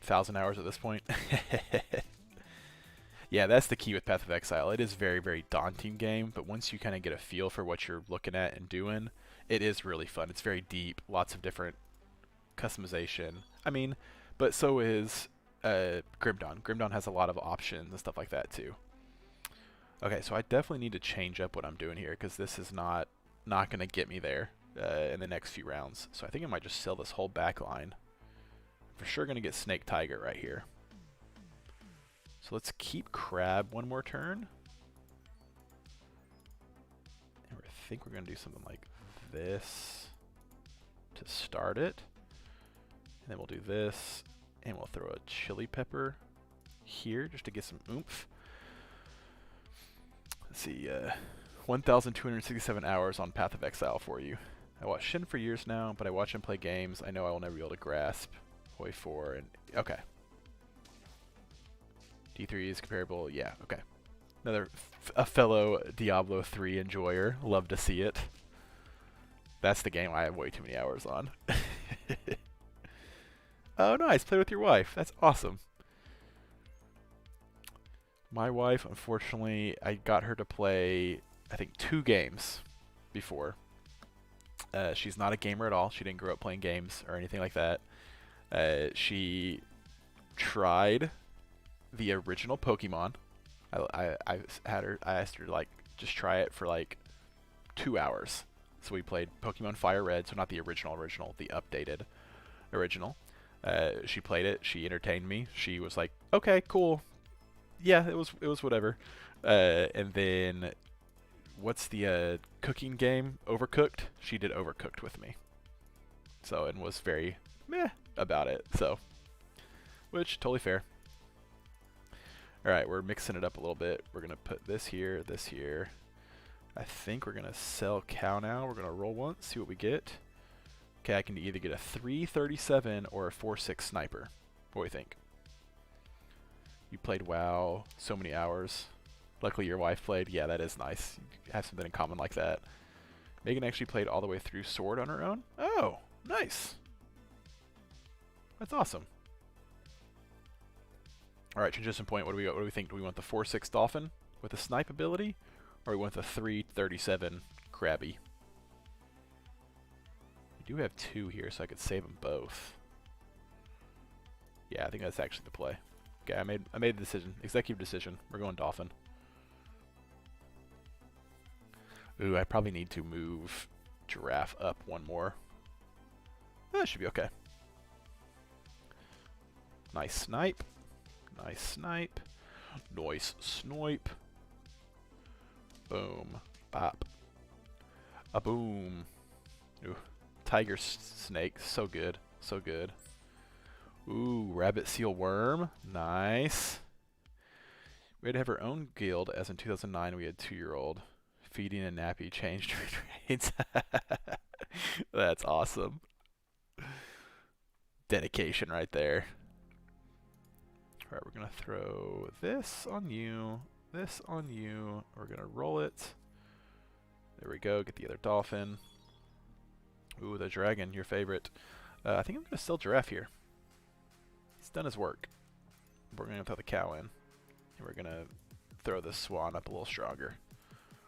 1,000 hours at this point. Yeah, that's the key with Path of Exile. It is a very, very daunting game, but once you kind of get a feel for what you're looking at and doing, it is really fun. It's very deep, lots of different customization. I mean, but so is Grim Dawn. Grim Dawn has a lot of options and stuff like that too. Okay, so I definitely need to change up what I'm doing here because this is not going to get me there in the next few rounds. So I think I might just sell this whole back line. For sure going to get Snake Tiger right here. So let's keep Crab one more turn. And I think we're going to do something like this to start it. And then we'll do this. And we'll throw a Chili Pepper here just to get some oomph. Let's see. 1,267 hours on Path of Exile for you. I watched Shin for years now, but I watch him play games I know I will never be able to grasp. Hoi 4 and... Okay. D3 is comparable. Yeah, okay. Another a fellow Diablo 3 enjoyer. Love to see it. That's the game I have way too many hours on. Oh, nice. Play with your wife. That's awesome. My wife, unfortunately, I got her to play, I think, 2 games before. She's not a gamer at all. She didn't grow up playing games or anything like that. She tried the original Pokemon. I asked her to like just try it for like 2 hours. So we played Pokemon Fire Red, so not the original, the updated original. She played it. She entertained me. She was like, "Okay, cool. Yeah, it was whatever." And then what's the cooking game? Overcooked. She did Overcooked with me. So and was very meh about it. So, which totally fair. All right, we're mixing it up a little bit. We're gonna put this here, this here. I think we're gonna sell cow now. We're gonna roll once, see what we get. Okay, I can either get a 337 or a 4.6 sniper. What do you think? You played WoW so many hours. Luckily your wife played. Yeah, that is nice. You have something in common like that. Megan actually played all the way through Sword on her own. Oh, nice. That's awesome. All right, transition point. What do we think? Do we want the 4/6 dolphin with a snipe ability, or we want the 3/37 crabby? We do have 2 here, so I could save them both. Yeah, I think that's actually the play. Okay, I made the decision. Executive decision. We're going dolphin. Ooh, I probably need to move giraffe up 1 more. That should be okay. Nice snipe. Nice snipe. Nice snipe. Boom. Bop. A boom. Ooh. Tiger snake. So good. So good. Ooh, rabbit seal worm. Nice. We had to have our own guild, as in 2009 we had 2-year-old. Feeding and nappy changed trades. That's awesome. Dedication right there. Alright, we're going to throw this on you, this on you. We're going to roll it. There we go, get the other dolphin. Ooh, the dragon, your favorite. I think I'm going to sell giraffe here. He's done his work. We're going to throw the cow in. And we're going to throw the swan up a little stronger.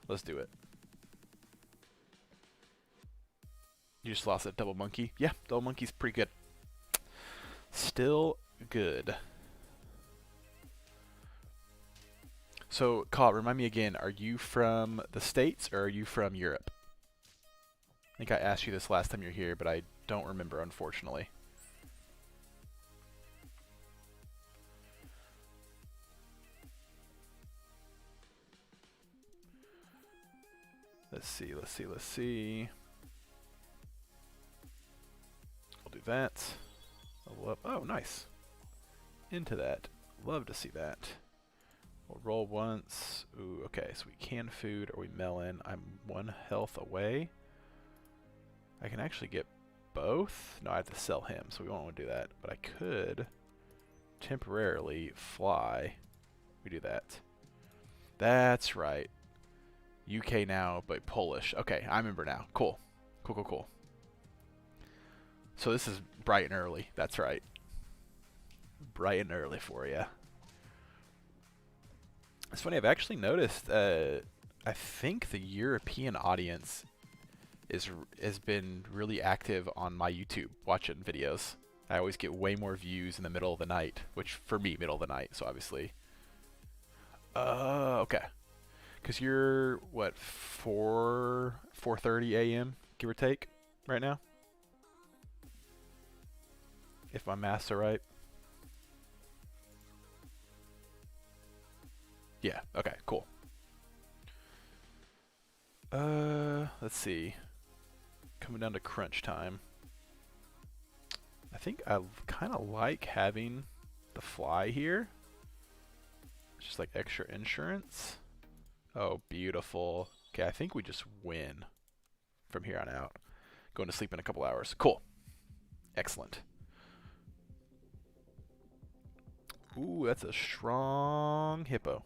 Let's do it. You just lost a double monkey? Yeah, double monkey's pretty good. Still good. So, Kaw, remind me again, are you from the States or are you from Europe? I think I asked you this last time you were here, but I don't remember, unfortunately. Let's see, let's see, let's see. We'll do that. Oh, nice. Into that. Love to see that. We'll roll once. Ooh, okay, so we can food or we melon. I'm 1 health away. I can actually get both. No, I have to sell him, so we won't want to do that. But I could temporarily fly. We do that. That's right. UK now, but Polish. Okay, I remember now. Cool. Cool, cool, cool. So this is bright and early. That's right. Bright and early for you. It's funny, I've actually noticed, I think the European audience has been really active on my YouTube watching videos. I always get way more views in the middle of the night, which for me, middle of the night, so obviously. Okay. Because you're, what, 4:30 a.m., give or take, right now? If my maths are right. Yeah, okay, cool. Let's see. Coming down to crunch time. I think I kind of like having the fly here. It's just like extra insurance. Oh, beautiful. Okay, I think we just win from here on out. Going to sleep in a couple hours. Cool. Excellent. Ooh, that's a strong hippo.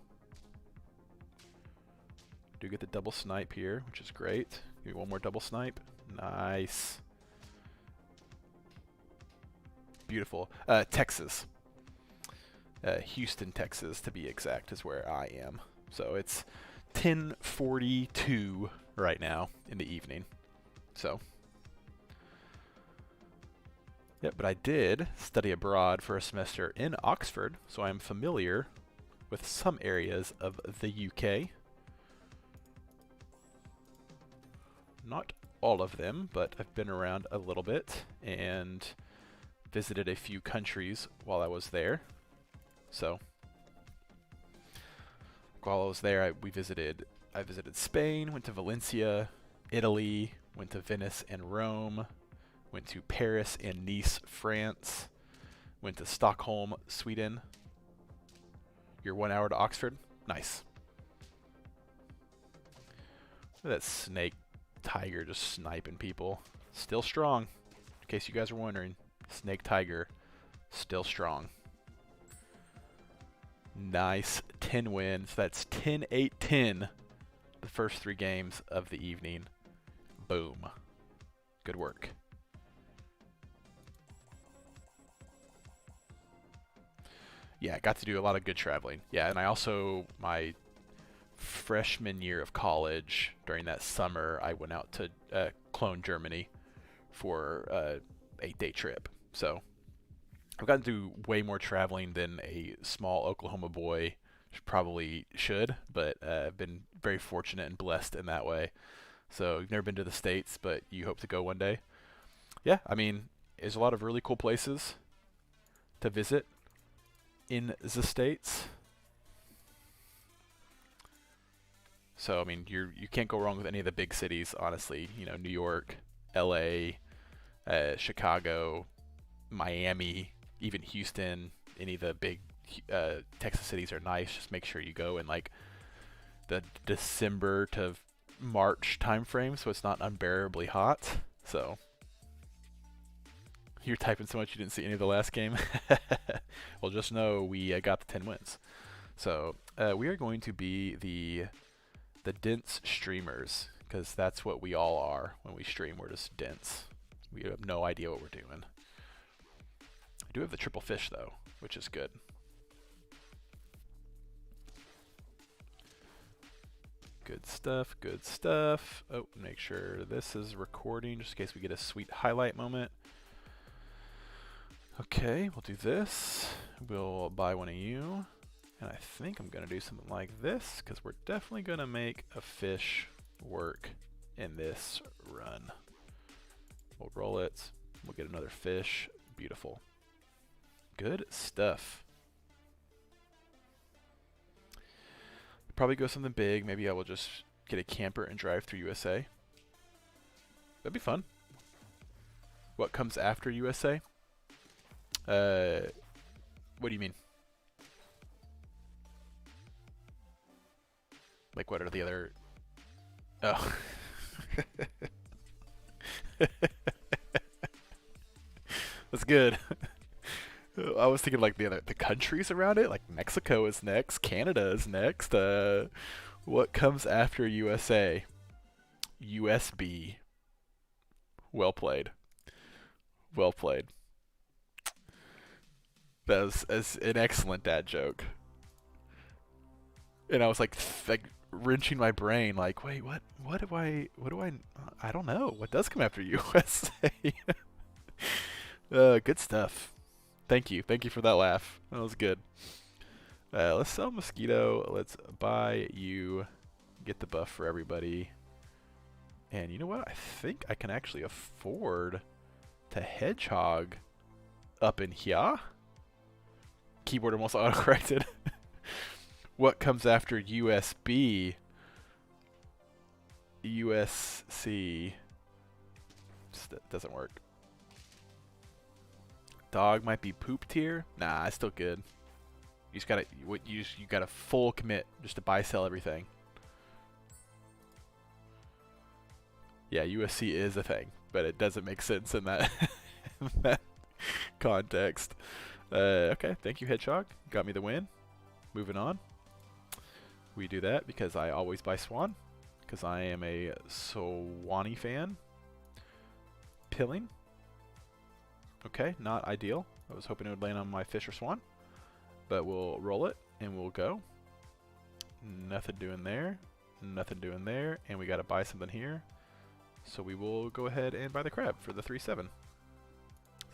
Do get the double snipe here, which is great. Give me 1 more double snipe. Nice. Beautiful. Texas. Houston, Texas, to be exact, is where I am. So it's 10:42 right now in the evening. So, yeah, but I did study abroad for a semester in Oxford, so I'm familiar with some areas of the UK. Not all of them, but I've been around a little bit and visited a few countries while I was there. So, while I was there, I visited Spain, went to Valencia, Italy, went to Venice and Rome, went to Paris and Nice, France, went to Stockholm, Sweden. You're 1 hour to Oxford? Nice. Look at that snake tiger just sniping people. Still strong. In case you guys are wondering, snake tiger, still strong. Nice 10 wins. That's 10-8-10 the first 3 games of the evening. Boom. Good work. Yeah, I got to do a lot of good traveling. Yeah, and I also, my freshman year of college, during that summer, I went out to Cologne, Germany for a 8-day trip. So I've gotten to do way more traveling than a small Oklahoma boy probably should, but I've been very fortunate and blessed in that way. So you've never been to the States, but you hope to go one day. Yeah, I mean, there's a lot of really cool places to visit in the States. So I mean, you can't go wrong with any of the big cities, honestly. You know, New York, L.A., Chicago, Miami, even Houston. Any of the big Texas cities are nice. Just make sure you go in like the December to March time frame, so it's not unbearably hot. So you're typing so much you didn't see any of the last game. Well, just know we got the 10 wins. So we are going to be the dense streamers, because that's what we all are when we stream. We're just dense. We have no idea what we're doing. I do have the triple fish though, which is good. Good stuff, good stuff. Oh, make sure this is recording just in case we get a sweet highlight moment. Okay, we'll do this. We'll buy one of you. And I think I'm going to do something like this, because we're definitely going to make a fish work in this run. We'll roll it. We'll get another fish. Beautiful. Good stuff. Probably go something big. Maybe I will just get a camper and drive through USA. That'd be fun. What comes after USA? What do you mean? Like, what are the other... Oh. That's good. I was thinking like the countries around it, like Mexico is next, Canada is next. What comes after USA? USB. Well played. Well played. That was an excellent dad joke. And I was like wrenching my brain, like, wait, what do I don't know. What does come after USA? Good stuff. Thank you for that laugh. That was good. Let's sell Mosquito. Let's buy you. Get the buff for everybody. And you know what? I think I can actually afford to Hedgehog up in here. Keyboard almost auto-corrected. What comes after USB? USC. That doesn't work. Dog might be poop tier. Nah, it's still good. You gotta full commit just to buy sell everything. Yeah, USC is a thing, but it doesn't make sense in that in that context. Okay, thank you, Hedgehog. Got me the win. Moving on. We do that because I always buy Swan, because I am a Swanee fan. Pilling. Okay, not ideal. I was hoping it would land on my fish or swan, but we'll roll it and we'll go. Nothing doing there. Nothing doing there, and we got to buy something here. So we will go ahead and buy the crab for the 3-7. So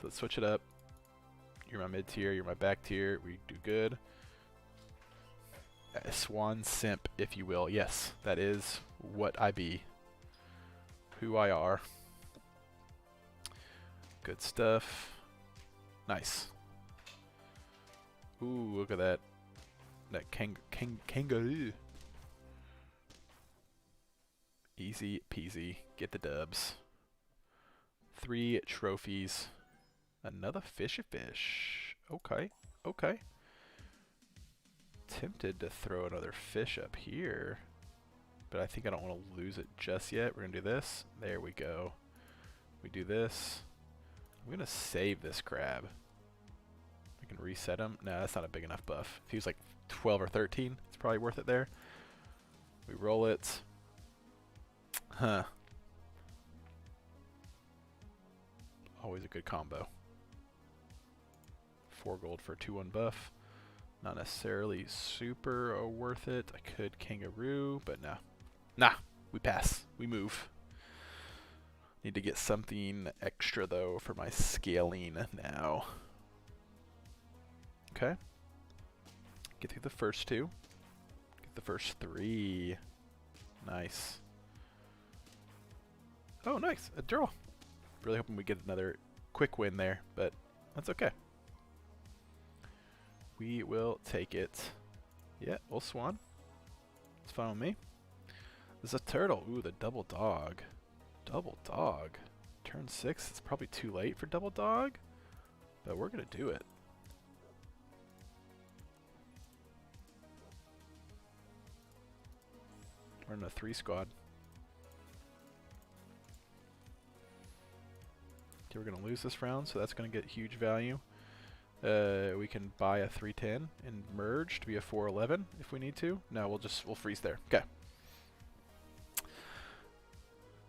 let's switch it up. You're my mid tier, you're my back tier. We do good. A swan simp, if you will. Yes, that is what I be. Who I are. Good stuff. Nice. Ooh, look at that. That kangaroo. Easy peasy. Get the dubs. 3 trophies. Another fish. Okay. Okay. Tempted to throw another fish up here, but I think I don't want to lose it just yet. We're going to do this. There we go. We do this. I'm going to save this crab. I can reset him. No, that's not a big enough buff. If he was like 12 or 13, it's probably worth it there. We roll it. Huh. Always a good combo. 4 gold for a 2-1 buff. Not necessarily super worth it. I could kangaroo, but nah. Nah, we pass. We move. Need to get something extra though for my scaling now. Okay. Get through the first two. Get the first three. Nice. Oh, nice. A draw. Really hoping we get another quick win there, but that's okay. We will take it. Yeah, we'll swan. It's fine with me. There's a turtle. Ooh, the double dog. Double dog. Turn 6. It's probably too late for double dog, but we're going to do it. We're in a 3 squad. Okay, we're going to lose this round, so that's going to get huge value. We can buy a 310 and merge to be a 411 if we need to. No, we'll freeze there. Okay.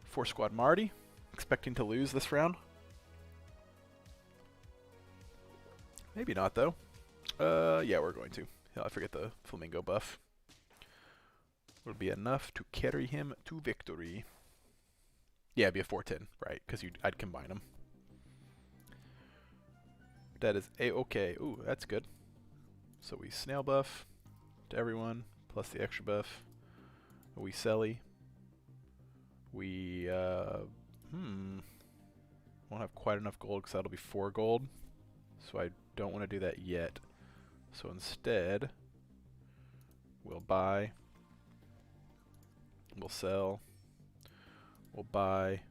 4 squad Marty. Expecting to lose this round. Maybe not though. Yeah, we're going to. Yeah, I forget the flamingo buff. Would be enough to carry him to victory. Yeah, it'd be a 410, right? Because I'd combine them. That is a-okay. Ooh, that's good. So we snail buff to everyone, plus the extra buff. We selly. We, won't have quite enough gold because that'll be 4 gold. So I don't want to do that yet. So instead, we'll buy. We'll sell. We'll buy.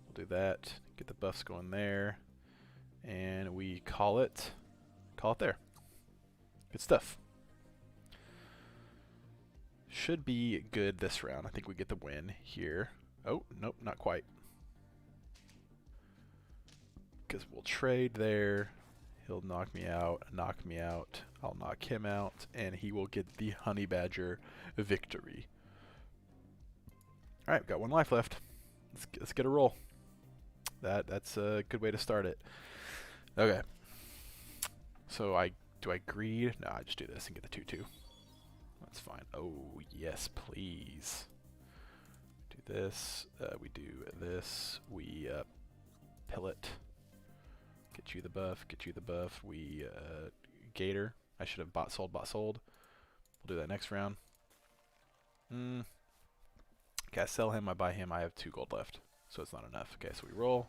We'll do that. Get the buffs going there. And we call it there. Good stuff. Should be good this round. I think we get the win here. Oh, nope, not quite. Because we'll trade there. He'll knock me out. I'll knock him out, and he will get the honey badger victory. All right, we've got 1 life left. Let's get a roll. That's a good way to start it. Okay. So do I greed? No, I just do this and get the 2/2. That's fine. Oh yes, please. Do this. We do this. We pillet. Get you the buff. Get you the buff. We gator. I should have bought sold. We'll do that next round. Okay, I sell him. I buy him. I have 2 gold left, so it's not enough. Okay, so we roll.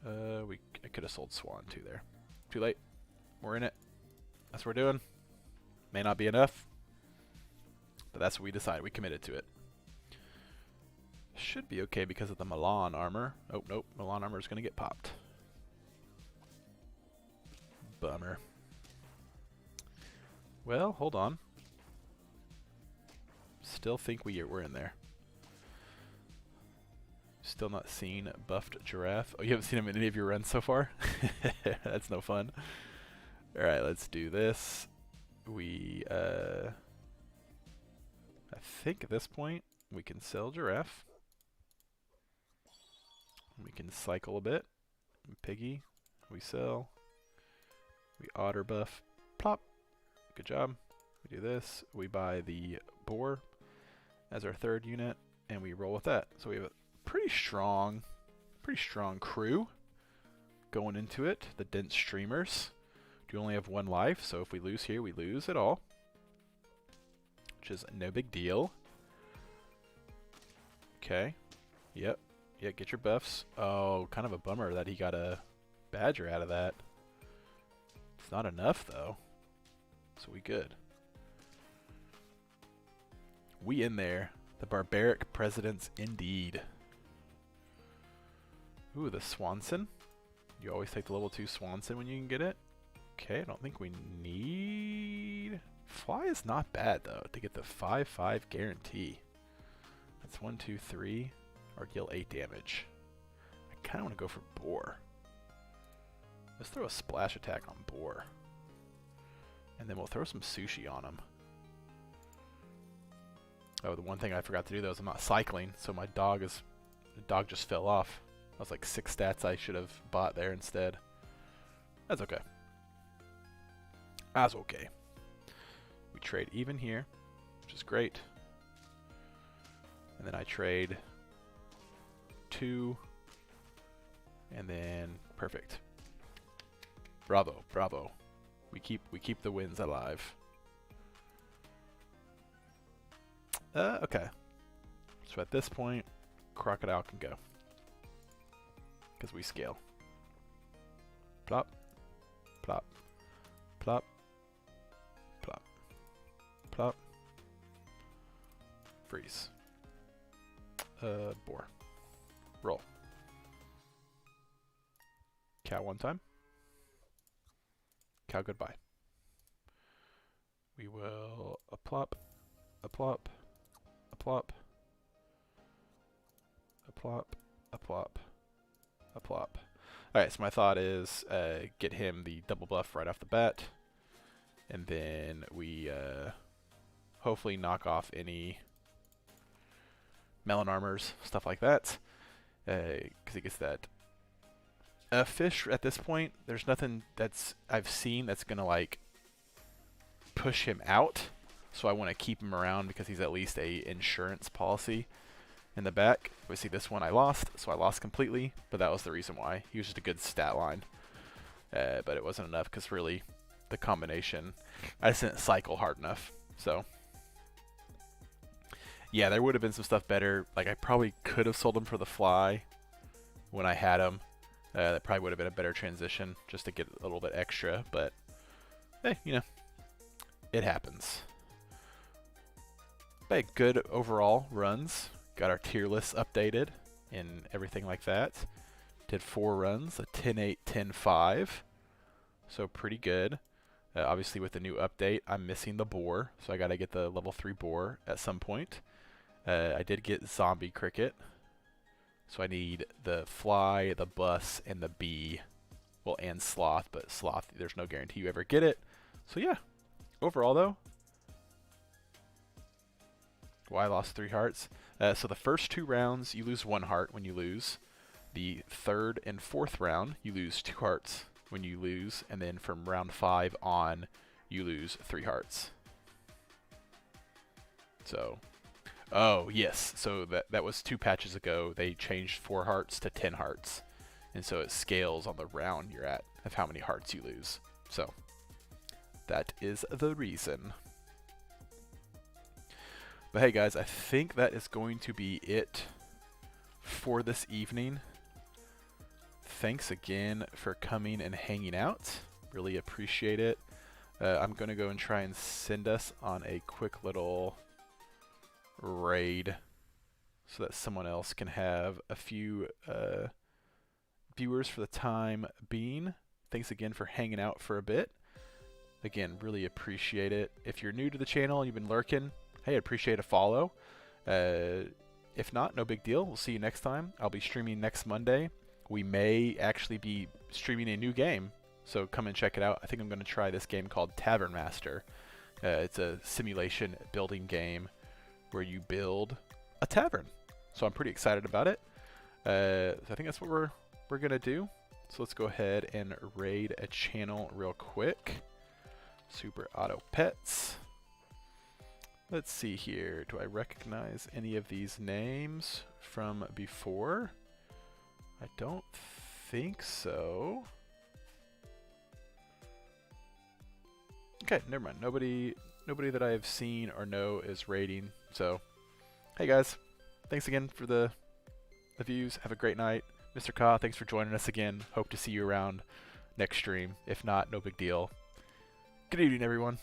I could have sold Swan too there. Too late. We're in it. That's what we're doing. May not be enough, but that's what we decided. We committed to it. Should be okay because of the Milan armor. Oh, nope. Milan armor is going to get popped. Bummer. Well, hold on. Still think we're in there. Still not seen buffed giraffe. Oh, you haven't seen him in any of your runs so far? That's no fun. Alright, let's do this. We, I think at this point, we can sell giraffe. We can cycle a bit. Piggy, we sell. We otter buff. Plop. Good job. We do this. We buy the boar as our 3rd unit, and we roll with that. So we have a pretty strong crew going into it. The dense streamers do only have 1 life, so if we lose here, we lose it all, which is no big deal. Okay. Yep. Yeah, get your buffs. Oh, kind of a bummer that he got a badger out of that. It's not enough though, so we good. We in there. The barbaric presidents indeed. Ooh, the Swanson. You always take the level 2 Swanson when you can get it. Okay, I don't think we need... Fly is not bad though to get the 5/5 guarantee. That's 1, 2, 3, or deal 8 damage. I kind of want to go for boar. Let's throw a splash attack on boar, and then we'll throw some sushi on him. Oh, the one thing I forgot to do though is I'm not cycling, so the dog just fell off. That was like 6 stats I should have bought there instead. That's okay. That's okay. We trade even here, which is great. And then I trade 2, and then perfect. Bravo, bravo. We keep the wins alive. Okay. So at this point, Crocodile can go. Because we scale. Plop, plop, plop, plop, plop. Freeze. Boar. Roll. Cow one time. Cow goodbye. We will a plop, a plop, a plop, a plop, a plop, a plop. Alright, so my thought is get him the double bluff right off the bat, and then we hopefully knock off any melon armors, stuff like that, because he gets that. Fish at this point, there's nothing that's I've seen that's gonna like push him out, so I want to keep him around because he's at least a insurance policy in the back. We see this one I lost, so I lost completely, but that was the reason why. He was just a good stat line, but it wasn't enough because really the combination, I just didn't cycle hard enough. So yeah, there would have been some stuff better. Like I probably could have sold him for the fly when I had him. That probably would have been a better transition just to get a little bit extra, but hey, you know, it happens. But good overall runs. Got our tier lists updated and everything like that. Did 4 runs, a 10-8, 10-5. So pretty good. Obviously with the new update, I'm missing the boar, so I got to get the level 3 boar at some point. I did get zombie cricket. So I need the fly, the bus, and the bee. Well, and sloth, but sloth, there's no guarantee you ever get it. So yeah, overall though, well, I lost 3 hearts. So the first 2 rounds, you lose 1 heart when you lose. The 3rd and 4th round, you lose 2 hearts when you lose. And then from round 5 on, you lose 3 hearts. So, oh yes, so that was 2 patches ago. They changed 4 hearts to 10 hearts. And so it scales on the round you're at of how many hearts you lose. So, that is the reason. But hey guys, I think that is going to be it for this evening. Thanks again for coming and hanging out. Really appreciate it. I'm going to go and try and send us on a quick little raid so that someone else can have a few viewers for the time being. Thanks again for hanging out for a bit. Again, really appreciate it. If you're new to the channel and you've been lurking, hey, I'd appreciate a follow. If not, no big deal. We'll see you next time. I'll be streaming next Monday. We may actually be streaming a new game, so come and check it out. I think I'm going to try this game called Tavern Master. It's a simulation building game where you build a tavern. So I'm pretty excited about it. So I think that's what we're going to do. So let's go ahead and raid a channel real quick. Super Auto Pets. Let's see here. Do I recognize any of these names from before? I don't think so. Okay, never mind. Nobody that I have seen or know is raiding. So, hey guys, thanks again for the views. Have a great night. Mr. Ka, thanks for joining us again. Hope to see you around next stream. If not, no big deal. Good evening, everyone.